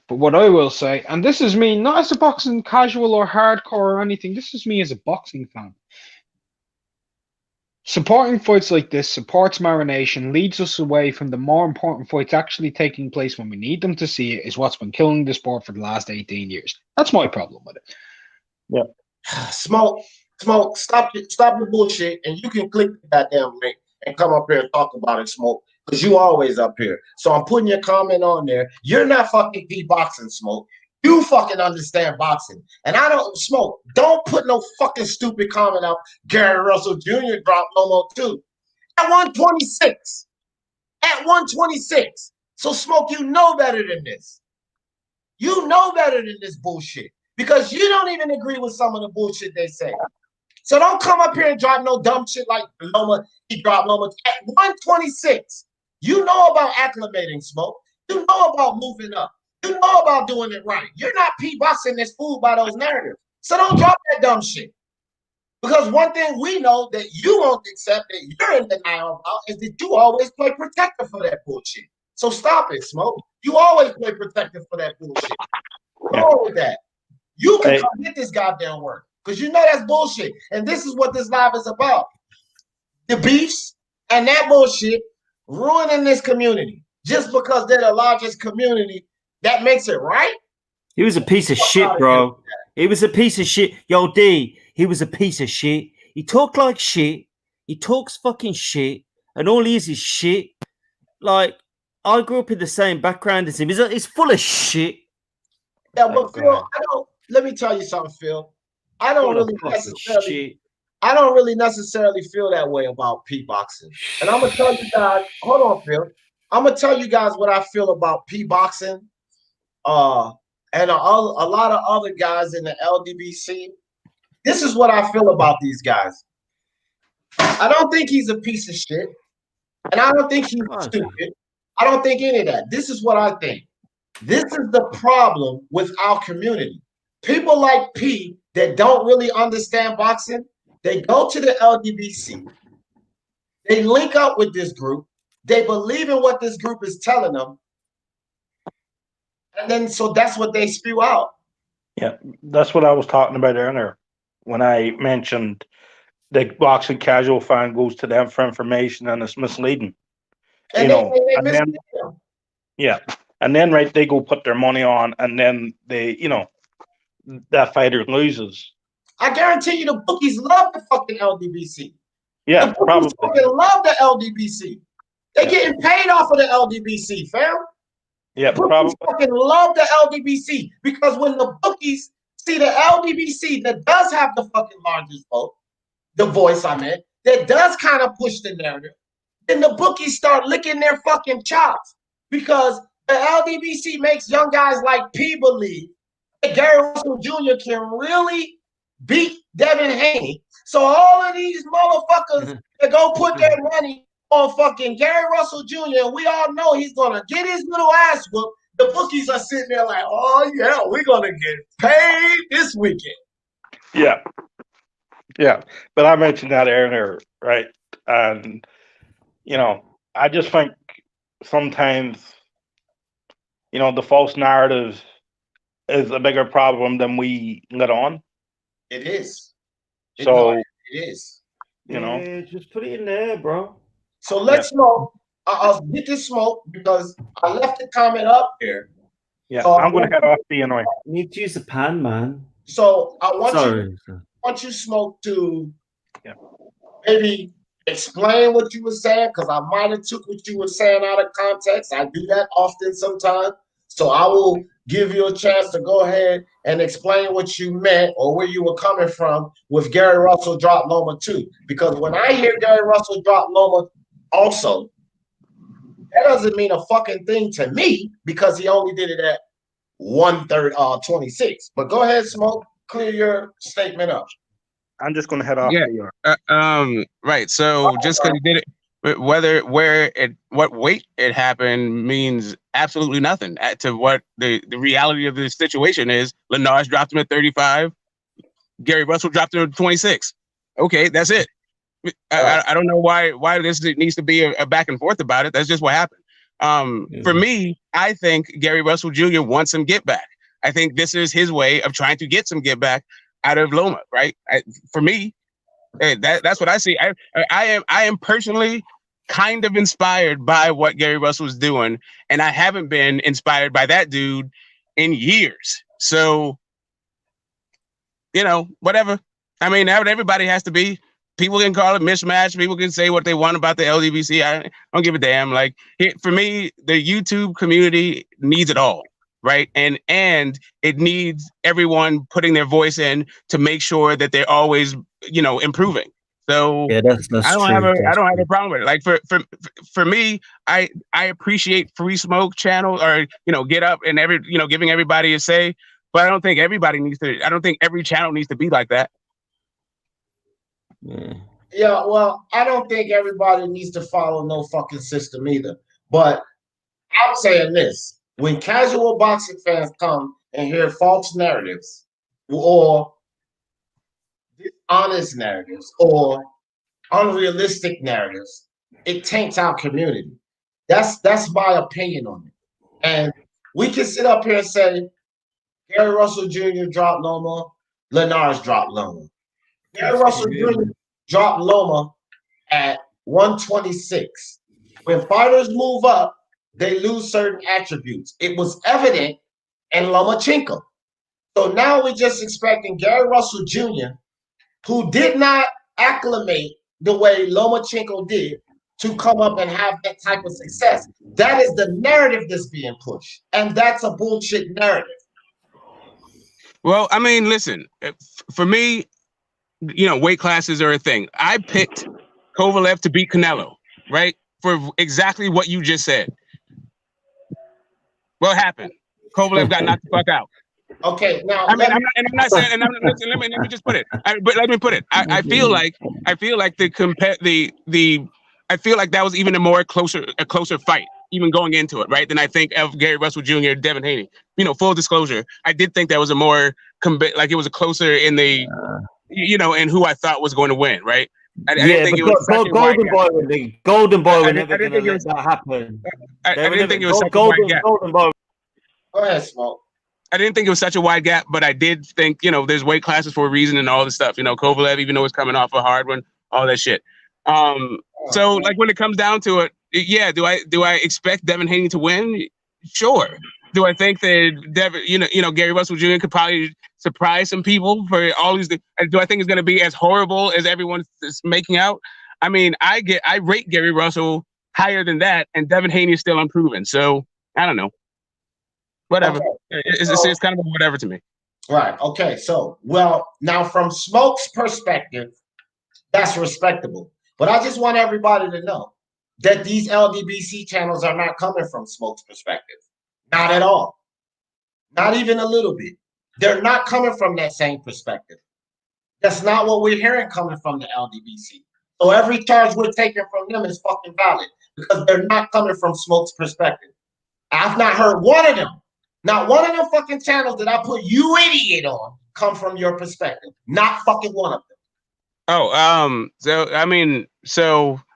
But what I will say, and this is me, not as a boxing casual or hardcore or anything. This is me as a boxing fan. Supporting fights like this supports marination, leads us away from the more important fights actually taking place when we need them to see it, is what's been killing the sport for the last 18 years. That's my problem with it. Yeah. Smoke, stop the bullshit, and you can click the goddamn link and come up here and talk about it, Smoke, because you always up here. So I'm putting your comment on there. You're not fucking boxing, Smoke. You fucking understand boxing. And I don't, Smoke, don't put no fucking stupid comment up. Gary Russell Jr. dropped Lomo too. At 126. At 126. So, Smoke, you know better than this. You know better than this bullshit. Because you don't even agree with some of the bullshit they say. So don't come up here and drop no dumb shit like Loma. He dropped Loma at 126. You know about acclimating, Smoke. You know about moving up. You know about doing it right. You're not boxing this fool by those narratives. So don't drop that dumb shit. Because one thing we know that you won't accept, that you're in denial about, is that you always play protector for that bullshit. So stop it, Smoke. You always play protector for that bullshit. Go on with that. You can come get this goddamn work. Because you know that's bullshit. And this is what this live is about. The beefs and that bullshit ruining this community. Just because they're the largest community, that makes it right? He was a piece of shit, bro. He was a piece of shit. Yo, D, he was a piece of shit. He talked like shit. He talks fucking shit. And all he is shit. Like, I grew up in the same background as him. He's full of shit. Yeah, but Phil, let me tell you something, Phil. I don't really necessarily feel that way about P-boxing. And I'm gonna tell you guys, hold on, Phil. I'm gonna tell you guys what I feel about P-boxing, and a lot of other guys in the LDBC. This is what I feel about these guys. I don't think he's a piece of shit, and I don't think he's stupid. I don't think any of that. This is what I think. This is the problem with our community. People like P that don't really understand boxing, they go to the LDBC, they link up with this group, they believe in what this group is telling them, and then so that's what they spew out. Yeah, that's what I was talking about earlier when I mentioned the boxing casual fan goes to them for information and it's misleading. And and then right, they go put their money on, and then they, that fighter loses. I guarantee you, the bookies love the fucking LDBC. Yeah, the bookies fucking love the LDBC. They're getting paid off of the LDBC, fam. Yeah, the bookies fucking love the LDBC because when the bookies see the LDBC that does have the fucking largest vote, the voice I meant, that does kind of push the narrative, then the bookies start licking their fucking chops because the LDBC makes young guys like P believe that Gary Russell Jr. can really beat Devin Haney. So all of these motherfuckers that go put their money on fucking Gary Russell Jr., and we all know he's going to get his little ass whooped, the bookies are sitting there like, oh, yeah, we're going to get paid this weekend. Yeah. Yeah. But I mentioned that earlier, right? And, I just think sometimes, the false narrative is a bigger problem than we let on. It is. It is. Yeah, just put it in there, bro. So let's smoke. I'll get this smoke because I left the comment up there. Yeah, so I'm going to head off the annoying. You need to use the pan, man. So I want you smoke to maybe explain what you were saying because I might have took what you were saying out of context. I do that often sometimes. So I will give you a chance to go ahead and explain what you meant or where you were coming from with Gary Russell drop Loma too. Because when I hear Gary Russell drop Loma also, that doesn't mean a fucking thing to me because he only did it at 1/3, 26. But go ahead, Smoke, clear your statement up. I'm just gonna head off. Yeah. Right. So just because he did it, what weight it happened means absolutely nothing to what the reality of the situation is. Lenars dropped him at 35. Gary Russell dropped him at 26. Okay, that's it. I don't know why this needs to be a back and forth about it. That's just what happened. For me, I think Gary Russell Jr. wants some get back. I think this is his way of trying to get some get back out of Loma, right? For me, that's what I see. I am personally kind of inspired by what Gary Russell is doing, and I haven't been inspired by that dude in years. So, whatever. I mean, everybody has to be. People can call it mismatch. People can say what they want about the LDBC. I don't give a damn. Like, for me, the YouTube community needs it all, right? And it needs everyone putting their voice in to make sure that they're always, improving. So yeah, that's I don't true. have a problem with it. Like for me, I appreciate Free Smoke channel or Get Up and giving everybody a say. But I don't think everybody needs to. I don't think every channel needs to be like that. Yeah, well, I don't think everybody needs to follow no fucking system either. But I'm saying this: when casual boxing fans come and hear false narratives or dishonest narratives or unrealistic narratives, it taints our community. That's my opinion on it. And we can sit up here and say Gary Russell Jr. dropped Loma, Lenars dropped Loma. Gary Russell Jr. dropped Loma at 126. When fighters move up, they lose certain attributes. It was evident in Lomachenko. So now we're just expecting Gary Russell Jr., who did not acclimate the way Lomachenko did, to come up and have that type of success. That is the narrative that's being pushed. And that's a bullshit narrative. Well, I mean, listen, for me, weight classes are a thing. I picked Kovalev to beat Canelo, right? For exactly what you just said. What happened? Kovalev got knocked the fuck out. Okay, now I'm not saying. And listen, let me just put it. But let me put it. I feel like I feel like that was even a closer fight, even going into it, right? Than I think of Gary Russell Jr. and Devin Haney. Full disclosure, I did think that was a more it was a closer in the and who I thought was going to win, right? I didn't think it was such a Golden Boy would be Golden Boy would never gonna let that happen. I didn't think it was such a wide gap. Golden Boy. Go ahead, Smoke. I didn't think it was such a wide gap, but I did think, there's weight classes for a reason and all this stuff. Kovalev, even though he's coming off a hard one, all that shit. So like when it comes down to it, yeah, do I expect Devin Haney to win? Sure. Do I think that Gary Russell Jr. could probably surprise some people for all these? Do I think it's going to be as horrible as everyone's making out? I mean, I rate Gary Russell higher than that, and Devin Haney is still unproven. So I don't know. Whatever. Okay. It's kind of whatever to me. Right. Okay. So, well, now from Smoke's perspective, that's respectable. But I just want everybody to know that these LDBC channels are not coming from Smoke's perspective. Not at all. Not even a little bit. They're not coming from that same perspective. That's not what we're hearing coming from the LDBC. So every charge we're taking from them is fucking valid because they're not coming from Smoke's perspective. I've not heard one of them. Not one of them fucking channels that I put you idiot on come from your perspective. Not fucking one of them. Oh, so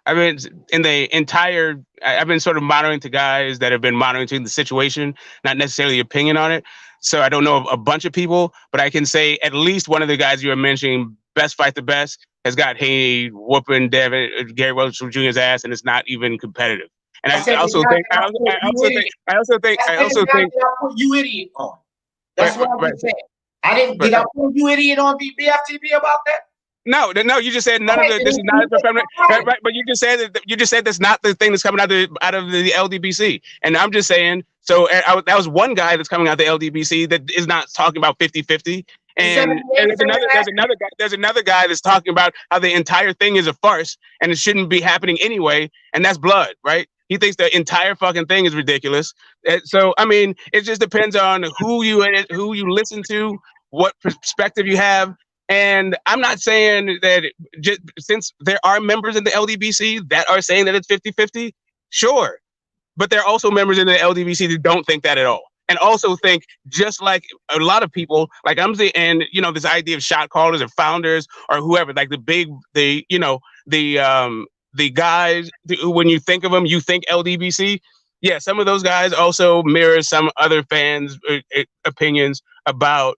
in the entire, I've been sort of monitoring to guys that have been monitoring the situation, not necessarily opinion on it. So I don't know a bunch of people, but I can say at least one of the guys you were mentioning, Best Fight the Best, has got Haney whooping Gary Russell Jr.'s ass, and it's not even competitive. And I also think I put you idiot on. That's what I'm saying. I didn't. Did I put you idiot on the BFTV about that? No. You just said none of it. This is not right. But you just said that's not the thing that's coming out of the LDBC. And I'm just saying. So that was one guy that's coming out the LDBC that is not talking about 50-50. And there's another guy that's talking about how the entire thing is a farce and it shouldn't be happening anyway. And that's Blood, right? He thinks the entire fucking thing is ridiculous. So I mean, it just depends on who you listen to, what perspective you have. And I'm not saying that just since there are members in the LDBC that are saying that it's 50-50, sure. But there are also members in the LDBC that don't think that at all. And also think, just like a lot of people, like I'm saying, and this idea of shot callers or founders or whoever, like the guys, when you think of them, you think LDBC. Yeah, some of those guys also mirror some other fans' opinions about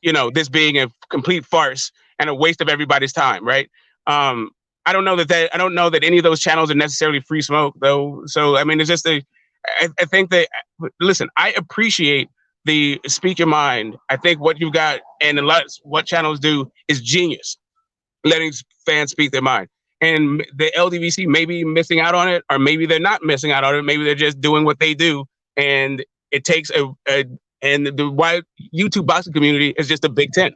this being a complete farce and a waste of everybody's time, right? I don't know that any of those channels are necessarily free smoke, though. So I mean, it's just I think that, listen, I appreciate the speak your mind. I think what you've got and what channels do is genius, letting fans speak their mind. And the LDVC may be missing out on it, or maybe they're not missing out on it. Maybe they're just doing what they do, and it takes and the wide YouTube boxing community is just a big tent.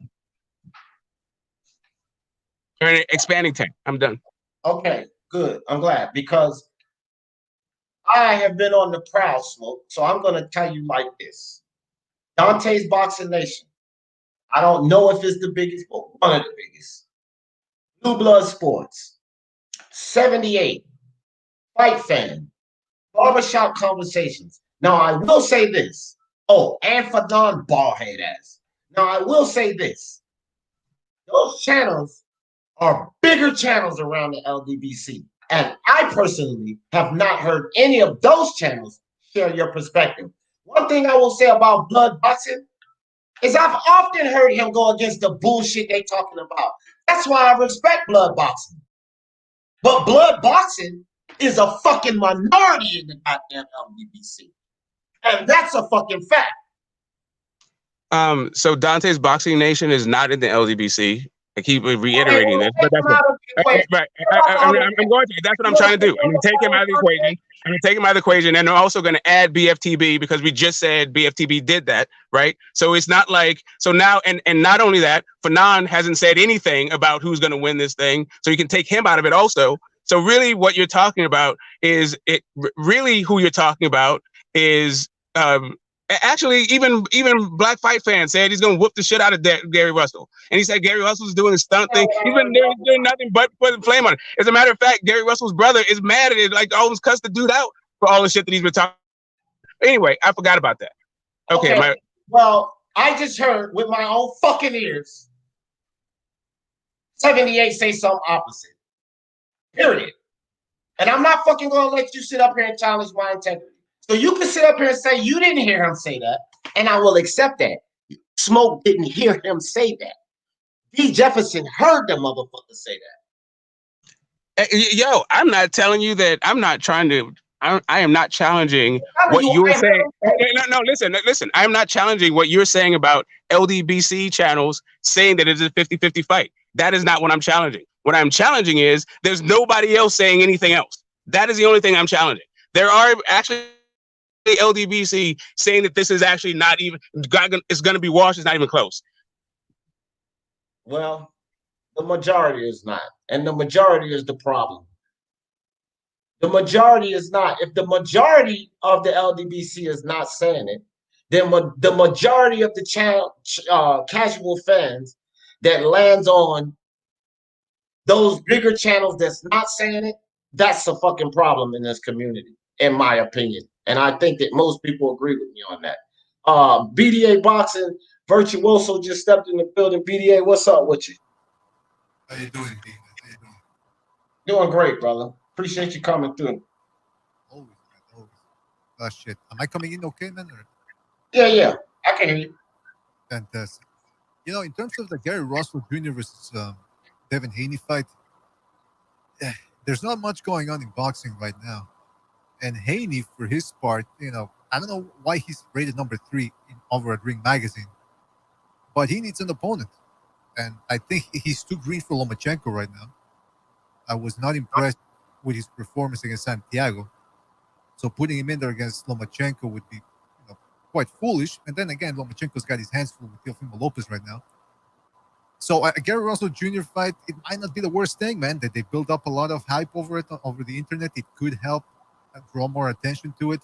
Or an expanding tent. I'm done. Okay, good. I'm glad, because I have been on the prowl, Smoke, so I'm going to tell you like this. Dante's Boxing Nation. I don't know if it's the biggest, but one of the biggest. Blue Blood Sports. 78. Fight Fan. Barbershop Conversations. Now, I will say this. Oh, and for non-ballhead ass. Now, I will say this. Those channels are bigger channels around the LDBC. And I personally have not heard any of those channels share your perspective. One thing I will say about Blood Boxing is I've often heard him go against the bullshit they talking about. That's why I respect Blood Boxing. But Blood Boxing is a fucking minority in the goddamn LDBC. And that's a fucking fact. So Dante's Boxing Nation is not in the LDBC. I keep reiterating this, but that's right. I'm going to. That's what I'm trying to do. I'm going to take him out of the equation. I'm going to take him out of the equation, and I'm also going to add BFTB because we just said BFTB did that, right? So it's not like now, and not only that, Fanon hasn't said anything about who's going to win this thing, so you can take him out of it also. So really, what you're talking about is who you're talking about is. Actually, even Black Fight Fan said he's gonna whoop the shit out of Gary Russell, and he said Gary Russell's doing his stunt thing. He's been doing nothing but putting flame on it. As a matter of fact, Gary Russell's brother is mad at it, like almost cussed the dude out for all the shit that he's been talking. Anyway, I forgot about that. Okay. Well, I just heard with my own fucking ears 78 say something opposite. Period. And I'm not fucking gonna let you sit up here and challenge my integrity. So you can sit up here and say you didn't hear him say that, and I will accept that. Smoke didn't hear him say that. D. Jefferson heard the motherfucker say that. Yo, I'm not telling you that. I'm not trying to. I am not challenging what you were saying. No, listen. I am not challenging what you're saying about LDBC channels saying that it's a 50-50 fight. That is not what I'm challenging. What I'm challenging is there's nobody else saying anything else. That is the only thing I'm challenging. There are actually the LDBC saying that this is actually not even, it's going to be washed, it's not even close. Well, the majority is not, and the majority is the problem. The majority is not. If the majority of the LDBC is not saying it, then the majority of the channel casual fans that lands on those bigger channels that's not saying it, that's a fucking problem in this community, in my opinion. And I think that most people agree with me on that. BDA Boxing, Virtuoso just stepped in the building. BDA, what's up with you? How you doing, D? How you doing? Doing great, brother. Appreciate you coming through. Always, man, always. Shit. Am I coming in okay, man? Or? Yeah. I can hear you. Fantastic. In terms of the Gary Russell Jr. versus Devin Haney fight, there's not much going on in boxing right now. And Haney, for his part, I don't know why he's rated number 3 over at Ring Magazine, but he needs an opponent. And I think he's too green for Lomachenko right now. I was not impressed with his performance against Santiago. So putting him in there against Lomachenko would be quite foolish. And then again, Lomachenko's got his hands full with Teofimo Lopez right now. So a Gary Russell Jr. fight, it might not be the worst thing, man. That they build up a lot of hype over it, over the internet. It could help draw more attention to it.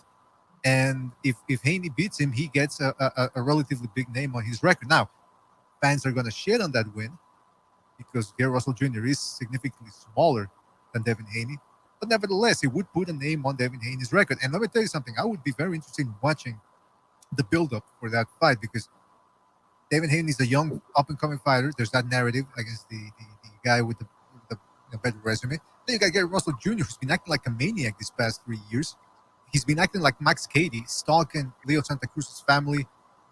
And if Haney beats him, he gets a relatively big name on his record. Now, fans are going to shit on that win, because Gary Russell Jr. is significantly smaller than Devin Haney. But nevertheless, it would put a name on Devin Haney's record. And let me tell you something. I would be very interested in watching the build-up for that fight because Devin Haney is a young, up-and-coming fighter. There's that narrative against the guy with the better resume. Then you got Gary Russell Jr., who's been acting like a maniac these past 3 years. He's been acting like Max Cady, stalking Leo Santa Cruz's family,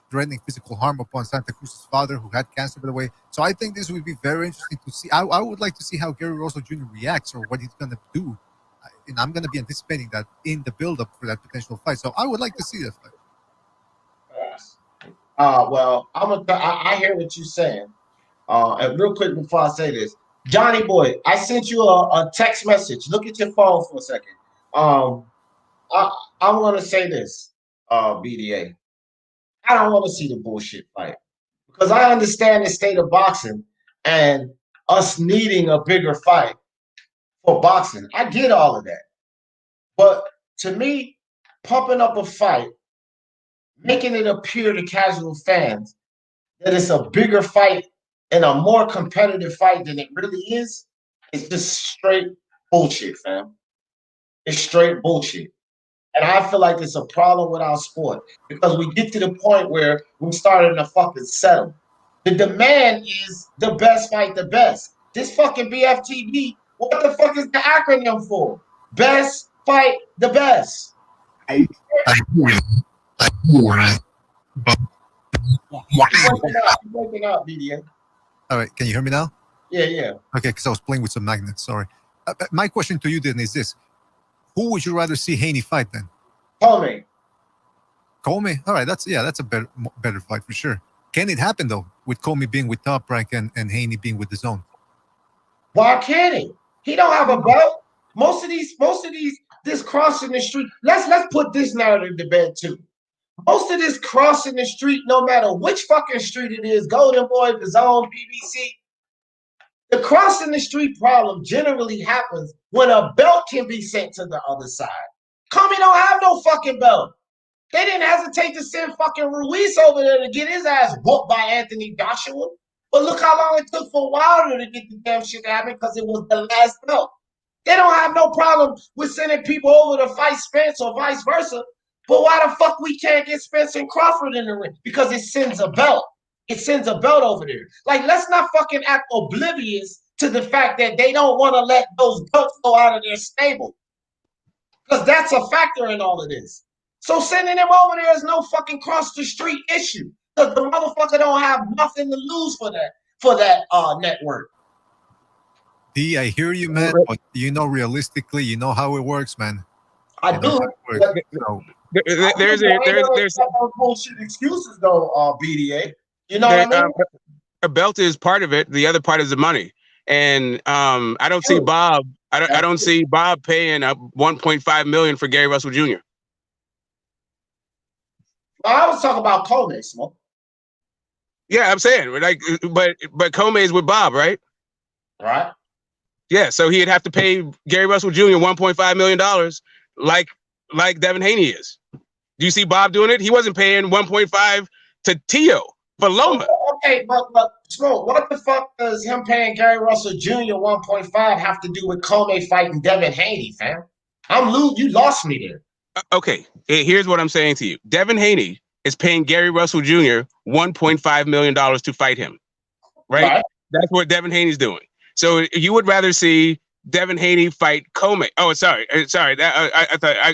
threatening physical harm upon Santa Cruz's father, who had cancer, by the way. So I think this would be very interesting to see. I would like to see how Gary Russell Jr. reacts or what he's going to do. And I'm going to be anticipating that in the build-up for that potential fight. So I would like to see that fight. Well, I hear what you're saying. And real quick before I say this, Johnny boy, I sent you a text message. Look at your phone for a second. I'm gonna say this, BDA. I don't want to see the bullshit fight because I understand the state of boxing and us needing a bigger fight for boxing. I get all of that, but to me, pumping up a fight, making it appear to casual fans that it's a bigger fight and a more competitive fight than it really is, it's just straight bullshit, fam. It's straight bullshit. And I feel like it's a problem with our sport because we get to the point where we're starting to fucking settle. The demand is the best fight, the best. This fucking BFTB, what the fuck is the acronym for? Best fight, the best. I Waking up, BDA. All right, can you hear me now? Yeah. Okay, because I was playing with some magnets. Sorry. My question to you then is this: who would you rather see Haney fight then? Comey. Comey. All right, that's a better fight for sure. Can it happen though, with Comey being with Top Rank and Haney being with the Zone? Why can't he? He don't have a belt. Most of these, this crossing the street. Let's put this narrative to bed too. Most of this crossing the street, no matter which fucking street it is, Golden Boy, the Zone, PBC, the crossing the street problem generally happens when a belt can be sent to the other side. Comey don't have no fucking belt. They didn't hesitate to send fucking Ruiz over there to get his ass whooped by Anthony Joshua. But look how long it took for Wilder to get the damn shit to happen because it was the last belt. They don't have no problem with sending people over to fight Spence or vice versa. But why the fuck we can't get Spence and Crawford in the ring? Because it sends a belt. It sends a belt over there. Like, let's not fucking act oblivious to the fact that they don't want to let those belts go out of their stable. Because that's a factor in all of this. So sending them over there is no fucking cross the street issue. Because the motherfucker don't have nothing to lose for that network. D, I hear you, man, but realistically, you know how it works, man. I do. There's bullshit excuses though, BDA. You know what I mean? A belt is part of it. The other part is the money. And I don't see Bob. I don't see Bob paying up $1.5 million for Gary Russell Jr. I was talking about Comey, Smoke. Yeah, I'm saying but Comey is with Bob, right? Right. Yeah, so he'd have to pay Gary Russell Jr. $1.5 million, like Devin Haney is. Do you see Bob doing it? He wasn't paying 1.5 to Tio for Loma. Okay, but Smoke, what the fuck does him paying Gary Russell Jr. 1.5 have to do with Comey fighting Devin Haney, fam? You lost me there. Okay, here's what I'm saying to you. Devin Haney is paying Gary Russell Jr. $1.5 million to fight him, right? That's what Devin Haney's doing. So you would rather see Devin Haney fight Comey? Oh, sorry. I thought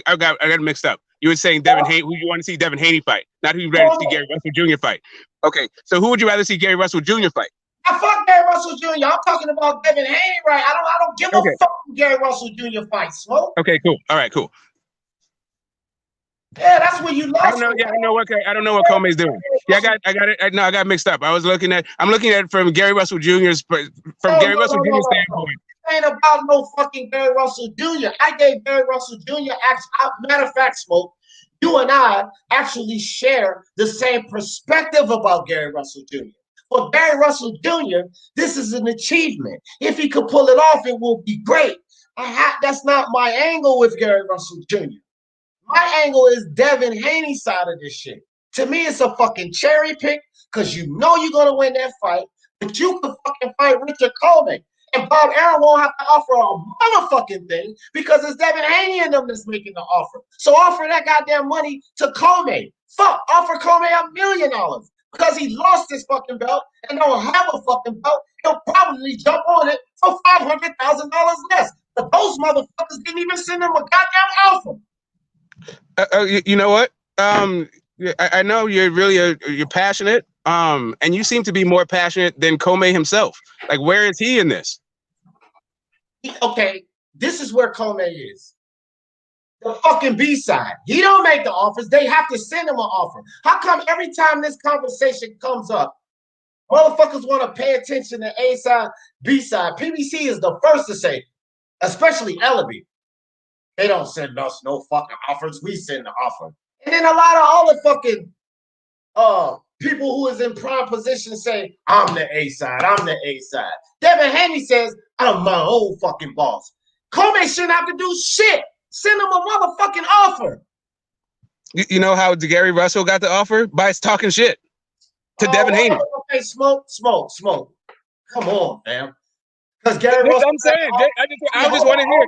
I got it mixed up. You were saying Devin Haney. Who you want to see Devin Haney fight? Not who you rather see Gary Russell Jr. fight. Okay, so who would you rather see Gary Russell Jr. fight? I fuck Gary Russell Jr. I'm talking about Devin Haney, right? I don't give a fuck who Gary Russell Jr. fight, Smoke. Okay, cool. All right, cool. Yeah, that's where you lost. I don't know what Comey's doing. Yeah, I got it. I got mixed up. I'm looking at it from Gary Russell Jr.'s standpoint. It ain't about no fucking Gary Russell Jr. I gave Gary Russell Jr. Matter of fact, Smoke, you and I actually share the same perspective about Gary Russell Jr. For Gary Russell Jr., this is an achievement. If he could pull it off, it will be great. That's not my angle with Gary Russell Jr. My angle is Devin Haney's side of this shit. To me, it's a fucking cherry pick because you know you're going to win that fight. But you can fucking fight Richard Coleman. And Bob Arum won't have to offer a motherfucking thing because it's Devin Haney and them that's making the offer. So offer that goddamn money to Coleman. Fuck, offer Coleman $1 million because he lost his fucking belt and don't have a fucking belt. He'll probably jump on it for $500,000 less. But those motherfuckers didn't even send him a goddamn offer. You know what? I know you're really you're passionate. And you seem to be more passionate than Coleman himself. Like, where is he in this? Okay, this is where Coleman is. The fucking B-side. He don't make the offers. They have to send him an offer. How come every time this conversation comes up, motherfuckers want to pay attention to A-side, B-side? PBC is the first to say, especially Ellaby, they don't send us no fucking offers. We send the offer. And then a lot of all the fucking people who is in prime position say, I'm the A-side, I'm the A-side. Devin Haney says, I'm my own fucking boss. Coleman shouldn't have to do shit. Send him a motherfucking offer. You know how Gary Russell got the offer? By talking shit to Devin Haney. Okay, smoke. Come on, man. Because Gary Russell. I'm saying, I just want to hear.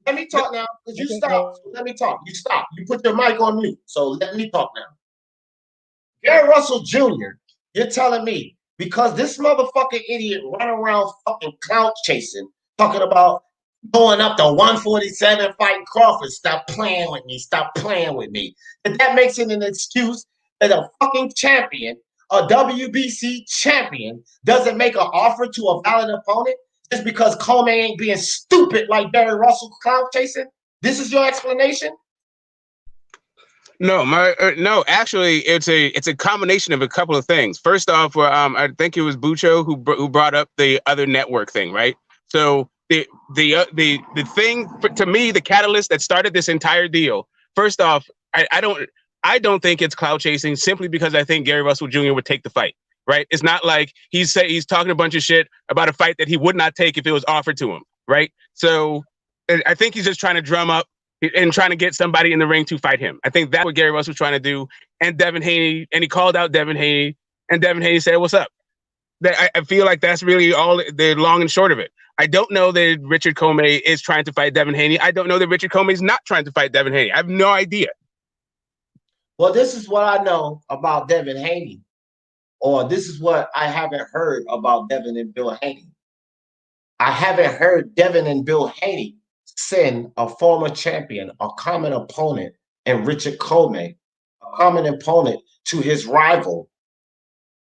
Let me talk now, because you stop. Let me talk. You stop. You put your mic on mute. So let me talk now. Gary Russell Jr., you're telling me, because this motherfucking idiot run around fucking clout chasing, talking about going up to 147 fighting Crawford, stop playing with me, stop playing with me. And that makes it an excuse that a fucking champion, a WBC champion, doesn't make an offer to a valid opponent just because Coleman ain't being stupid like Gary Russell clout chasing? This is your explanation? No, no. Actually, it's a combination of a couple of things. First off, I think it was Bucho who brought up the other network thing, right? So the thing to me, the catalyst that started this entire deal. First off, I don't think it's clout chasing simply because I think Gary Russell Jr. would take the fight. Right? It's not like he's talking a bunch of shit about a fight that he would not take if it was offered to him. Right? So I think he's just trying to drum up and trying to get somebody in the ring to fight him. I think that's what Gary Russell was trying to do. And Devin Haney, and he called out Devin Haney, and Devin Haney said, "What's up?" I feel like that's really all the long and short of it. I don't know that Richard Coleman is trying to fight Devin Haney. I don't know that Richard Coleman is not trying to fight Devin Haney. I have no idea. Well, this is what I know about Devin Haney. Or this is what I haven't heard about Devin and Bill Haney. I haven't heard Devin and Bill Haney send a former champion, a common opponent, and Richard Coleman, a common opponent, to his rival,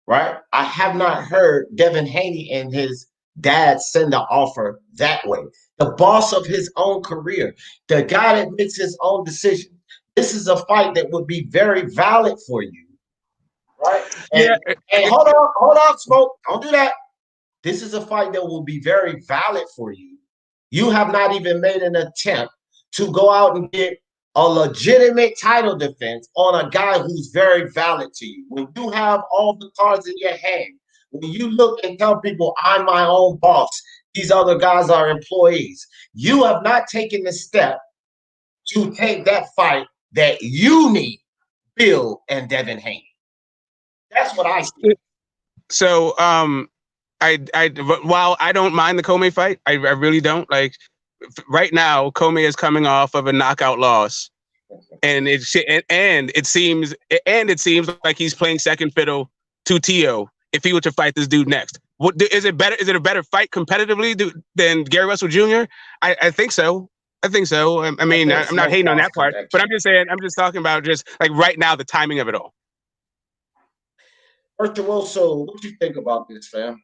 right? I have not heard Devin Haney and his dad send an offer that way. The boss of his own career, the guy that makes his own decision. This is a fight that would be very valid for you. Right? And hold on, Smoke. Don't do that. This is a fight that will be very valid for you. You have not even made an attempt to go out and get a legitimate title defense on a guy who's very valid to you. When you have all the cards in your hand, when you look and tell people, I'm my own boss, these other guys are employees, you have not taken the step to take that fight that you need, Bill and Devin Haney. That's what I see. So, while I don't mind the Coleman fight, I really don't. Like, right now, Coleman is coming off of a knockout loss, and it seems like he's playing second fiddle to Tio if he were to fight this dude next. Is it better? Is it a better fight competitively than Gary Russell Jr.? I think so. I think so. I mean, I'm not hating on that part, but I'm just saying. I'm just talking about just like right now, the timing of it all. Virtuoso, what do you think about this, fam?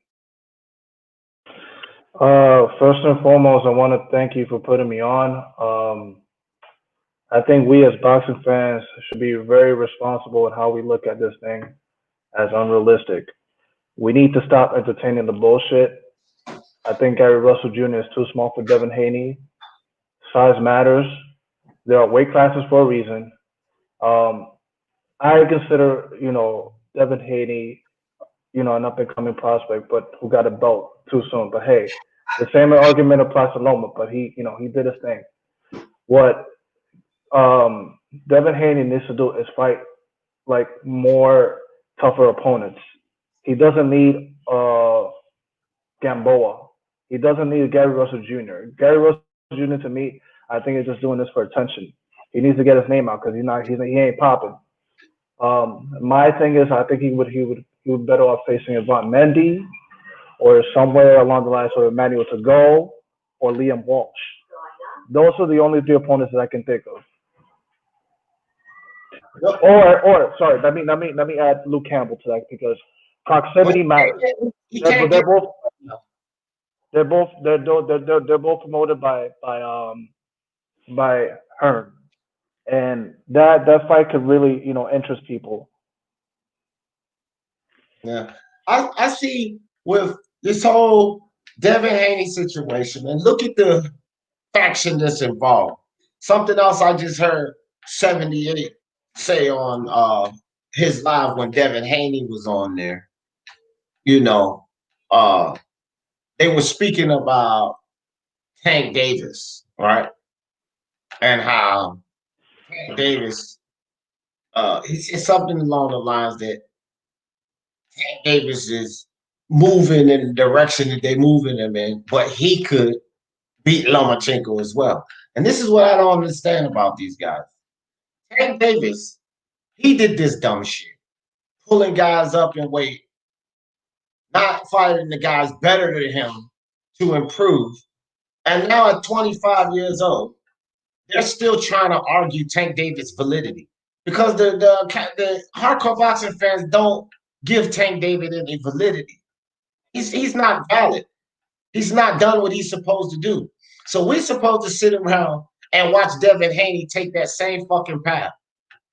First and foremost, I want to thank you for putting me on. I think we as boxing fans should be very responsible in how we look at this thing as unrealistic. We need to stop entertaining the bullshit. I think Gary Russell Jr. is too small for Devin Haney. Size matters. There are weight classes for a reason. I consider, Devin Haney, an up-and-coming prospect, but who got a belt too soon. But hey, the same argument applies to Loma, but he did his thing. What Devin Haney needs to do is fight like more tougher opponents. He doesn't need a Gamboa. He doesn't need Gary Russell Jr. Gary Russell Jr. to me, I think is just doing this for attention. He needs to get his name out because he ain't popping. My thing is, I think he would better off facing Avant Mendy or somewhere along the lines of Emmanuel Tagoe or Liam Walsh. Those are the only three opponents that I can think of. Or sorry, let me add Luke Campbell to that because proximity matters. They're both promoted by Hearn, and that fight could really interest people. Yeah, I see with this whole Devin Haney situation, and look at the faction that's involved. Something else I just heard 78 say on his live when Devin Haney was on there. You know, they were speaking about Tank Davis, right? And how Tank Davis, he said something along the lines that Tank Davis is moving in the direction that they're moving him in, but he could beat Lomachenko as well. And this is what I don't understand about these guys. Tank Davis, he did this dumb shit, pulling guys up in weight, not fighting the guys better than him to improve. And now at 25 years old, they're still trying to argue Tank Davis' validity because the hardcore boxing fans don't give Tank Davis any validity. He's not valid. He's not done what he's supposed to do. So we're supposed to sit around and watch Devin Haney take that same fucking path.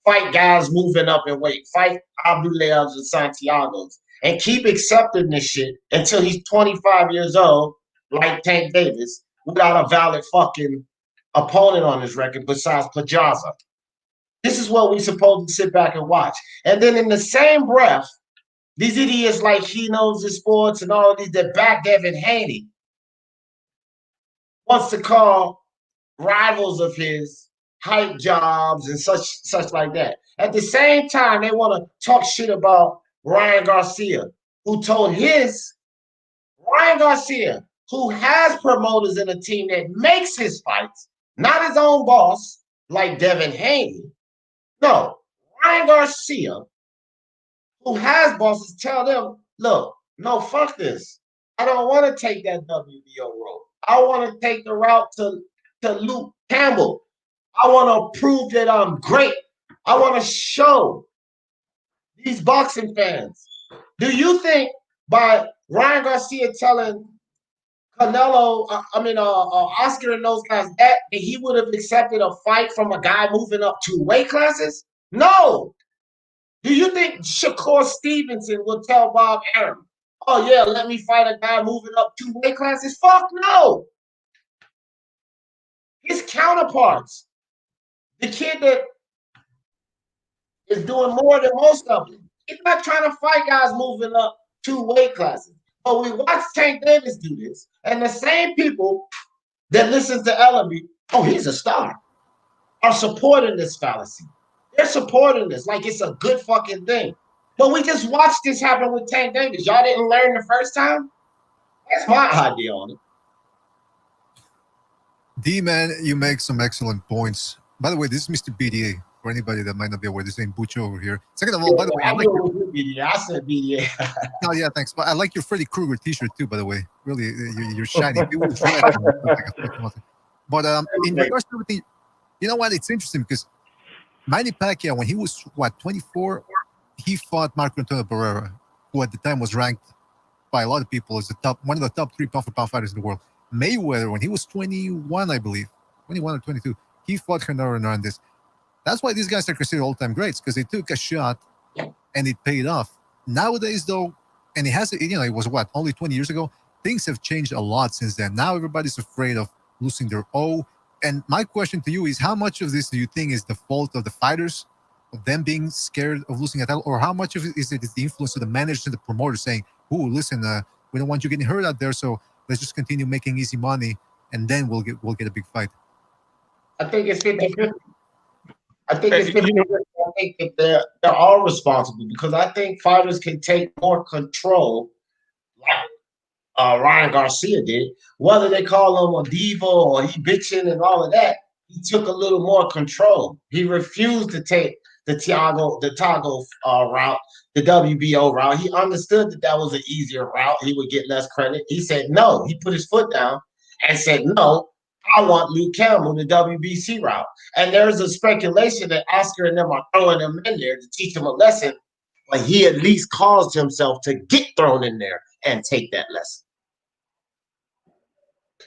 Fight guys moving up in weight. Fight Abdullahi's and Santiago's. And keep accepting this shit until he's 25 years old, like Tank Davis, without a valid fucking opponent on his record besides Pedraza. This is what we're supposed to sit back and watch. And then in the same breath, these idiots like he knows the sports and all of these that back Devin Haney wants to call rivals of his hype jobs and such like that. At the same time, they want to talk shit about Ryan Garcia, who Ryan Garcia, who has promoters in a team that makes his fights, not his own boss like Devin Haney. No, Ryan Garcia, who has bosses, tell them, look, no, fuck this. I don't want to take that WBO road. I want to take the route to Luke Campbell. I want to prove that I'm great. I want to show these boxing fans. Do you think by Ryan Garcia telling Canelo, Oscar and those guys that he would have accepted a fight from a guy moving up 2 weight classes? No. Do you think Shakur Stevenson would tell Bob Arum, oh yeah, let me fight a guy moving up 2 weight classes? Fuck no. His counterparts, the kid that is doing more than most of them, he's not trying to fight guys moving up 2 weight classes. But we watch Tank Davis do this, and the same people that listen to Ellaby, oh, he's a star, are supporting this fallacy. They're supporting this like it's a good fucking thing. But we just watched this happen with Tank Davis. Y'all didn't learn the first time? That's my idea on it. D-Man, you make some excellent points. By the way, this is Mr. BDA. For anybody that might not be aware, this ain't Bucho over here. Second of all, by the way, I said BDA. Oh yeah, thanks. But I like your Freddy Krueger T-shirt too. By the way, really, you're shiny. But in regards to everything, you know what? It's interesting because Manny Pacquiao, when he was 24, he fought Marco Antonio Barrera, who at the time was ranked by a lot of people as one of the top 3 pound-for-pound fighters in the world. Mayweather, when he was 21, I believe, 21 or 22, he fought Canelo Hernandez. That's why these guys are considered all-time greats, because they took a shot and it paid off. Nowadays, though, and it was what, only 20 years ago? Things have changed a lot since then. Now everybody's afraid of losing their O. And my question to you is, how much of this do you think is the fault of the fighters, of them being scared of losing a title, or how much of it is the influence of the managers and the promoters saying, "Ooh, listen, we don't want you getting hurt out there, so let's just continue making easy money, and then we'll get a big fight." I think it's 50-50. I think it's 50-50. I think that they're all responsible because I think fighters can take more control. Like Ryan Garcia did. Whether they call him a diva or he bitching and all of that, he took a little more control. He refused to take the Tago route, the WBO route. He understood that that was an easier route. He would get less credit. He said no. He put his foot down and said no. I want Luke Campbell, the WBC route. And there's a speculation that Oscar and them are throwing him in there to teach him a lesson, but he at least caused himself to get thrown in there and take that lesson.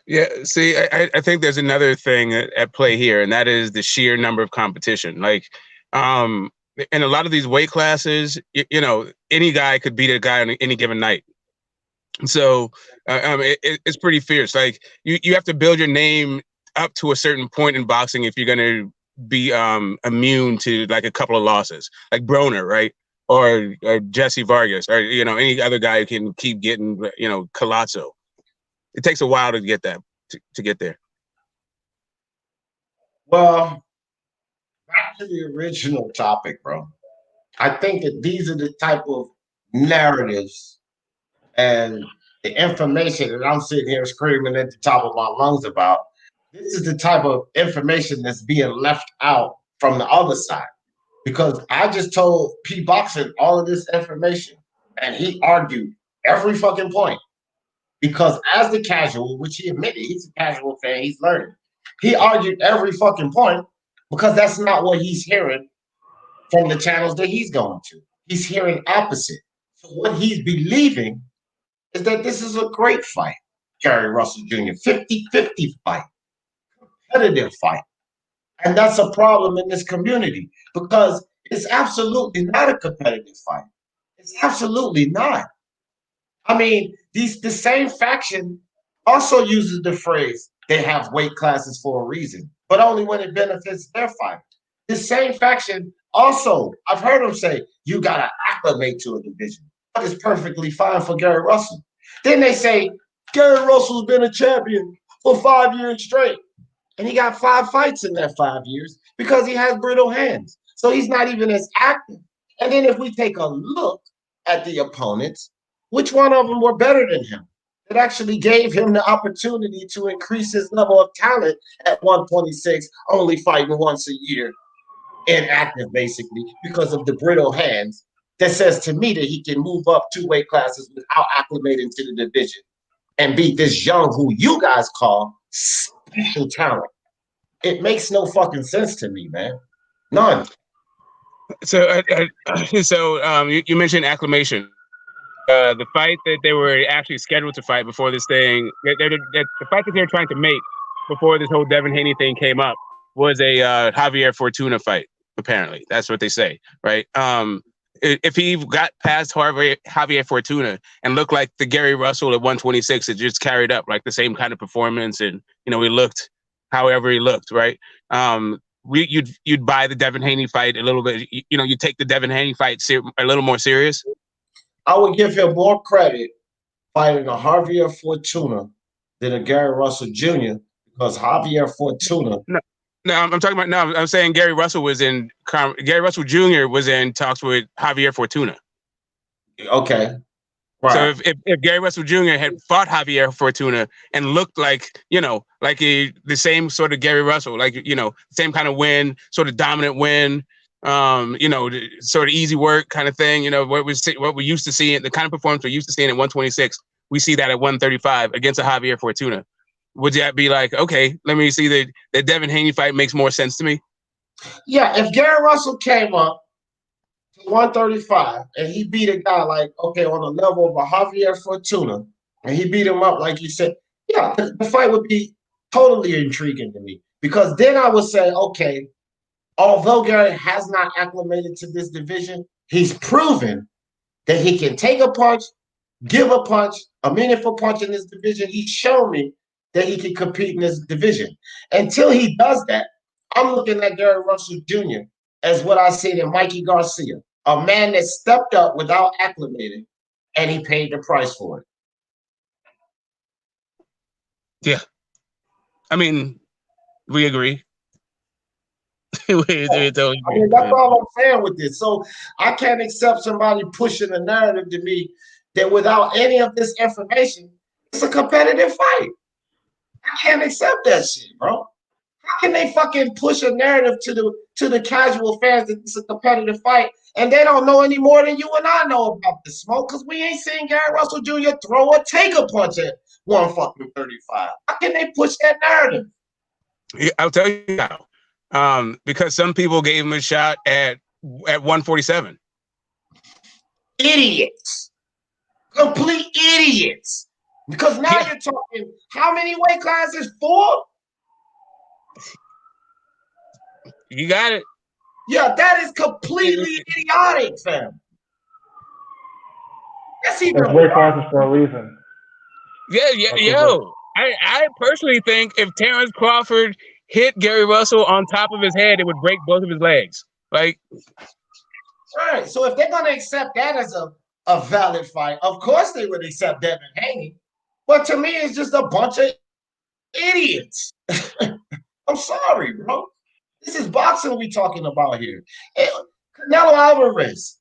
Yeah, see, I think there's another thing at play here, and that is the sheer number of competition. Like, in a lot of these weight classes, you know, any guy could beat a guy on any given night. So it's pretty fierce. Like, you have to build your name up to a certain point in boxing if you're going to be immune to like a couple of losses, like Broner, right? Or Jesse Vargas, or, you know, any other guy who can keep getting, you know, Colazzo. It takes a while to get that, to get there. Well, back to the original topic, bro. I think that these are the type of narratives and the information that I'm sitting here screaming at the top of my lungs about. This is the type of information that's being left out from the other side. Because I just told P Boxing all of this information, and he argued every fucking point. Because as the casual, which he admitted, he's a casual fan, he's learning. He argued every fucking point because that's not what he's hearing from the channels that he's going to. He's hearing opposite. So what he's believing is that this is a great fight, Gary Russell Jr., 50-50 fight, competitive fight. And that's a problem in this community because it's absolutely not a competitive fight. It's absolutely not. I mean, the same faction also uses the phrase, they have weight classes for a reason, but only when it benefits their fight. The same faction also, I've heard them say, you got to acclimate to a division. That is perfectly fine for Gary Russell. Then they say, Gary Russell's been a champion for 5 years straight. And he got 5 fights in that 5 years because he has brittle hands. So he's not even as active. And then if we take a look at the opponents, which one of them were better than him? It actually gave him the opportunity to increase his level of talent at 126, only fighting once a year, inactive basically, because of the brittle hands. That says to me that he can move up 2 weight classes without acclimating to the division and beat this young, who you guys call special talent. It makes no fucking sense to me, man. None. So, you mentioned acclimation. The fight that they were actually scheduled to fight before this thing, the fight that they were trying to make before this whole Devin Haney thing came up was a Javier Fortuna fight. Apparently, that's what they say, right? If he got past Javier Fortuna and looked like the Gary Russell at 126, it just carried up like the same kind of performance, and he looked however he looked, right? You'd buy the Devin Haney fight a little bit. You take the Devin Haney fight a little more serious. I would give him more credit fighting a Javier Fortuna than a Gary Russell Jr. because Javier Fortuna. No, I'm talking about. No, I'm saying Gary Russell Jr. was in talks with Javier Fortuna. Okay. Right. So if Gary Russell Jr. had fought Javier Fortuna and looked like the same sort of Gary Russell, same kind of win, sort of dominant win, sort of easy work kind of thing, what we used to see, the kind of performance we're used to seeing at 126, we see that at 135 against a Javier Fortuna. Would that be like, okay, let me see the Devin Haney fight makes more sense to me? Yeah, if Gary Russell came up to 135 and he beat a guy like, okay, on the level of a Javier Fortuna, and he beat him up like you said, yeah, the fight would be totally intriguing to me. Because then I would say, okay, although Gary has not acclimated to this division, he's proven that he can take a punch, give a punch, a meaningful punch in this division. He's shown me that he can compete in this division. Until he does that, I'm looking at Gary Russell Jr. as what I said in Mikey Garcia, a man that stepped up without acclimating, and he paid the price for it. Yeah. I mean, we agree. Totally agree. I mean, that's all I'm saying with this. So I can't accept somebody pushing a narrative to me that without any of this information, It's a competitive fight. I can't accept that shit, bro. How can they fucking push a narrative to the casual fans that it's a competitive fight and they don't know any more than you and I know about the smoke? Because we ain't seen Gary Russell Jr. throw or take a punch at 135. How can they push that narrative? I'll tell you how. Because some people gave him a shot at 147. Idiots. Complete idiots. Because now you're talking how many weight classes? 4? You got it. Yeah, that is completely idiotic, fam. That's even There's weight classes for a reason. Yo. I personally think if Terrence Crawford hit Gary Russell on top of his head, it would break both of his legs. Like, right. So if they're gonna accept that as a valid fight, of course they would accept Devin Haney. But to me, it's just a bunch of idiots. I'm sorry, bro. This is boxing we talking about here. Canelo Alvarez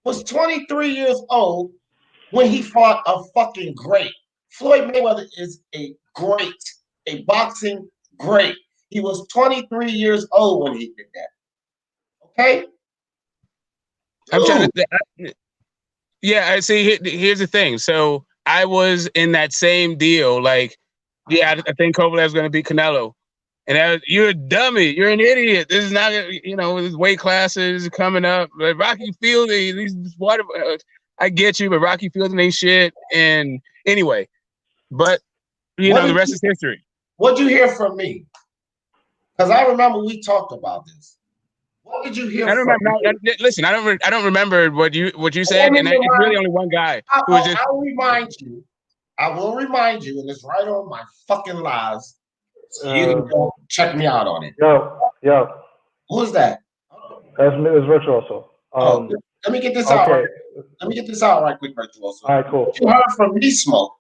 was 23 years old when he fought a fucking great. Floyd Mayweather is a boxing great. He was 23 years old when he did that. Okay? I'm trying to. Yeah, I see. Here's the thing. So I was in that same deal. Like, yeah, I think Kovalev's going to beat Canelo. And you're a dummy. You're an idiot. This is not, his weight classes coming up. Like Rocky Fielding, I get you, but Rocky Fielding ain't shit. And anyway, but, the rest is history. What'd you hear from me? Because I remember we talked about this. What did you hear from me? Listen, I don't remember what you said, and it's really only one guy. I'll remind you. I will remind you, and it's right on my fucking lives. So you can go check me out on it. Yo. Who's that? That's Virtuoso. Let me get this out. Right. Let me get this out right quick, Virtuoso. All right, cool. You heard from me, Smoke,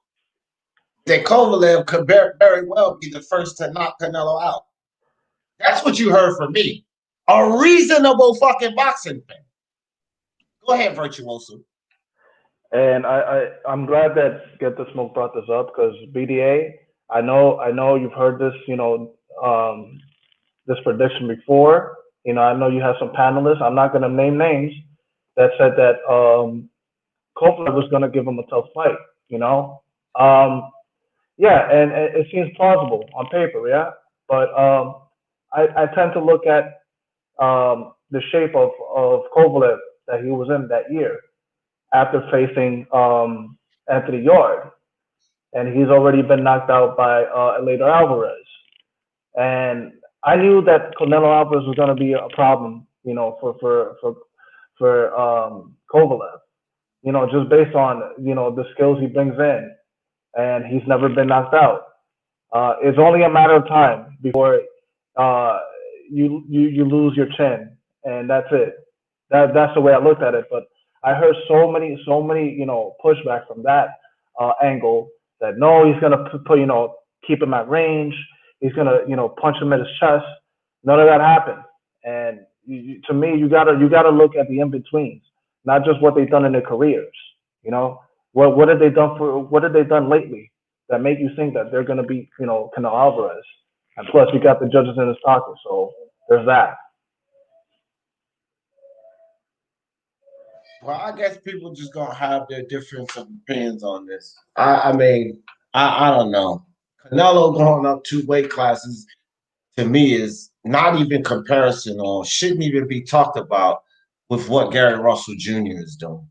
that Kovalev could very well be the first to knock Canelo out. That's what you heard from me. A reasonable fucking boxing fan. Go ahead, Virtuoso. And I'm glad that Get the Smoke brought this up because BDA, I know you've heard this, this prediction before. I know you have some panelists. I'm not going to name names that said that Kovalev was going to give him a tough fight. Yeah, and it seems plausible on paper, yeah. But I tend to look at the shape of Kovalev that he was in that year after facing Anthony Yard. And he's already been knocked out by Eleider Alvarez. And I knew that Canelo Alvarez was going to be a problem, for Kovalev. Just based on the skills he brings in, and he's never been knocked out. It's only a matter of time before you lose your chin, and that's it. That's the way I looked at it. But I heard so many pushback from that angle. That no, he's gonna keep him at range. He's gonna punch him at his chest. None of that happened. And to me, you gotta look at the in betweens, not just what they've done in their careers. What have they done lately that make you think that they're gonna beat Canelo Alvarez? And plus, you got the judges in his pocket, so there's that. Well, I guess people just gonna have their difference of opinions on this. I mean, I don't know. Canelo going up 2 weight classes to me is not even comparison or shouldn't even be talked about with what Gary Russell Jr. is doing.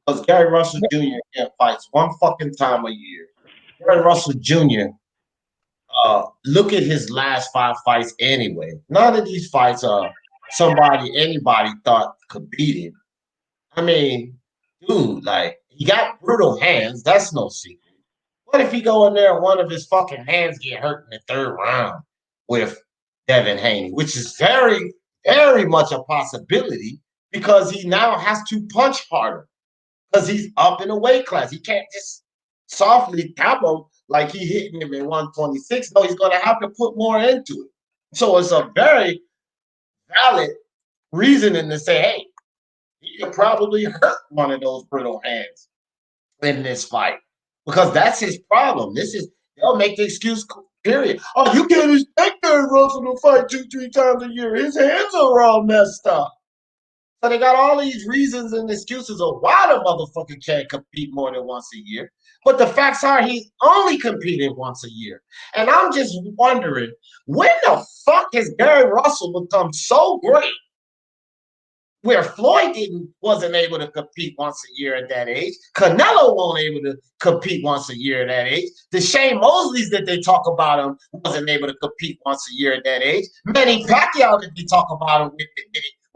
Because Gary Russell Jr. fights one fucking time a year. Gary Russell Jr. Look at his last 5 fights anyway. None of these fights are anybody thought could beat him. I mean, dude, like, he got brutal hands. That's no secret. What if he go in there and one of his fucking hands get hurt in the 3rd round with Devin Haney, which is very, very much a possibility because he now has to punch harder because he's up in a weight class. He can't just softly tap him like he hitting him in 126. No, he's going to have to put more into it. So it's a very valid reasoning to say, hey, he could probably hurt one of those brittle hands. in this fight because that's his problem. They'll make the excuse. Period. Oh, you can't expect Gary Russell to fight 2-3 times a year. His hands are all messed up. So they got all these reasons and excuses of why the motherfucker can't compete more than once a year. But the facts are he's only competing once a year. And I'm just wondering, when the fuck has Gary Russell become so great where Floyd wasn't able to compete once a year at that age? Canelo wasn't able to compete once a year at that age. The Shane Mosleys that they talk about him wasn't able to compete once a year at that age. Manny Pacquiao that they talk about him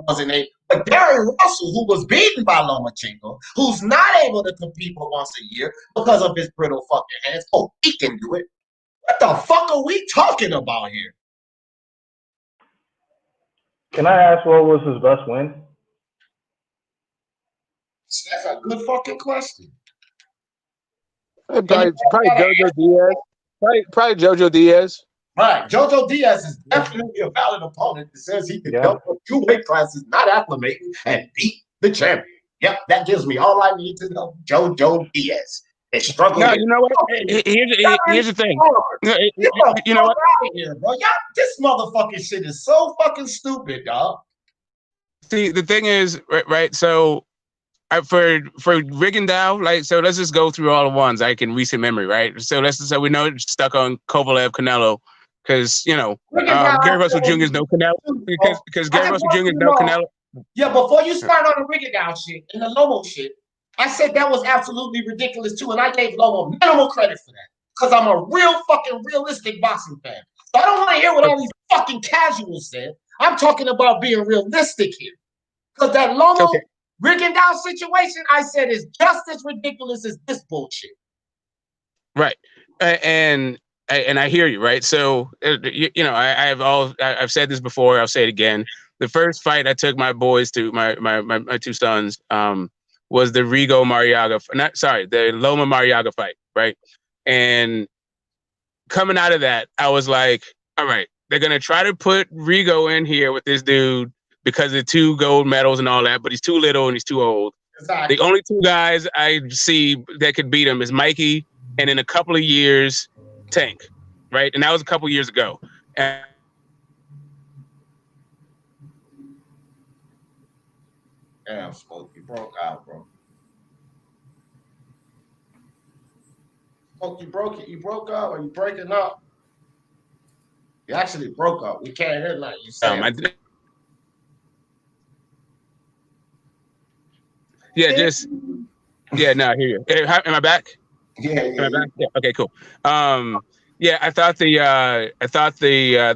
wasn't able. But Gary Russell, who was beaten by Lomachenko, who's not able to compete for once a year because of his brittle fucking hands, oh, he can do it. What the fuck are we talking about here? Can I ask what was his best win? That's a good fucking question. Probably Jojo Diaz. Probably Jojo Diaz. Right. Jojo Diaz is definitely a valid opponent that says he can jump up 2 weight classes, not acclimating, and beat the champion. Yep, that gives me all I need to know. Jojo Diaz. They struggle. No, you know what? Here's the thing. You know what? Out of here, bro. Y'all, this motherfucking shit is so fucking stupid, dog. See, the thing is, right? So for Rigondeaux, like, so let's just go through all the ones like in recent memory, right? So we know it's stuck on Kovalev, Canelo, because Gary Russell Jr. is no Canelo, because Gary Russell Jr. is no Canelo. Yeah, before you start on the Rigondeaux shit and the Lomo shit, I said that was absolutely ridiculous too, and I gave Lomo minimal credit for that because I'm a real fucking realistic boxing fan. So I don't want to hear what all these fucking casuals said. I'm talking about being realistic here because that Lomo Rigondeaux situation, I said, is just as ridiculous as this bullshit. Right, and I hear you, right? So I've said this before. I'll say it again. The first fight I took my boys to, my two sons, was the the Loma Mariaga fight, right? And coming out of that, I was like, all right, they're gonna try to put Rigo in here with this dude because of 2 gold medals and all that, but he's too little and he's too old. Exactly. The only 2 guys I see that could beat him is Mikey, and in a couple of years, Tank, right? And that was a couple of years ago. And damn, Smoke, you broke out, bro. Smoke, you broke up, or you breaking up? You actually broke up. We can't hear nothing you saying. No, I hear you. Am I back? Yeah. Am I back? Yeah. Okay, cool. I thought the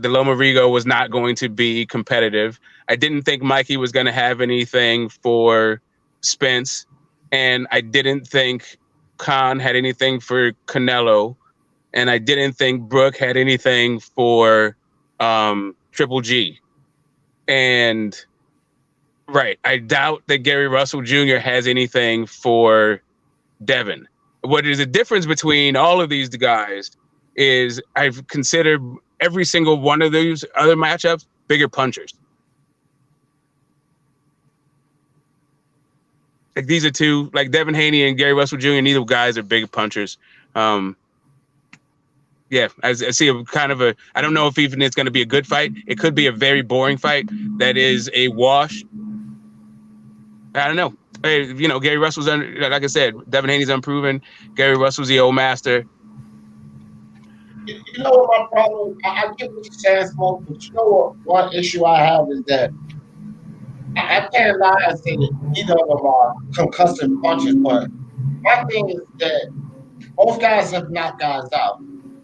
Loma Rigo was not going to be competitive. I didn't think Mikey was going to have anything for Spence, and I didn't think Khan had anything for Canelo, and I didn't think Brooke had anything for Triple G. And right, I doubt that Gary Russell Jr. has anything for Devin. What is the difference between all of these guys is I've considered every single one of those other matchups bigger punchers. Like these are 2, like Devin Haney and Gary Russell Jr., neither guys are big punchers. I see a kind of a, I don't know if even it's going to be a good fight. It could be a very boring fight that is a wash. I don't know. Hey, Gary Russell's, like I said, Devin Haney's unproven. Gary Russell's the old master. You know what my problem? I get what you're saying, Smoke, but you know what? One issue I have is that I can't lie and say that neither of them are concussive punches, but my thing is that both guys have knocked guys out.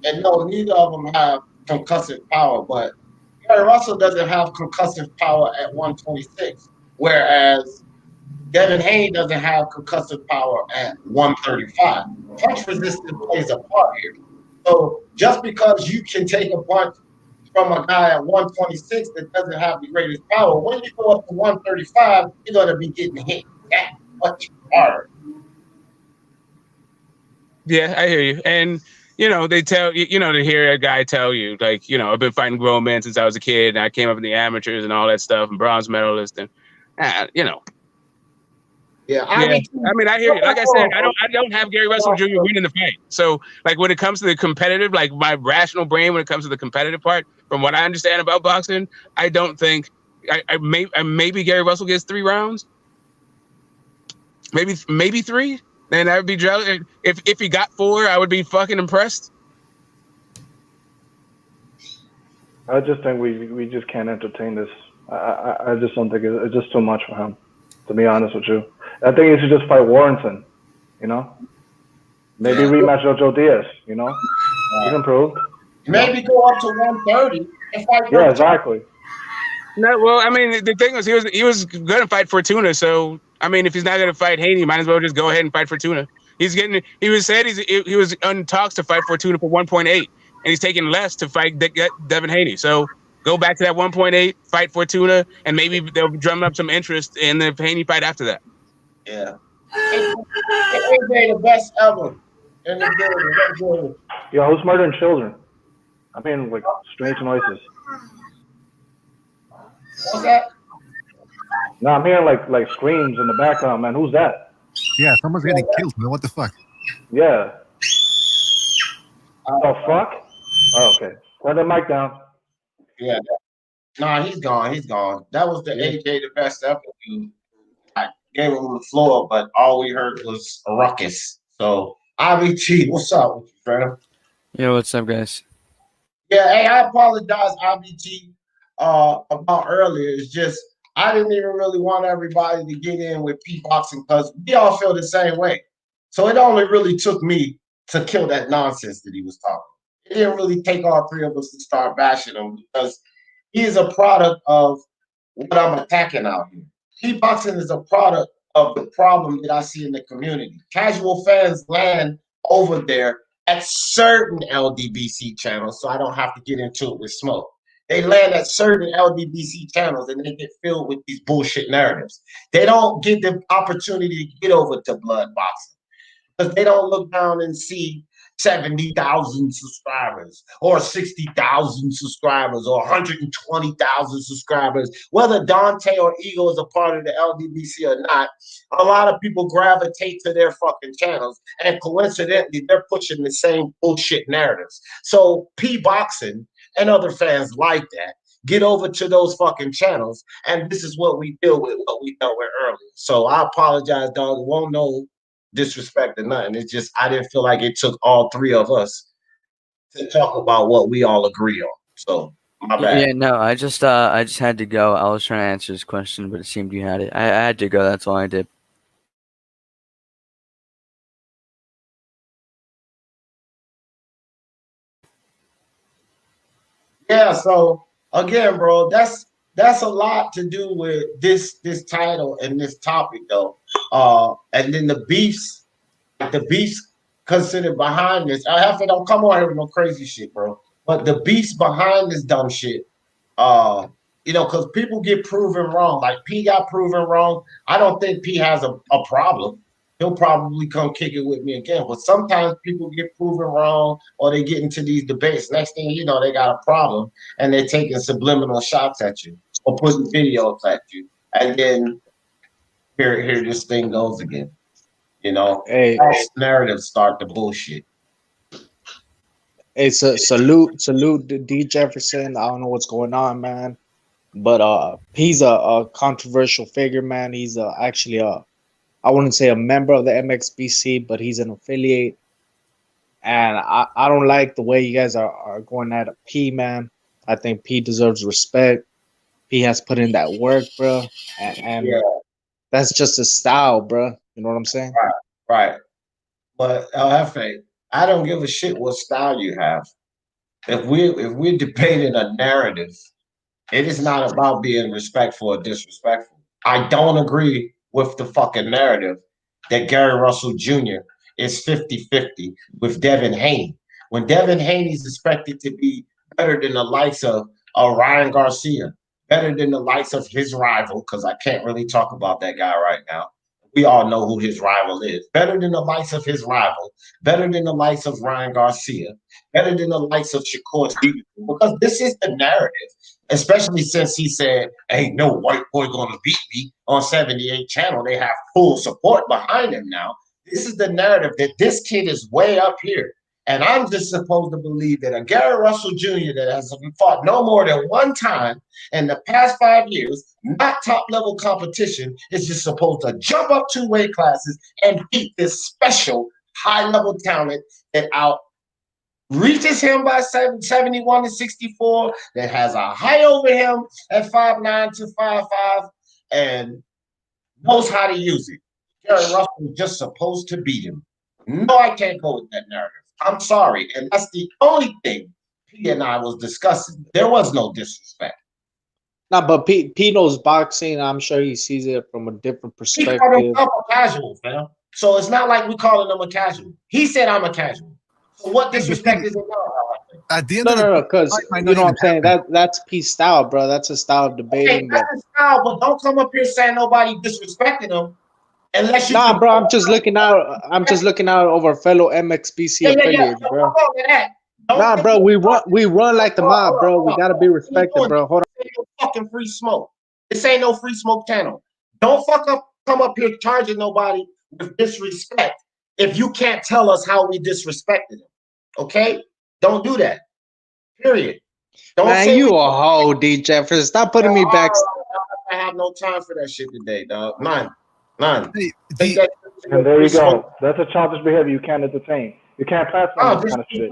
And no, neither of them have concussive power, but Gary Russell doesn't have concussive power at 126, whereas Devin Haney doesn't have concussive power at 135. Punch resistance plays a part here. So just because you can take a punch from a guy at 126 that doesn't have the greatest power, when you go up to 135, you're going to be getting hit that much harder. Yeah, I hear you. And, they tell you, to hear a guy tell you, like, I've been fighting grown men since I was a kid, and I came up in the amateurs and all that stuff, and bronze medalist, and, Yeah, Yeah, Yeah, I mean, I hear you. Like I said, I don't have Gary Russell Jr. winning the fight. So, like, when it comes to the competitive, like my rational brain, when it comes to the competitive part, from what I understand about boxing, I don't think maybe Gary Russell gets 3 rounds, maybe 3, and I would be jealous. If he got 4, I would be fucking impressed. I just think we just can't entertain this. I just don't think it's just too much for him, to be honest with you. I think he should just fight Warrington, you know? Maybe rematch Jojo Diaz, you know? He's improved. Maybe go up to 130 and fight. Yeah, exactly. No, well, I mean, the thing was, he was going to fight Fortuna. So, I mean, if he's not going to fight Haney, might as well just go ahead and fight Fortuna. He was on talks to fight Fortuna for 1.8, and he's taking less to fight Devin Haney. So go back to that 1.8, fight Fortuna, and maybe they'll drum up some interest in the Haney fight after that. Yeah. AJ, the best ever in the building. Yo, who's murdering children? I mean, like, strange noises. What's that? No, I'm hearing like screams in the background, man. Who's that? Yeah, someone's getting killed, man. What the fuck? Yeah. The fuck? Oh, okay. Turn the mic down. Yeah. Nah, he's gone. He's gone. That was the AJ, the best ever. I gave him the floor, but all we heard was a ruckus. So, IBT, what's up with you, friend? Yo, what's up, guys? Yeah, hey, I apologize, IBT, about earlier. It's just I didn't even really want everybody to get in with P boxing because we all feel the same way. So it only really took me to kill that nonsense that he was talking. It didn't really take all 3 of us to start bashing him because he is a product of what I'm attacking out here. P boxing is a product of the problem that I see in the community. Casual fans land over there at certain LDBC channels, so I don't have to get into it with smoke. They land at certain LDBC channels and they get filled with these bullshit narratives. They don't get the opportunity to get over to blood boxing because they don't look down and see 70,000 subscribers or 60,000 subscribers or 120,000 subscribers. Whether Dante or Ego is a part of the LDBC or not, a lot of people gravitate to their fucking channels, and coincidentally, they're pushing the same bullshit narratives. So P Boxing and other fans like that get over to those fucking channels, and this is what we deal with, what we dealt with earlier. So I apologize, dog. It won't know disrespect or nothing. It's just I didn't feel like it took all 3 of us to talk about what we all agree on. So my bad. Yeah, no, I just had to go. I was trying to answer his question, but it seemed you had it. I had to go. That's all I did. Yeah, so again, bro, that's a lot to do with this title and this topic though. And then the beefs considered behind this. I have to don't come on here with no crazy shit, bro. But the beefs behind this dumb shit, you know, because people get proven wrong. Like P got proven wrong. I don't think P has a problem. He'll probably come kick it with me again. But sometimes people get proven wrong or they get into these debates. Next thing you know, they got a problem and they're taking subliminal shots at you or putting videos at you. And then here this thing goes again. You know, Hey, narratives start the bullshit. hey, salute to D Jefferson. I don't know what's going on, man, but he's a controversial figure, man. He's actually I wouldn't say a member of the MXBC, but he's an affiliate, and I don't like the way you guys are going at P, man. I think P deserves respect. P has put in that work, bro, and Yeah. that's just his style, bro. You know what I'm saying? Right. But LFA, I don't give a shit what style you have. If we're debating a narrative, it is not about being respectful or disrespectful. I don't agree with the fucking narrative that Gary Russell Jr. is 50-50 with Devin Haney. When Devin Haney is expected to be better than the likes of Ryan Garcia, better than the likes of his rival, because I can't really talk about that guy right now, We all know who his rival is. Better than the likes of his rival. Better than the likes of Ryan Garcia. Better than the likes of Shakur Stevenson. Because this is the narrative. Especially since he said, "Ain't no white boy gonna beat me" on 78 Channel. They have full support behind him now. This is the narrative that this kid is way up here. And I'm just supposed to believe that a Gary Russell Jr. that has fought no more than one time in the past 5 years, not top level competition, is just supposed to jump up 2 weight classes and beat this special high level talent that reaches him by 71 to 64, that has a height over him at 5'9" to 5'5", and knows how to use it. Gary Russell was just supposed to beat him. No, I can't go with that narrative. I'm sorry. And that's the only thing P and I was discussing. There was no disrespect. No, but P knows boxing. I'm sure he sees it from a different He perspective. called himself a casual, fam. So it's not like we calling him a casual. He said I'm a casual. So what disrespect is it now? At the end No, of the no, no, because you know what I'm saying. That's P's style, bro. That's his style of Okay, debating. that's But his style, but don't come up here saying nobody disrespecting him unless you. nah, bro, I'm just looking out. I'm just looking out over fellow MXBC affiliates, bro. Hold on to that. Nah, bro, we run like the mob, bro. We gotta be respected, bro. Hold on. This ain't no fucking free smoke. This ain't no free smoke channel. Don't come up here charging nobody with disrespect if you can't tell us how we disrespected him. Okay? Don't do that. Period. Don't Man, say you a hoe, D Jefferson. Stop putting me back. I have no time for that shit today, dog. None. And there you go. That's a childish behavior you can't entertain. You can't platform this kind of shit.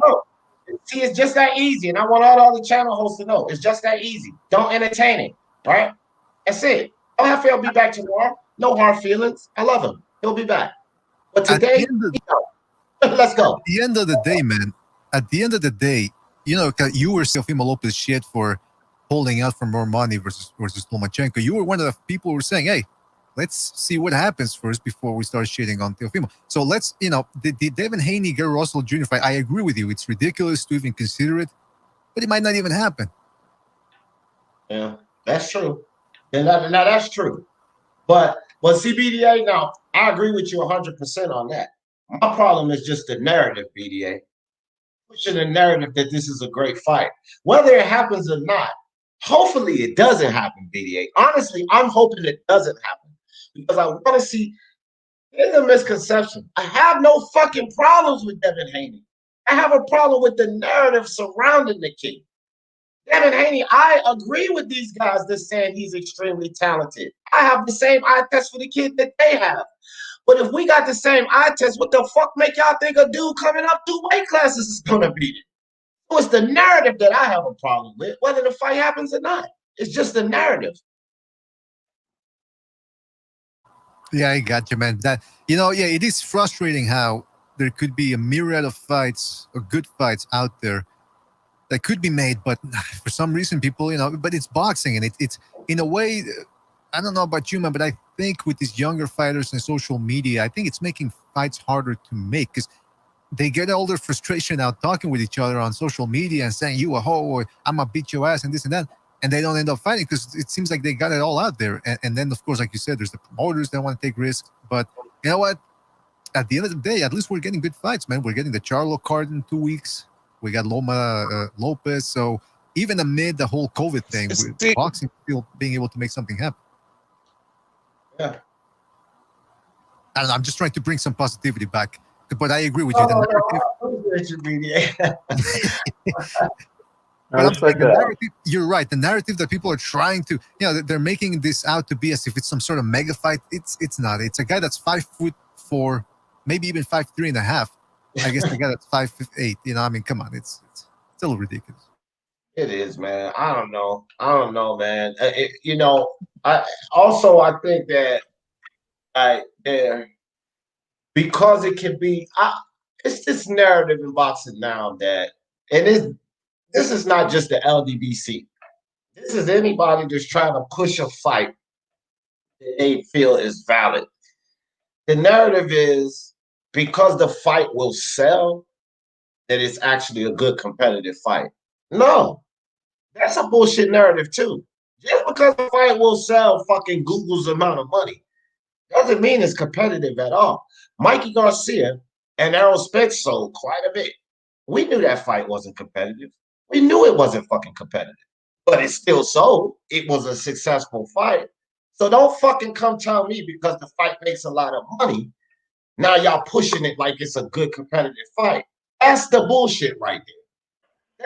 See, it's just that easy, and I want all the other channel hosts to know it's just that easy. Don't entertain it, right? That's it. I'll be back tomorrow. No hard feelings. I love him. He'll be back. But today, let's go. At the end of the day, man. At the end of the day, you know, you were Teofimo Lopez shit for holding out for more money versus Lomachenko. You were one of the people who were saying, "Hey, let's see what happens first before we start shitting on Teofimo." So let's, you know, the Devin Haney, Gary Russell Jr. fight, I agree with you. It's ridiculous to even consider it, but it might not even happen. Yeah, that's true. And now that's true. But see, BDA, now, I agree with you 100% on that. My problem is just the narrative, BDA. Pushing the narrative that this is a great fight. Whether it happens or not, hopefully it doesn't happen, BDA. Honestly, I'm hoping it doesn't happen. Because I want to see, there's a misconception. I have no fucking problems with Devin Haney. I have a problem with the narrative surrounding the kid. Devin Haney, I agree with these guys that saying he's extremely talented. I have the same eye test for the kid that they have. But if we got the same eye test, what the fuck make y'all think a dude coming up 2 weight classes is gonna beat it? So it's the narrative that I have a problem with, whether the fight happens or not. It's just the narrative. Yeah, I got you, man. That, you know, yeah, it is frustrating how there could be a myriad of fights or good fights out there that could be made, but for some reason people, you know, but it's boxing, and it's in a way, I don't know about you, man, but I think with these younger fighters and social media, I think it's making fights harder to make because they get all their frustration out talking with each other on social media and saying, "You a hoe," or "I'm gonna beat your ass," and this and that. And they don't end up fighting because it seems like they got it all out there. And then, of course, like you said, there's the promoters that want to take risks. But you know what? At the end of the day, at least we're getting good fights, man. We're getting the Charlo card in 2 weeks. We got Loma Lopez. So even amid the whole COVID thing, with boxing still being able to make something happen. Yeah. I don't know, I'm just trying to bring some positivity back. But I agree with you. But I'm saying the narrative, you're right. The narrative that people are trying to, you know, they're making this out to be as if it's some sort of mega fight. It's not. It's a guy that's 5'4", maybe even 5'3.5". I guess the guy that's 5'8". You know, I mean, come on, it's still ridiculous. It is, man. I don't know, man. You know, I think that because it can be, it's this narrative in boxing now that, and this is not just the LDBC. This is anybody that's trying to push a fight that they feel is valid. The narrative is because the fight will sell, that it's actually a good competitive fight. No, that's a bullshit narrative too. Just because the fight will sell fucking Google's amount of money. Doesn't mean it's competitive at all. Mikey Garcia and Errol Spence sold quite a bit. We knew that fight wasn't competitive. We knew it wasn't fucking competitive, but it still sold. It was a successful fight. So don't fucking come tell me because the fight makes a lot of money. Now y'all pushing it like it's a good competitive fight. That's the bullshit right there.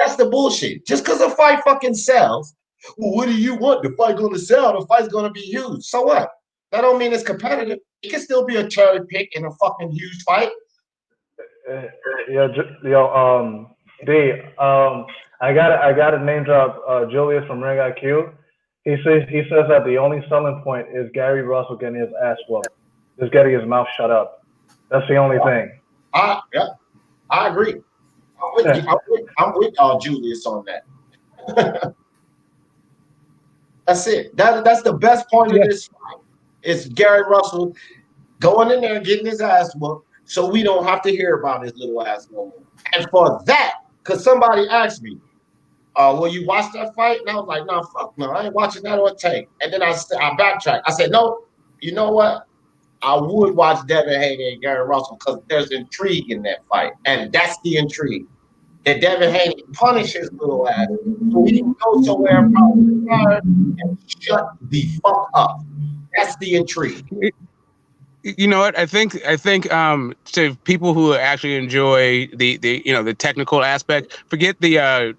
That's the bullshit. Just because a fight fucking sells, well, what do you want? The fight gonna sell, the fight's gonna be huge. So what? That don't mean it's competitive. It can still be a cherry pick in a fucking huge fight. D, I got to name drop Julius from Ring IQ. He says that the only selling point is Gary Russell getting his ass whooped, just getting his mouth shut up. That's the only thing. Yeah, I agree. I'm with Julius on that. That's it. That's the best point of this fight. It's Gary Russell going in there and getting his ass whooped, so we don't have to hear about his little ass no more. And for that, because somebody asked me, will you watch that fight? And I was like, no, fuck no, I ain't watching that on tape. And then I backtracked. I said, no, you know what? I would watch Devin Haney and Gary Russell because there's intrigue in that fight. And that's the intrigue. That Devin Haney punish his little ass so he can go somewhere and probably retire and shut the fuck up. That's the intrigue. You know what? I think to people who actually enjoy the technical aspect, forget the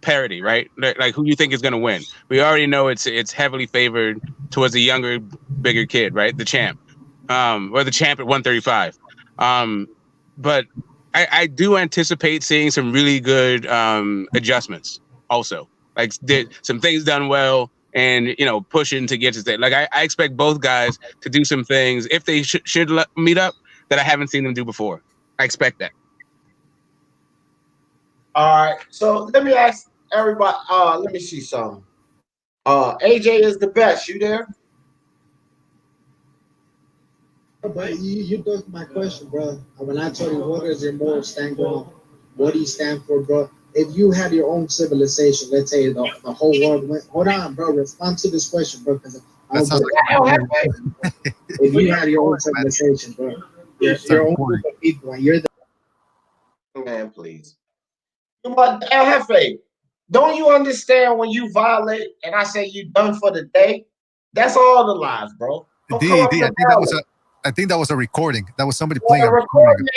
parity, right? Like who you think is going to win. We already know it's heavily favored towards the younger, bigger kid, right? The champ, or the champ at 135. But I do anticipate seeing some really good adjustments also. Like some things done well. And pushing to get to state. Like I expect both guys to do some things if they should meet up that I haven't seen them do before. I expect that. All right, so let me ask everybody. Let me see something. AJ is the best. You there? But you took my question, bro. When I told you what is your moral stand on, what do you stand for, bro? If you had your own civilization, let's say the whole world went. Hold on, bro. Respond to this question, bro. Because if you had your own civilization, bro, your own group of people, and you're the man, please. But El Jefe, don't you understand when you violate and I say you done for the day? That's all the lies, bro. I think that was a recording. That was somebody playing a recording.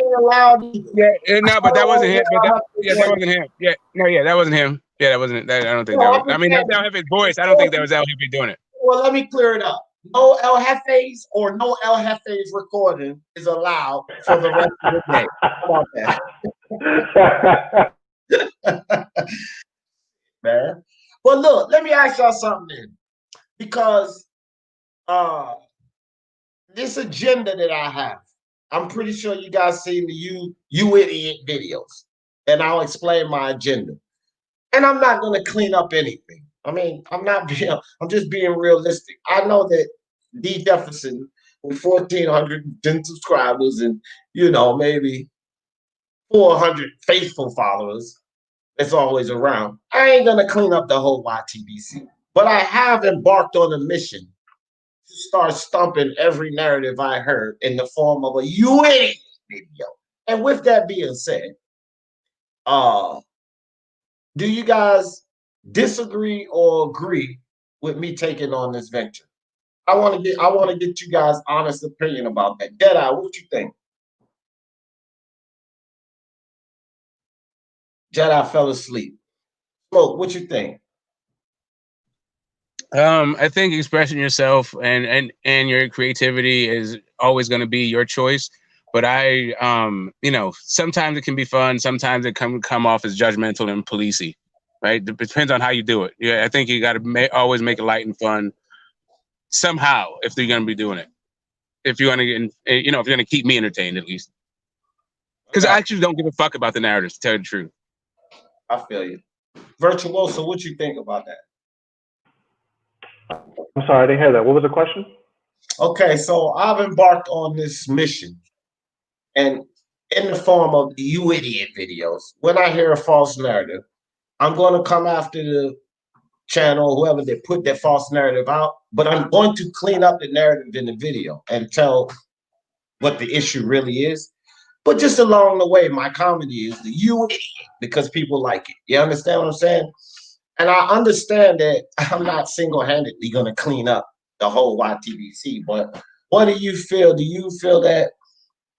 Yeah, no, but that wasn't him. But that wasn't him. Yeah, no, yeah, that wasn't him. Yeah, that wasn't. I don't think that was. I mean, that's El Jefe's voice. I don't think that was El Jefe doing it. Well, let me clear it up. No El Jefes or no El Jefes recording is allowed for the rest of the day. How about that? Man. Well, look, let me ask y'all something then. Because this agenda that I have, I'm pretty sure you guys seen the you idiot videos, and I'll explain my agenda. And I'm not going to clean up anything. I mean, I'm just being realistic. I know that D Jefferson with 1,410 subscribers and maybe 400 faithful followers that's always around. I ain't going to clean up the whole YTBC, but I have embarked on a mission to start stumping every narrative I heard in the form of a you idiot video. And with that being said, do you guys disagree or agree with me taking on this venture? I want to get you guys' honest opinion about that. Deadeye, what you think? Jedi fell asleep. Smoke, what you think? I think expressing yourself and your creativity is always going to be your choice. But sometimes it can be fun. Sometimes it can come off as judgmental and policey, right? It depends on how you do it. Yeah, I think you got to always make it light and fun somehow if you're going to be doing it. If you're going to, if you're going to keep me entertained at least. Because I actually don't give a fuck about the narratives, to tell you the truth. I feel you. Virtuoso, what you think about that? I'm sorry, I didn't hear that. What was the question? Okay, so I've embarked on this mission, and in the form of the you idiot videos, when I hear a false narrative, I'm going to come after the channel, whoever that put that false narrative out, but I'm going to clean up the narrative in the video and tell what the issue really is. But just along the way, my comedy is the you idiot because people like it. You understand what I'm saying? And I understand that I'm not single-handedly going to clean up the whole YTBC, but what do you feel? Do you feel that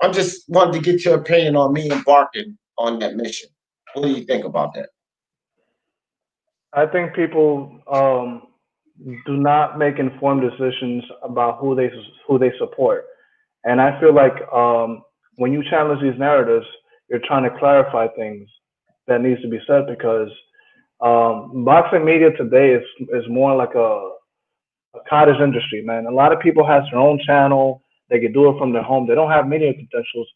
I just wanted to get your opinion on me embarking on that mission? What do you think about that? I think people do not make informed decisions about who they support, and I feel like when you challenge these narratives, you're trying to clarify things that needs to be said because boxing media today is more like a cottage industry, man. A lot of people have their own channel. They can do it from their home. They don't have media credentials,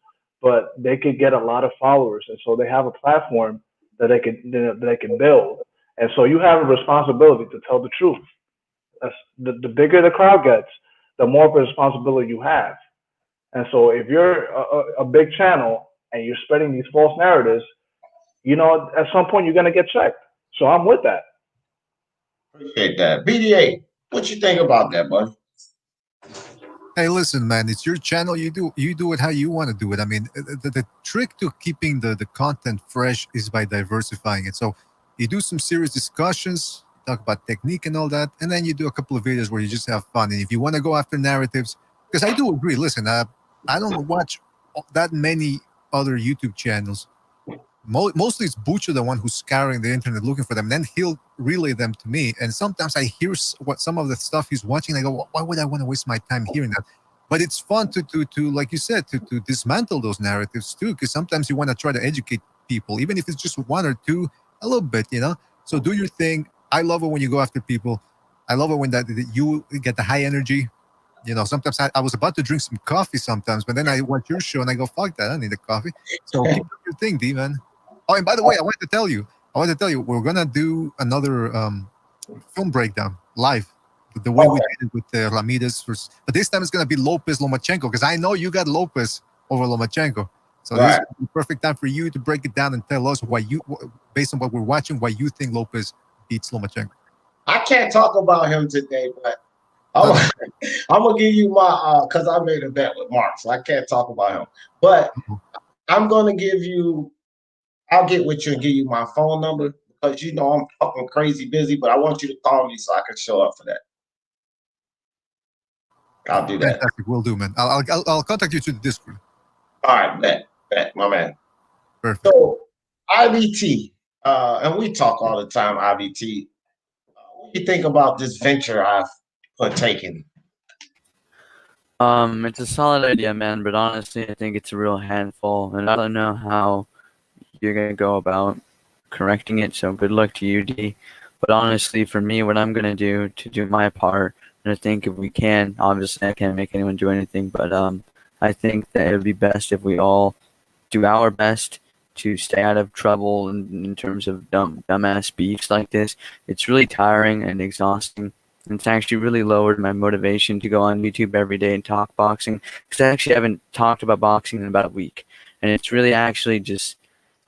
but they could get a lot of followers, and so they have a platform that they can build. And so you have a responsibility to tell the truth. That's, the bigger the crowd gets, the more of a responsibility you have. And so if you're a big channel and you're spreading these false narratives, you know, at some point you're going to get checked. So I'm with that. Appreciate that. BDA, what you think about that, buddy? Hey, listen, man, it's your channel. You do it how you want to do it. I mean, the trick to keeping the content fresh is by diversifying it. So you do some serious discussions, talk about technique and all that, and then you do a couple of videos where you just have fun. And if you want to go after narratives, because I do agree, listen, I don't watch that many other YouTube channels. Mostly it's Bucho, the one who's scouring the internet looking for them. And then he'll relay them to me. And sometimes I hear what some of the stuff he's watching. And I go, why would I want to waste my time hearing that? But it's fun to like you said, to dismantle those narratives too. Because sometimes you want to try to educate people, even if it's just one or two, a little bit, you know. So do your thing. I love it when you go after people. I love it when that you get the high energy. You know, sometimes I was about to drink some coffee sometimes, but then I watch your show and I go, fuck that, I don't need a coffee. So keep up your thing, D, man. Oh, and by the way, I wanted to tell you, we're gonna do another film breakdown live, the way we did it with Ramirez. But this time it's gonna be Lopez Lomachenko because I know you got Lopez over Lomachenko. So this is the perfect time for you to break it down and tell us why based on what we're watching, why you think Lopez beats Lomachenko. I can't talk about him today, but I'm gonna give you my because I made a bet with Mark, so I can't talk about him. But I'm gonna give you. I'll get with you and give you my phone number because you know I'm fucking crazy busy, but I want you to call me so I can show up for that. I'll do that. Fantastic, will do, man. I'll contact you through the Discord. All right, bet, my man. Perfect. So IBT, and we talk all the time. IBT, what do you think about this venture I've partaken? It's a solid idea, man, but honestly, I think it's a real handful, and I don't know how you're gonna go about correcting it. So good luck to you, D. But honestly, for me, what I'm gonna do to do my part, and I think if we can, obviously, I can't make anyone do anything, but I think that it would be best if we all do our best to stay out of trouble in terms of dumbass beefs like this. It's really tiring and exhausting. It's actually really lowered my motivation to go on YouTube every day and talk boxing because I actually haven't talked about boxing in about a week, and it's really actually just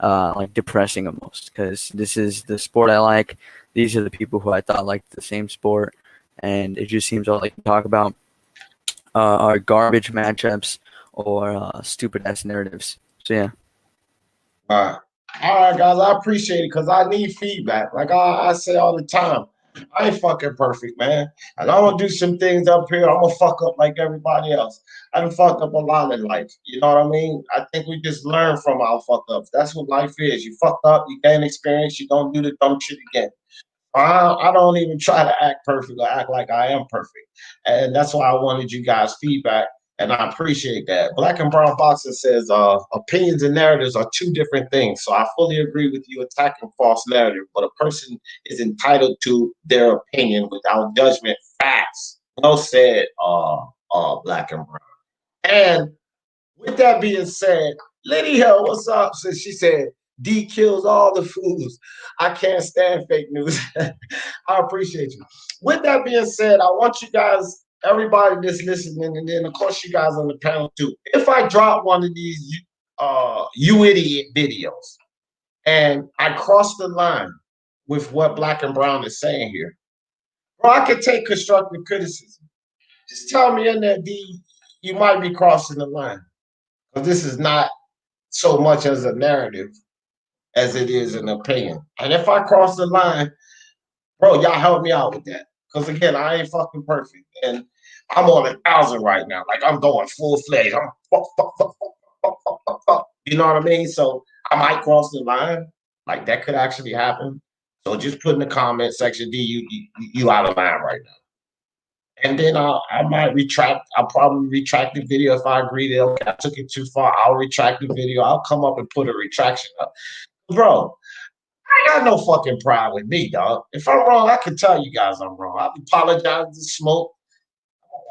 like depressing almost because this is the sport I like. These are the people who I thought liked the same sport, and it just seems all they can talk about are garbage matchups or stupid ass narratives. So yeah. All right, guys, I appreciate it because I need feedback. Like I say all the time, I ain't fucking perfect, man. And I'm gonna do some things up here. I'm gonna fuck up like everybody else. I done fucked up a lot in life. You know what I mean? I think we just learn from our fuck ups. That's what life is. You fucked up, you gain experience, you don't do the dumb shit again. I don't even try to act perfect or act like I am perfect. And that's why I wanted you guys' feedback. And I appreciate that. Black and Brown Boxing says opinions and narratives are two different things. So I fully agree with you attacking false narrative, but a person is entitled to their opinion without judgment. Facts. Well said, Black and Brown. And with that being said, Liddy Hill, what's up? So she said, D kills all the fools. I can't stand fake news. I appreciate you. With that being said, I want you guys, everybody that's listening, and then of course you guys on the panel too. If I drop one of these you idiot videos and I cross the line with what Black and Brown is saying here, Bro, I can take constructive criticism. Just tell me in there, D, you might be crossing the line. Because this is not so much as a narrative as it is an opinion. And if I cross the line, bro, y'all help me out with that. Because again, I ain't fucking perfect. And I'm on 1,000 right now. Like I'm going full fledged. I'm fuck, fuck, fuck, fuck, fuck, fuck, fuck, fuck. You know what I mean? So I might cross the line. Like that could actually happen. So just put in the comment section, D, you out of line right now. And then I might retract. I'll probably retract the video if I agree that okay, I took it too far. I'll retract the video. I'll come up and put a retraction up. Bro, I got no fucking pride with me, dog. If I'm wrong, I can tell you guys I'm wrong. I apologize to Smoke.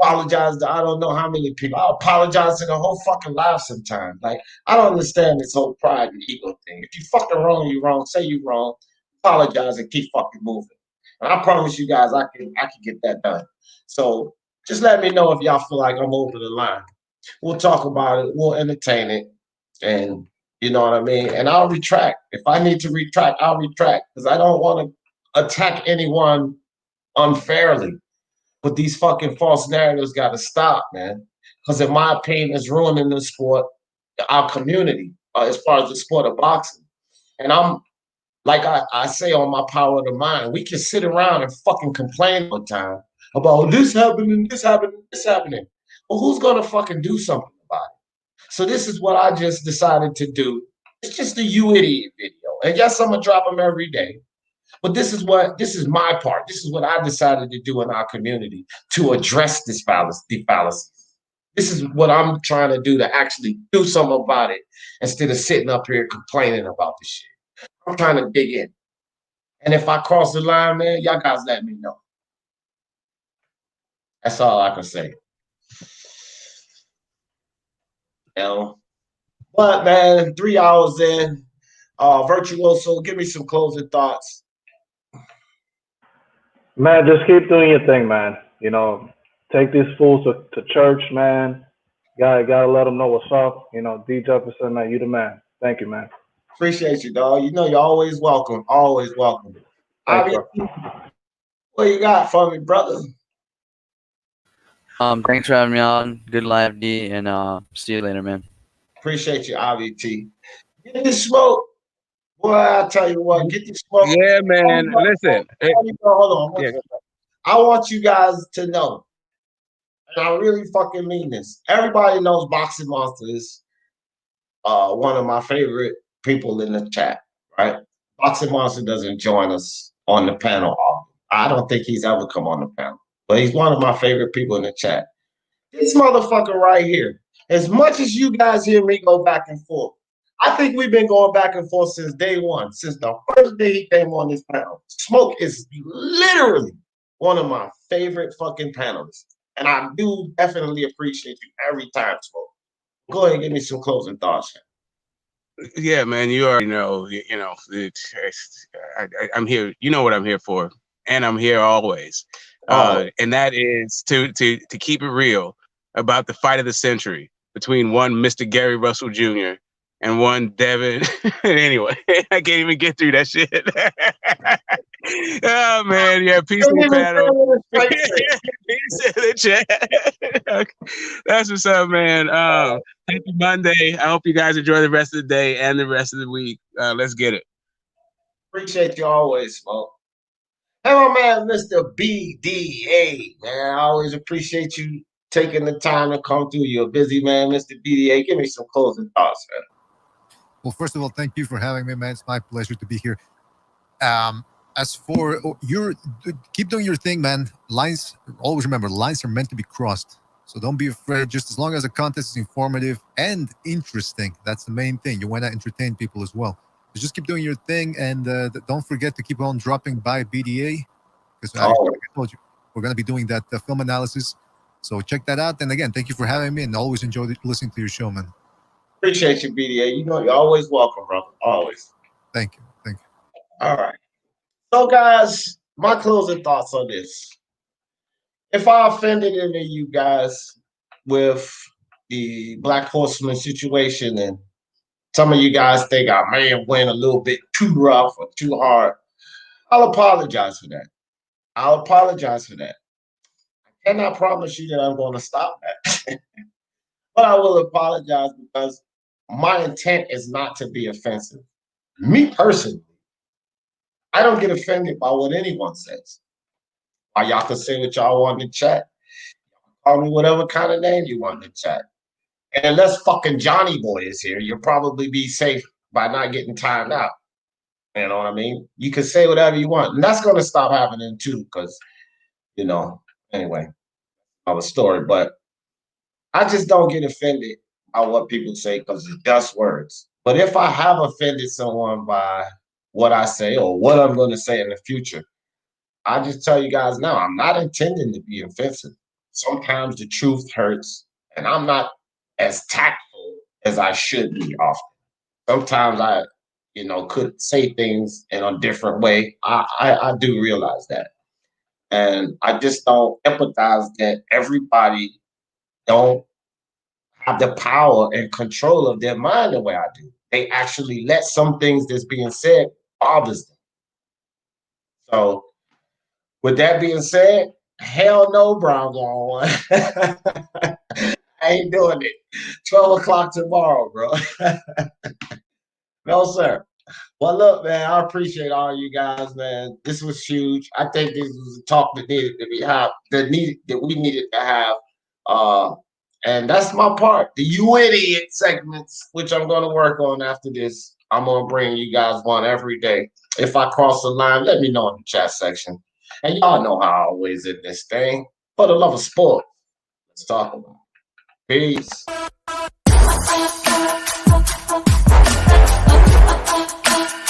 I apologize to I don't know how many people. I apologize to the whole fucking life sometimes. Like, I don't understand this whole pride and ego thing. If you fucking wrong, you wrong. Say you wrong. Apologize and keep fucking moving. And I promise you guys I can get that done. So just let me know if y'all feel like I'm over the line. We'll talk about it. We'll entertain it. And you know what I mean? And I'll retract. If I need to retract, I'll retract. Because I don't want to attack anyone unfairly. But these fucking false narratives got to stop, man. Because in my opinion, it's ruining the sport, our community, as far as the sport of boxing. And I'm, like I say on my Power of the Mind, we can sit around and fucking complain all the time about this happening, this happening, this happening. Well, who's going to fucking do something about it? So this is what I just decided to do. It's just a You Idiot video. And yes, I'm going to drop them every day. But this is my part. This is what I decided to do in our community to address this fallacy. This is what I'm trying to do to actually do something about it instead of sitting up here complaining about this shit. I'm trying to dig in. And if I cross the line, man, y'all guys let me know. That's all I can say. You know? But man, 3 hours in, Virtuoso, give me some closing thoughts. Man, just keep doing your thing, man. You know, take these fools to church, man. Gotta let them know what's up. You know, D Jefferson, man, you the man. Thank you, man. Appreciate you, dog. You know you're always welcome. Always welcome. Thanks, What you got for me, brother? Thanks for having me on. Good live, D, and see you later, man. Appreciate you, IVT. Get this smoke. Boy, I'll tell you what, get this smoke. Yeah, man. Listen. Hold on. Yeah. I want you guys to know, and I really fucking mean this. Everybody knows Boxing Monster is one of my favorite people in the chat, right? Boxing Monster doesn't join us on the panel often. I don't think he's ever come on the panel, but he's one of my favorite people in the chat. This motherfucker right here, as much as you guys hear me go back and forth, I think we've been going back and forth since day one, since the first day he came on this panel. Smoke is literally one of my favorite fucking panelists. And I do definitely appreciate you every time, Smoke. Go ahead and give me some closing thoughts. Yeah, man, you already know. I'm here. You know what I'm here for, and I'm here always. And that is to keep it real about the fight of the century between one Mr. Gary Russell Jr. and one Devin. Anyway, I can't even get through that shit. Oh man, yeah, peace to the panel. Peace to the chat. That's what's up, man. Happy Monday. I hope you guys enjoy the rest of the day and the rest of the week. Let's get it. Appreciate you always, Smoke. Hey, my man, Mr. BDA, man. I always appreciate you taking the time to come through. You're a busy man, Mr. BDA. Give me some closing thoughts, man. Well, first of all, thank you for having me, man. It's my pleasure to be here. As for keep doing your thing, man. Lines, always remember, lines are meant to be crossed. So don't be afraid. Just as long as the contest is informative and interesting, that's the main thing. You want to entertain people as well. So just keep doing your thing, and don't forget to keep on dropping by BDA, because like I told you, we're going to be doing that film analysis. So check that out. And again, thank you for having me, and always enjoy listening to your show, man. Appreciate you, BDA. You know you're always welcome, brother. Always. Thank you. Thank you. All right. So, guys, my closing thoughts on this. If I offended any of you guys with the Black Horseman situation, and some of you guys think I may have went a little bit too rough or too hard, I'll apologize for that. I'll apologize for that. I cannot promise you that I'm going to stop that. But I will apologize because my intent is not to be offensive. Me personally, I don't get offended by what anyone says. Or y'all can say what y'all want in the chat. Call me whatever kind of name you want in the chat. And unless fucking Johnny Boy is here, you'll probably be safe by not getting timed out. You know what I mean? You can say whatever you want. And that's going to stop happening too because, you know, anyway, another story. But I just don't get offended by what people say because it's just words. But if I have offended someone by what I say or what I'm going to say in the future, I just tell you guys now, I'm not intending to be offensive. Sometimes the truth hurts, and I'm not as tactful as I should be often. Sometimes I, could say things in a different way. I do realize that. And I just don't empathize that everybody don't have the power and control of their mind the way I do. They actually let some things that's being said bothers them. So with that being said, hell no, Brown going on. I ain't doing it. 12 o'clock tomorrow, bro. No, sir. Well, look, man, I appreciate all you guys, man. This was huge. I think this was a talk that needed to be had, that we needed to have. And that's my part. The You Idiot segments, which I'm going to work on after this. I'm going to bring you guys one every day. If I cross the line, let me know in the chat section. And y'all know how I always in this thing. For the love of sport, let's talk about it. Peace.